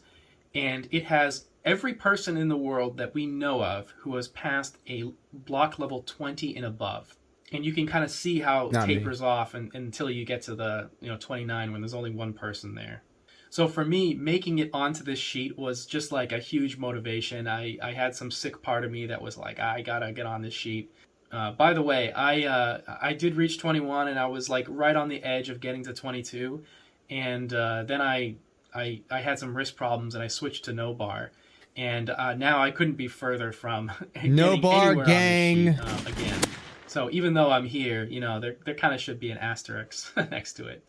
and it has every person in the world that we know of who has passed a block level 20 and above. And you can kind of see how it tapers off until you get to the 29, when there's only one person there. So for me, making it onto this sheet was just like a huge motivation. I had some sick part of me that was like, I gotta get on this sheet. By the way, I did reach 21, and I was like right on the edge of getting to 22, and then I had some wrist problems, and I switched to no bar, and now I couldn't be further from No bar gang again. So even though I'm here, you know, there kind of should be an asterisk next to it.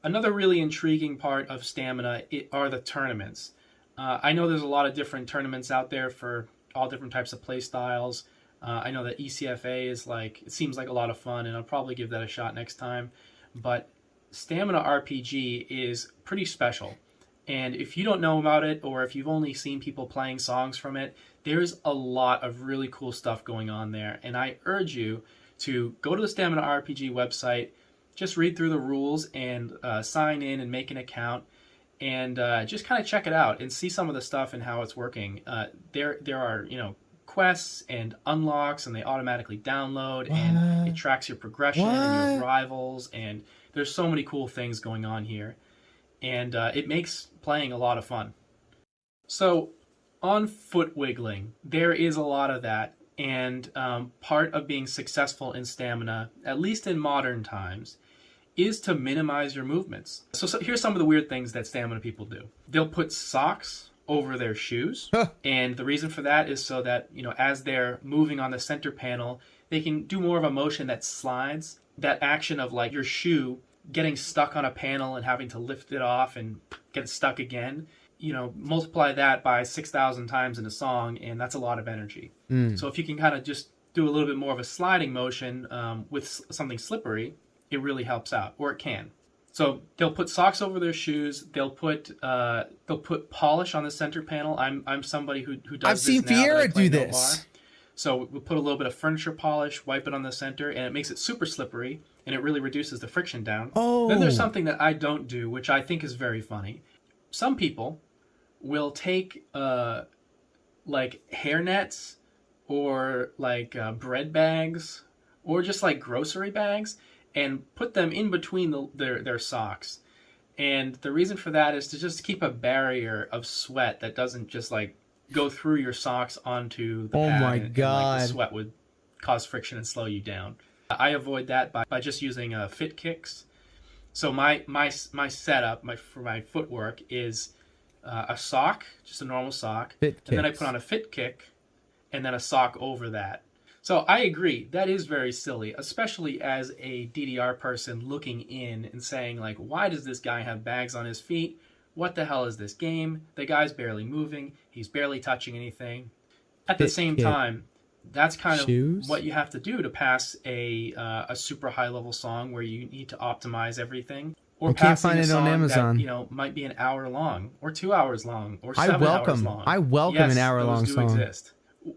Another really intriguing part of Stamina are the tournaments. I know there's a lot of different tournaments out there for all different types of play styles. I know that ECFA is like, it seems like a lot of fun, and I'll probably give that a shot next time. But Stamina RPG is pretty special. And if you don't know about it, or if you've only seen people playing songs from it, there's a lot of really cool stuff going on there. And I urge you to go to the Stamina RPG website, just read through the rules and sign in and make an account, and just kind of check it out and see some of the stuff and how it's working. There are, you know, quests and unlocks, and they automatically download, and it tracks your progression and your rivals, and there's so many cool things going on here, and it makes playing a lot of fun. So on foot wiggling, there is a lot of that, and part of being successful in Stamina, at least in modern times, is to minimize your movements. So here's some of the weird things that Stamina people do. They'll put socks over their shoes, and the reason for that is so that, you know, as they're moving on the center panel, they can do more of a motion that slides. That action of like your shoe getting stuck on a panel and having to lift it off and get stuck again, you know, multiply that by 6,000 times in a song, and that's a lot of energy. So if you can kind of just do a little bit more of a sliding motion with something slippery, it really helps out, or it can. So they'll put socks over their shoes. They'll put polish on the center panel. I'm somebody who does. I've seen Fiera do this. So we'll put a little bit of furniture polish, wipe it on the center, and it makes it super slippery, and it really reduces the friction down. Oh. Then there's something that I don't do, which I think is very funny. Some people will take like hair nets or like bread bags or just like grocery bags and put them in between their socks. And the reason for that is to just keep a barrier of sweat that doesn't just like go through your socks onto the pad. Oh my and, God. like, the sweat would cause friction and slow you down. I avoid that by just using fit kicks. So my setup for my footwork is a sock, just a normal sock, and then I put on a fit kick and then a sock over that. So I agree, that is very silly, especially as a DDR person looking in and saying, like, why does this guy have bags on his feet? What the hell is this game? The guy's barely moving. He's barely touching anything. At the same time, that's kind of what you have to do to pass a super high-level song where you need to optimize everything. Or can't find it on Amazon. That, you know, might be an hour long, or 2 hours long, or 7 hours long. I welcome an hour-long song. Those do exist.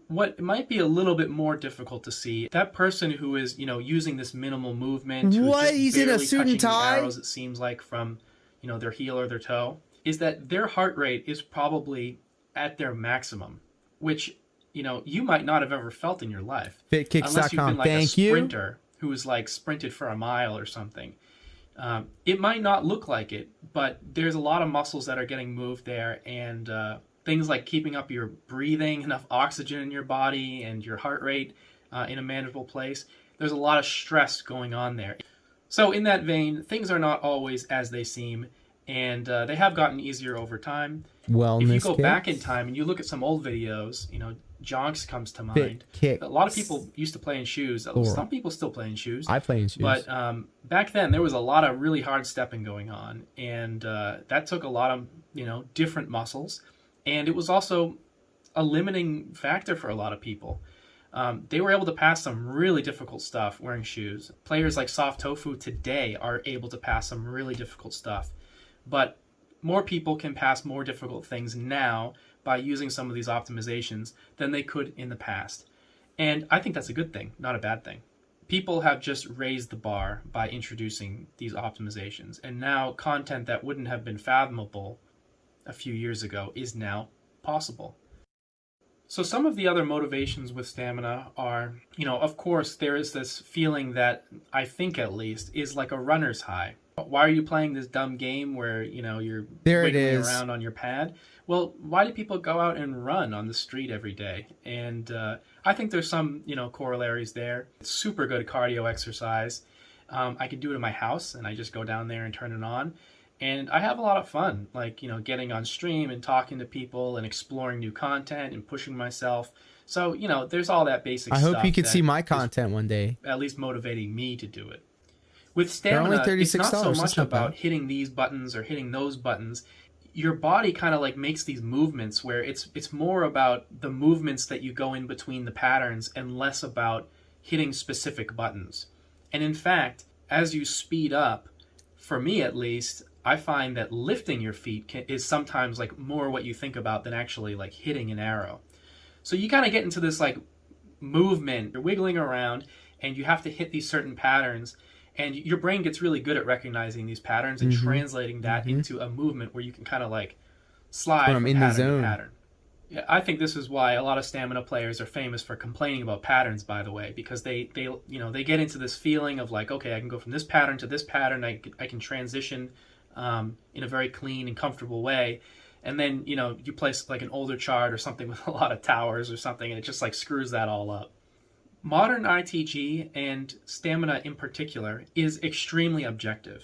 What might be a little bit more difficult to see, that person who is, you know, using this minimal movement, what? He's in a suit and tie? arrows, it seems like, from, you know, their heel or their toe, is that their heart rate is probably at their maximum, which, you know, you might not have ever felt in your life. Fitkicks.com. Unless you've been like Thank a sprinter who has like sprinted for a mile or something. It might not look like it, but there's a lot of muscles that are getting moved there, and things like keeping up your breathing, enough oxygen in your body, and your heart rate in a manageable place. There's a lot of stress going on there. So in that vein, things are not always as they seem, and they have gotten easier over time. Wellness if you go kicks. back in time and you look at some old videos, you know, Jonks comes to mind. Kicks. A lot of people used to play in shoes. Some people still play in shoes. I play in shoes. But back then, there was a lot of really hard stepping going on, and that took a lot of, you know, different muscles. And it was also a limiting factor for a lot of people. They were able to pass some really difficult stuff wearing shoes. Players like Soft Tofu today are able to pass some really difficult stuff. But more people can pass more difficult things now by using some of these optimizations than they could in the past. And I think that's a good thing, not a bad thing. People have just raised the bar by introducing these optimizations. And now content that wouldn't have been fathomable a few years ago is now possible. So some of the other motivations with Stamina are, you know, of course, there is this feeling that, I think at least, is like a runner's high. Why are you playing this dumb game where, you're There it wiggling is. around on your pad? Well, why do people go out and run on the street every day? And I think there's some, corollaries there. It's super good cardio exercise. I can do it in my house, and I just go down there and turn it on. And I have a lot of fun, like, getting on stream and talking to people and exploring new content and pushing myself. So, there's all that basic I stuff. hope you can that see my is content one day. at least motivating me to do it. With They're only stamina, it's not so $36. much That's not about bad. hitting these buttons or hitting those buttons. Your body kind of like makes these movements where it's more about the movements that you go in between the patterns and less about hitting specific buttons. And in fact, as you speed up, for me at least, I find that lifting your feet is sometimes like more what you think about than actually like hitting an arrow. So you kind of get into this like movement, you're wiggling around, and you have to hit these certain patterns. And your brain gets really good at recognizing these patterns and translating that into a movement where you can kind of like slide from in the pattern zone. to pattern. Yeah, I think this is why a lot of stamina players are famous for complaining about patterns, by the way, because they get into this feeling of like, okay, I can go from this pattern to this pattern. I can transition in a very clean and comfortable way. And then, you place like an older chart or something with a lot of towers or something, and it just like screws that all up. Modern ITG, and stamina in particular, is extremely objective.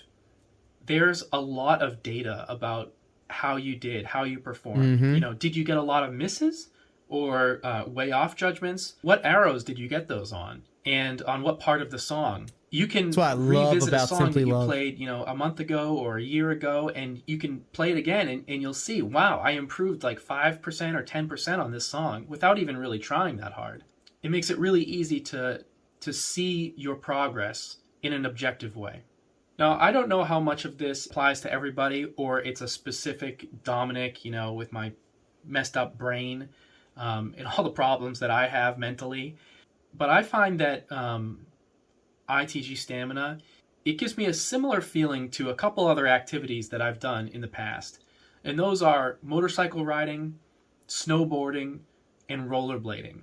There's a lot of data about how you did, how you performed. Did you get a lot of misses or way off judgments? What arrows did you get those on? And on what part of the song? You can That's what I love revisit a about song Simply that you Love. played, a month ago or a year ago, and you can play it again, and you'll see, wow, I improved like 5% or 10% on this song without even really trying that hard. It makes it really easy to see your progress in an objective way. Now, I don't know how much of this applies to everybody, or it's a specific Dominic, with my messed up brain and all the problems that I have mentally. But I find that ITG stamina, it gives me a similar feeling to a couple other activities that I've done in the past. And those are motorcycle riding, snowboarding, and rollerblading.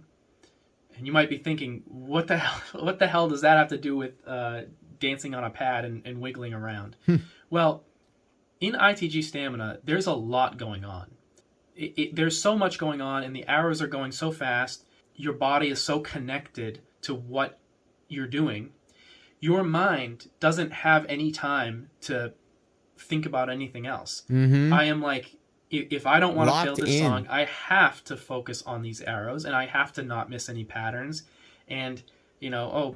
And you might be thinking, what the hell does that have to do with dancing on a pad and wiggling around? Well, in ITG stamina, there's a lot going on. There's so much going on, and the arrows are going so fast. Your body is so connected to what you're doing. Your mind doesn't have any time to think about anything else. I am like, if I don't want to fail this song, I have to focus on these arrows, and I have to not miss any patterns. And, oh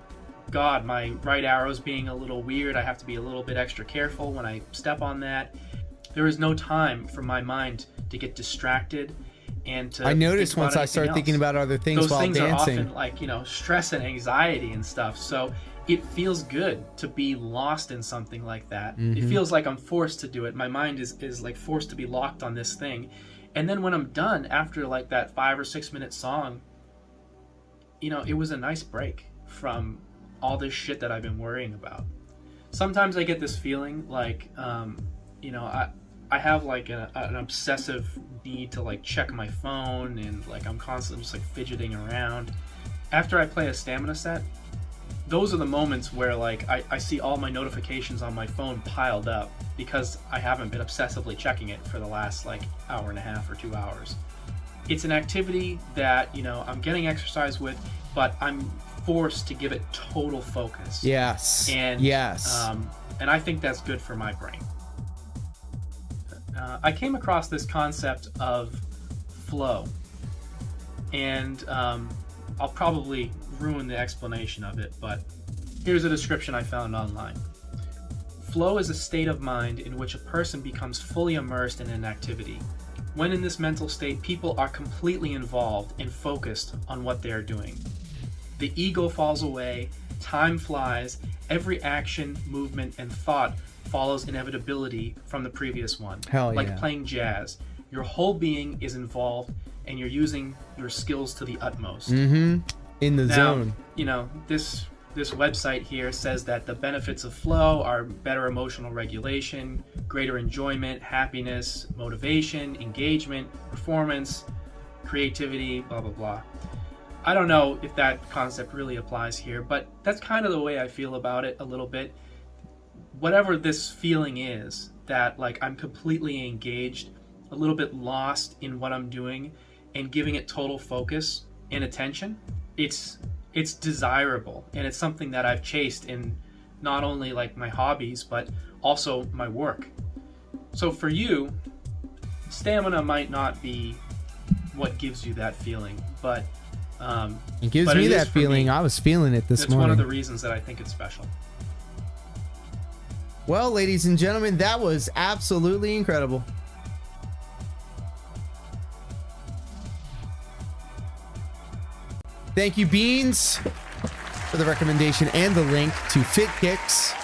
God, my right arrow's being a little weird. I have to be a little bit extra careful when I step on that. There is no time for my mind to get distracted and to I noticed once I start thinking about other things Those while things dancing. are often like, stress and anxiety and stuff. So it feels good to be lost in something like that. It feels like I'm forced to do it. My mind is like forced to be locked on this thing. And then when I'm done after like that 5 or 6 minute song, it was a nice break from all this shit that I've been worrying about. Sometimes I get this feeling like, I have like an obsessive need to like check my phone, and like I'm constantly just like fidgeting around. After I play a stamina set, those are the moments where like I see all my notifications on my phone piled up because I haven't been obsessively checking it for the last like hour and a half or 2 hours. It's an activity that, I'm getting exercise with, but I'm forced to give it total focus. Yes. And I think that's good for my brain. I came across this concept of flow, and I'll probably ruin the explanation of it, but here's a description I found online. Flow is a state of mind in which a person becomes fully immersed in an activity. When in this mental state, people are completely involved and focused on what they are doing. The ego falls away, time flies, every action, movement, and thought follows inevitability from the previous one. Hell like yeah. playing jazz. Your whole being is involved, and you're using your skills to the utmost. In the zone. This website here says that the benefits of flow are better emotional regulation, greater enjoyment, happiness, motivation, engagement, performance, creativity, blah, blah, blah. I don't know if that concept really applies here, but that's kind of the way I feel about it a little bit. whatever this feeling is, that like I'm completely engaged, a little bit lost in what I'm doing, and giving it total focus and attention, it's desirable, and it's something that I've chased in not only like my hobbies but also my work. So for you, stamina might not be what gives you that feeling, but it gives me that feeling. I was feeling it this morning. It's one of the reasons that I think it's special. Well, ladies and gentlemen, that was absolutely incredible. Thank you, Beans, for the recommendation and the link to Fit Kicks.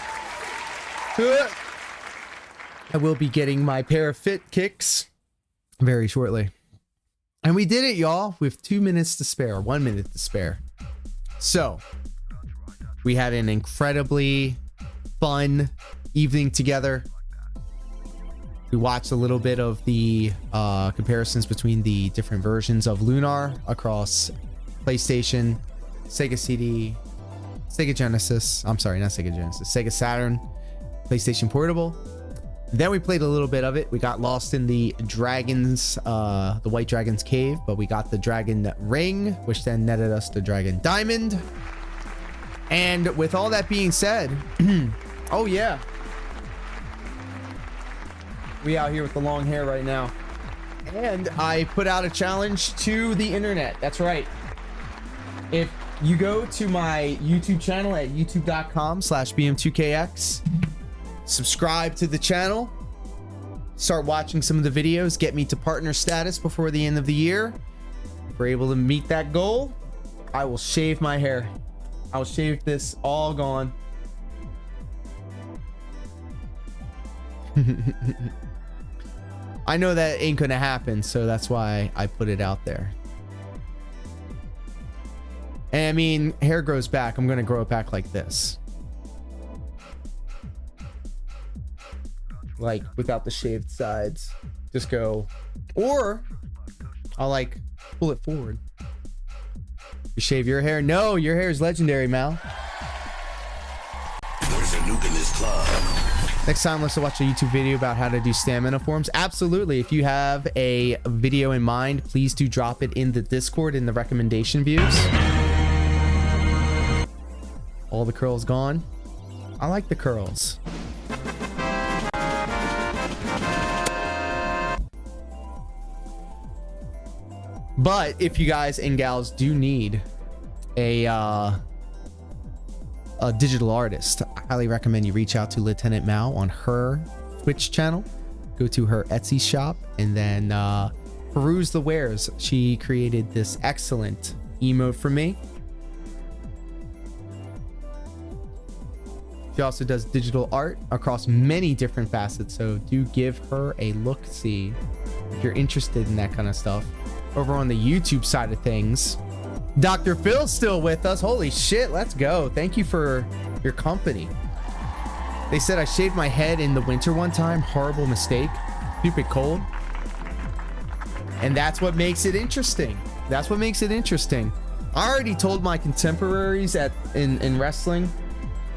I will be getting my pair of Fit Kicks very shortly. And we did it, y'all, with 2 minutes to spare, 1 minute to spare. So, we had an incredibly fun evening together. We watched a little bit of the comparisons between the different versions of Lunar across PlayStation, Sega CD, Sega Genesis. I'm sorry, not Sega Genesis, Sega Saturn, PlayStation Portable. Then we played a little bit of it. We got lost in the dragons, the White Dragon's Cave, but we got the Dragon Ring, which then netted us the Dragon Diamond. And with all that being said, oh yeah, we out here with the long hair right now. And I put out a challenge to the internet. That's right. If you go to my YouTube channel at youtube.com/bm2kx, subscribe to the channel, start watching some of the videos, get me to partner status before the end of the year. If we're able to meet that goal, I will shave my hair. I'll shave this all gone. I know that ain't gonna happen, so that's why I put it out there. And I mean, hair grows back. I'm gonna grow it back like this. Like without the shaved sides. Just go. Or I'll like pull it forward. You shave your hair? No, your hair is legendary, Mal. There's a nuke in this club. Next time, let's watch a YouTube video about how to do stamina forms. Absolutely. If you have a video in mind, please do drop it in the Discord in the recommendation views. All the curls gone. I like the curls. But if you guys and gals do need a digital artist, I highly recommend you reach out to Lieutenant Mao on her Twitch channel. Go to her Etsy shop and then peruse the wares. She created this excellent emote for me. She also does digital art across many different facets, so do give her a look-see if you're interested in that kind of stuff. Over on the YouTube side of things, Dr. Phil's still with us. Holy shit, let's go. Thank you for your company. They said I shaved my head in the winter one time. Horrible mistake. Stupid cold. And that's what makes it interesting. That's what makes it interesting. I already told my contemporaries in wrestling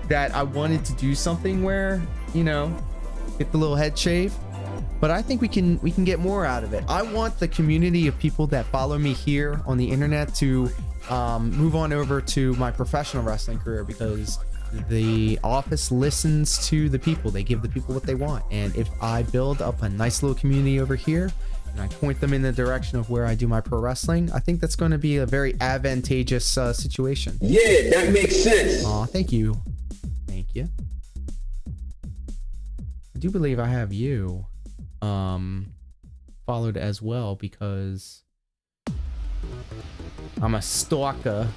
that I wanted to do something where, you know, get the little head shave. But I think we can get more out of it. I want the community of people that follow me here on the internet to move on over to my professional wrestling career, because the office listens to the people. They give the people what they want. And if I build up a nice little community over here and I point them in the direction of where I do my pro wrestling, I think that's going to be a very advantageous situation. Yeah, that makes sense. Aw, thank you. Thank you. I do believe I have you followed as well, because I'm a stalker.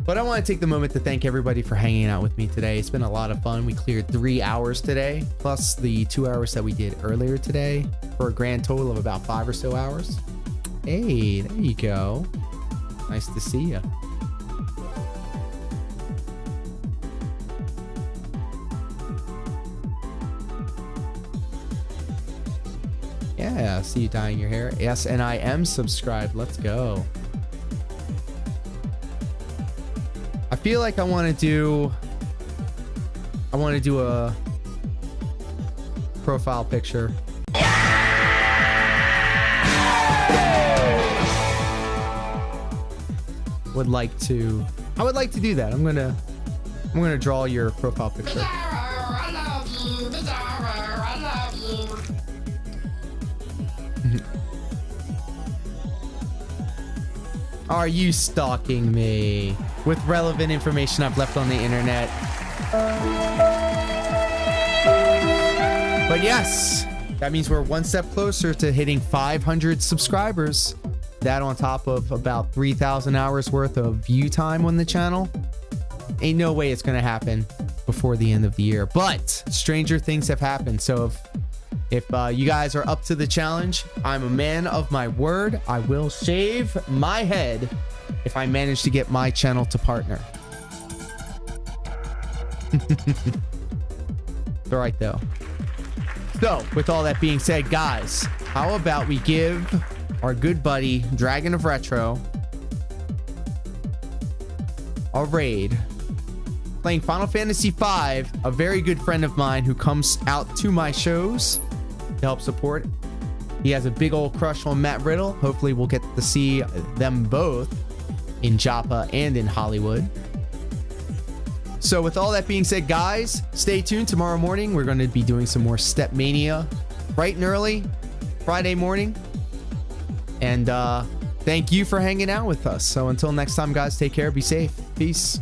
But I want to take the moment to thank everybody for hanging out with me today. It's been a lot of fun. We cleared 3 hours today, plus the 2 hours that we did earlier today, for a grand total of about 5 or so hours. Hey, there you go. Nice to see you. Yeah, see you dyeing your hair. Yes, and I am subscribed. Let's go. feel like I want to do a profile picture. I would like to do that. I'm gonna draw your profile picture. I love you, I love you. Are you stalking me with relevant information I've left on the internet? But yes, that means we're one step closer to hitting 500 subscribers. That on top of about 3,000 hours worth of view time on the channel. Ain't no way it's gonna happen before the end of the year. But stranger things have happened. So if you guys are up to the challenge, I'm a man of my word. I will shave my head if I manage to get my channel to partner. All right, though. So, with all that being said, guys, how about we give our good buddy, Dragon of Retro, a raid. Playing Final Fantasy V, a very good friend of mine who comes out to my shows to help support. He has a big old crush on Matt Riddle. Hopefully we'll get to see them both in Joppa and in Hollywood. So with all that being said, guys, stay tuned. Tomorrow morning, we're going to be doing some more Step Mania bright and early, Friday morning. And thank you for hanging out with us. So until next time, guys, take care. Be safe. Peace.